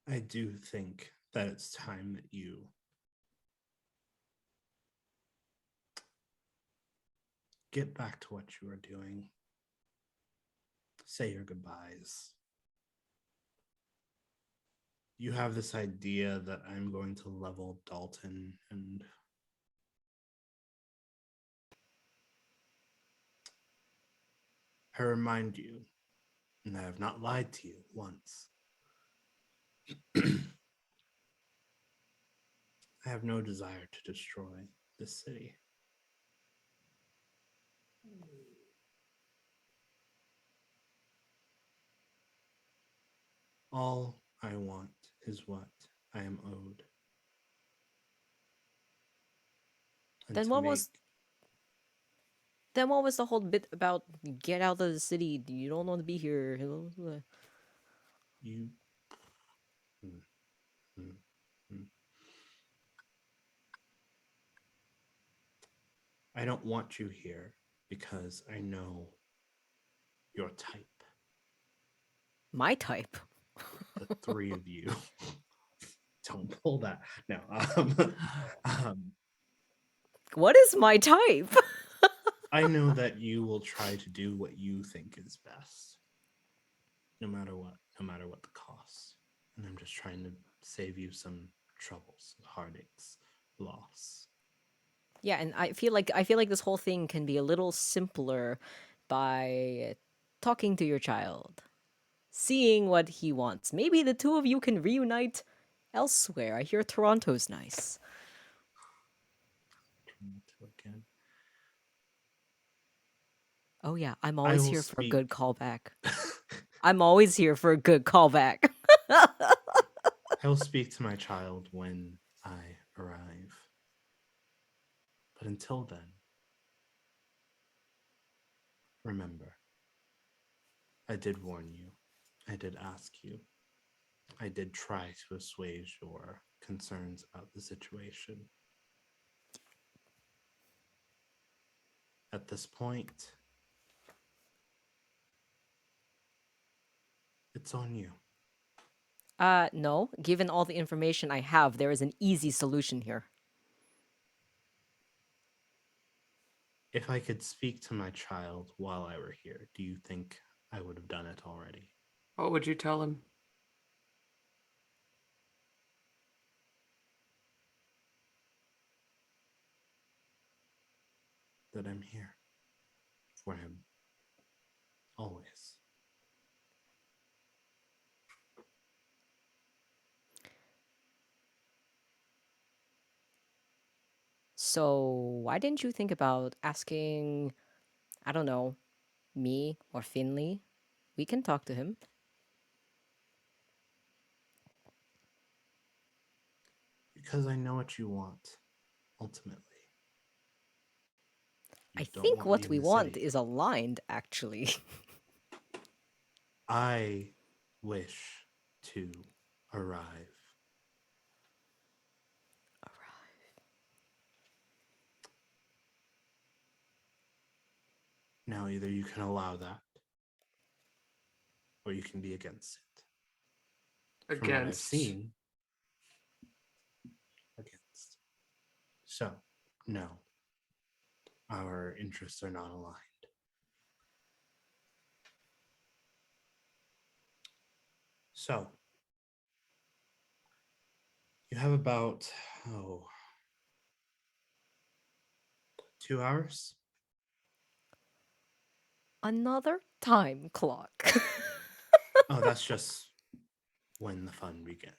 I do think that it's time that you get back to what you are doing. Say your goodbyes. You have this idea that I'm going to level Dalton, and I remind you, and I have not lied to you once. I have no desire to destroy this city. All I want is what I am owed. And Then to what make was then what was the whole bit about get out of the city? You don't want to be here. you Hmm, hmm, hmm. I don't want you here because I know your type. My type. The three of you. Don't pull that. No. What is my type? I know that you will try to do what you think is best, no matter what the cost. And I'm just trying to save you some troubles, heartaches, loss. Yeah, and I feel like this whole thing can be a little simpler by talking to your child, seeing what he wants. Maybe the two of you can reunite elsewhere. I hear Toronto's nice. Again. Oh yeah, I'm I always will here for a good speak. callback. I'm always here for a good callback. I will speak to my child when I arrive. But until then, remember, I did warn you. I did ask you. I did try to assuage your concerns about the situation. At this point, it's on you. No. Given all the information I have, there is an easy solution here. If I could speak to my child while I were here, do you think I would have done it already? What would you tell him? That I'm here for him. Always. So, why didn't you think about asking, I don't know, me or Finley? We can talk to him. Because I know what you want, ultimately. You I just don't think want me what in we the want city. is aligned, actually. I wish to arrive. Now, either you can allow that, or you can be against it. From what I've Against. seen, against. So, no, our interests are not aligned. So, you have about, 2 hours? Another time clock. Oh, that's just when the fun begins.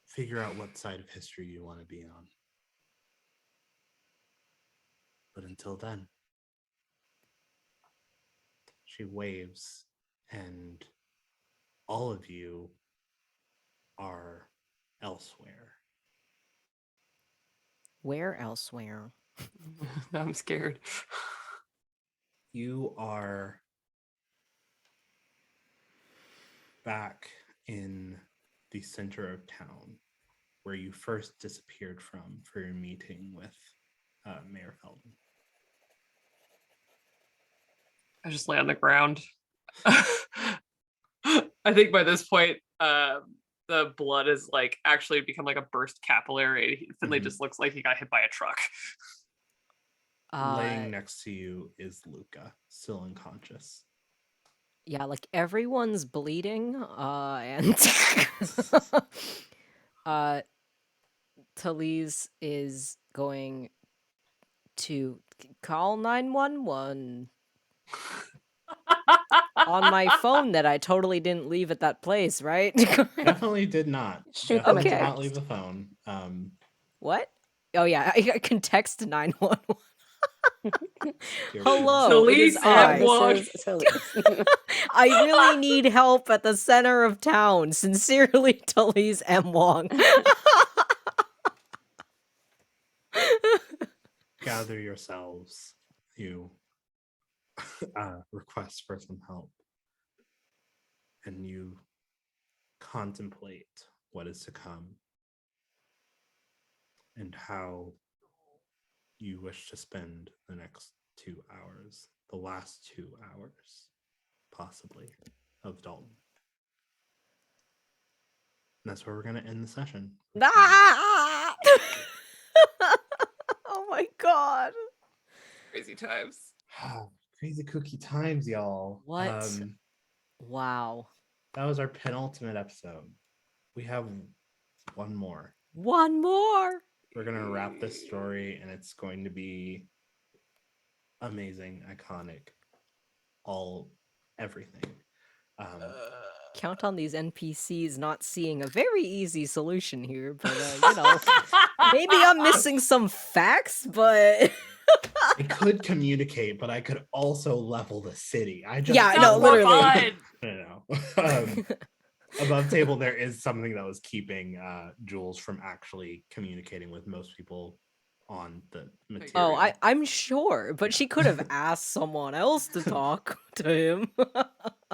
Figure out what side of history you want to be on. But until then, she waves, and all of you are elsewhere. Where elsewhere? I'm scared. You are back in the center of town where you first disappeared from for your meeting with Mayor Felden. I just lay on the ground. I think by this point, the blood has like actually become like a burst capillary. Finley just looks like he got hit by a truck. Laying next to you is Luca, still unconscious. Yeah, like everyone's bleeding, and Talise is going to call 911 on my phone that I totally didn't leave at that place, right? Definitely did not. Shoot them a Definitely did not text. leave the phone. What? Oh yeah, I can text 911. Dear Hello, it is Talise M. I. Wang. This is Talise. I really need help at the center of town. Sincerely, Talise M. Wang. Gather yourselves. You request for some help. And you contemplate what is to come and how you wish to spend the next 2 hours, the last 2 hours, possibly, of Dalton. And that's where we're going to end the session. Ah! Oh my god. Crazy times. Crazy cookie times, y'all. What? Wow. That was our penultimate episode. We have one more. One more. We're going to wrap this story, and it's going to be amazing, iconic, everything. Count on these NPCs not seeing a very easy solution here, but you know, maybe I'm missing some facts, but I could communicate, but I could also level the city. Yeah, I know, Sounds more literally. fun. Above table, there is something that was keeping Jules from actually communicating with most people on the material. Oh, I'm sure, but she could have asked someone else to talk to him.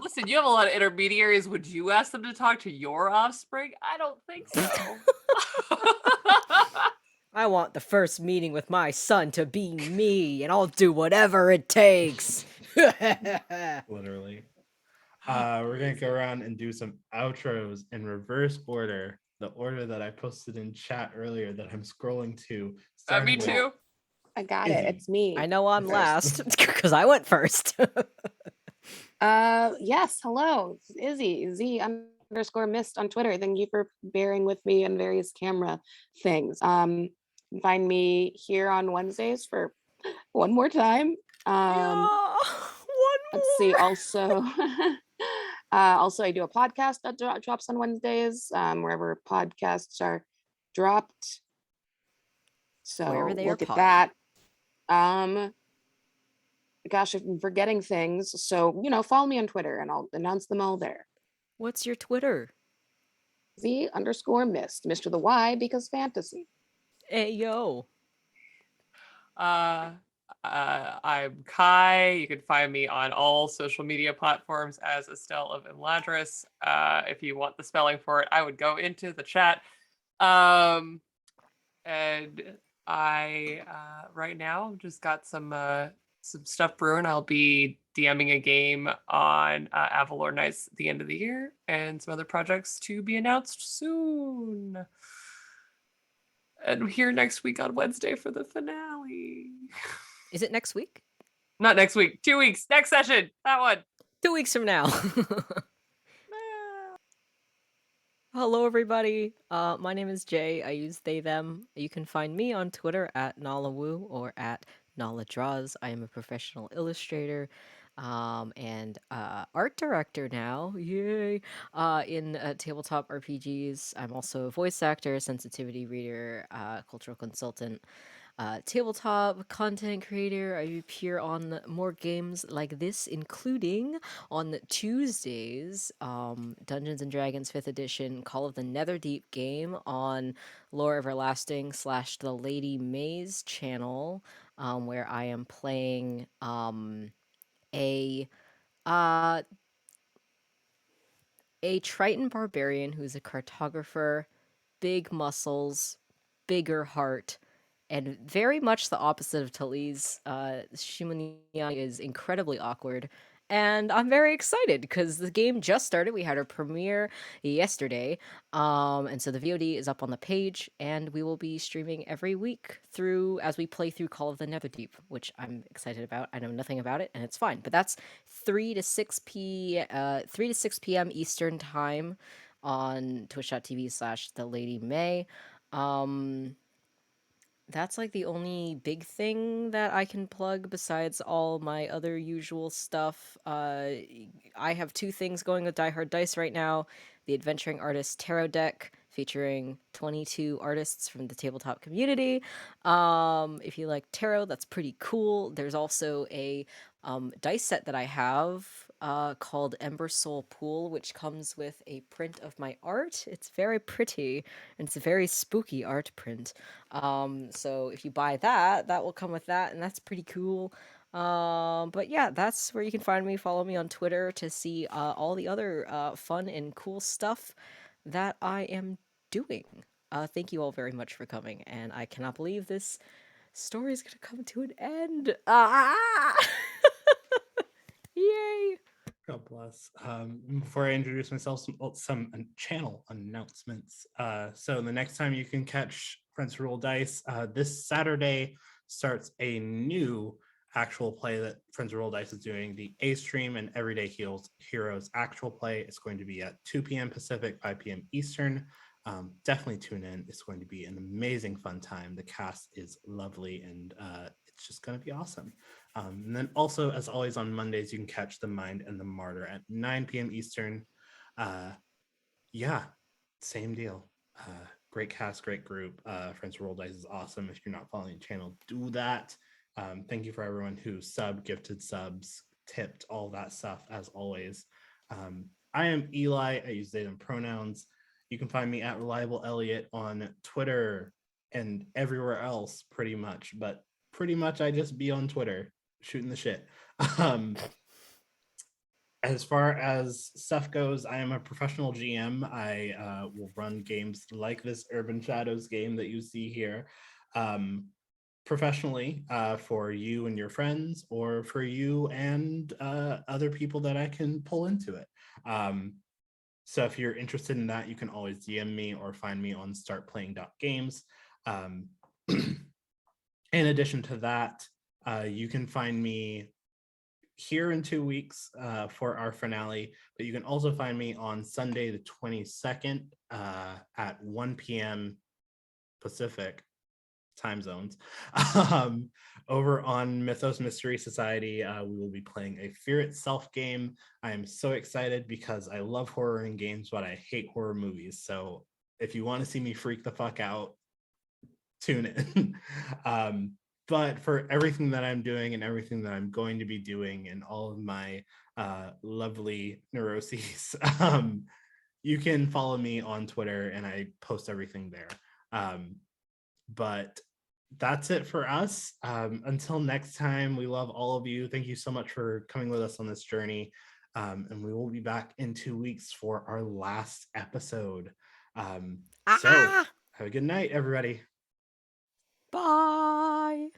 Listen, you have a lot of intermediaries. Would you ask them to talk to your offspring? I don't think so. I want the first meeting with my son to be me, and I'll do whatever it takes. Literally. We're gonna go around and do some outros in reverse order, the order that I posted in chat earlier that I'm scrolling to. Me too. I got Izzy. it. It's me. I know I'm First. last because I went first. Yes. Hello, it's Izzy. Z_mist on Twitter. Thank you for bearing with me on various camera things. You can find me here on Wednesdays for one more time. One Let's see. more. Also, also I do a podcast that drops on Wednesdays, wherever podcasts are dropped. So Wherever they are look at potted. that. Gosh, I'm forgetting things. So, follow me on Twitter and I'll announce them all there. What's your Twitter? Z_mist. Mr. the Y because fantasy. Hey yo. I'm Kai. You can find me on all social media platforms as Estelle of Imladris. If you want the spelling for it, I would go into the chat. And I right now just got some stuff brewing. I'll be DMing a game on Avalor Nights at the end of the year, and some other projects to be announced soon. And we're here next week on Wednesday for the finale. Is it next week? Not next week. 2 weeks. Next session. That one. 2 weeks from now. Hello, everybody. My name is Jay. I use they, them. You can find me on Twitter at NalaWoo or at NalaDraws. I am a professional illustrator and art director now. Yay! In tabletop RPGs. I'm also a voice actor, sensitivity reader, cultural consultant. Tabletop content creator. I appear on more games like this, including on Tuesdays, Dungeons and Dragons 5th edition Call of the Netherdeep game on Lore Everlasting / the Lady Maze channel, where I am playing a Triton barbarian who's a cartographer, big muscles, bigger heart, and very much the opposite of Talis. Shimoniani is incredibly awkward, and I'm very excited because the game just started. We had our premiere yesterday, and so the VOD is up on the page, and we will be streaming every week as we play through Call of the Netherdeep, which I'm excited about. I know nothing about it, and it's fine, but that's 3 to 6 p.m. Eastern time on twitch.tv / the Lady May. That's like the only big thing that I can plug besides all my other usual stuff. I have 2 things going with Die Hard Dice right now. The Adventuring Artist Tarot deck featuring 22 artists from the tabletop community. If you like tarot, that's pretty cool. There's also a dice set that I have called Ember Soul Pool, which comes with a print of my art. It's very pretty, and it's a very spooky art print. So if you buy that will come with that, and that's pretty cool. But yeah, that's where you can find me. Follow me on Twitter to see all the other fun and cool stuff that I am doing. Thank you all very much for coming, and I cannot believe this Story's gonna come to an end. Ah! Yay! God bless. Before I introduce myself, some channel announcements. So the next time you can catch Friends Roll Dice, this Saturday starts a new actual play that Friends Roll Dice is doing, the A Stream and Everyday Heroes actual play. It's going to be at 2 p.m. Pacific, 5 p.m. Eastern. Definitely tune in. It's going to be an amazing fun time. The cast is lovely, and it's just going to be awesome. And then also, as always, on Mondays, you can catch The Mind and the Martyr at 9 p.m. Eastern. Yeah, same deal. Great cast, great group. Friends Roll Dice is awesome. If you're not following the channel, do that. Thank you for everyone who subbed, gifted subs, tipped, all that stuff, as always. I am Eli. I use they, them pronouns. You can find me at Reliable Elliot on Twitter and everywhere else, pretty much. But pretty much I just be on Twitter shooting the shit. As far as stuff goes, I am a professional GM. I will run games like this Urban Shadows game that you see here professionally for you and your friends, or for you and other people that I can pull into it. So if you're interested in that, you can always DM me or find me on startplaying.games. In addition to that, you can find me here in 2 weeks for our finale, but you can also find me on Sunday the 22nd at 1 p.m. Pacific time zones over on Mythos Mystery Society. We will be playing a Fear Itself game. I am so excited because I love horror in games, but I hate horror movies. So if you want to see me freak the fuck out, tune in. But for everything that I'm doing and everything that I'm going to be doing and all of my lovely neuroses, you can follow me on Twitter and I post everything there. But that's it for us. Until next time, we love all of you. Thank you so much for coming with us on this journey. And we will be back in 2 weeks for our last episode. So have a good night, everybody. Bye.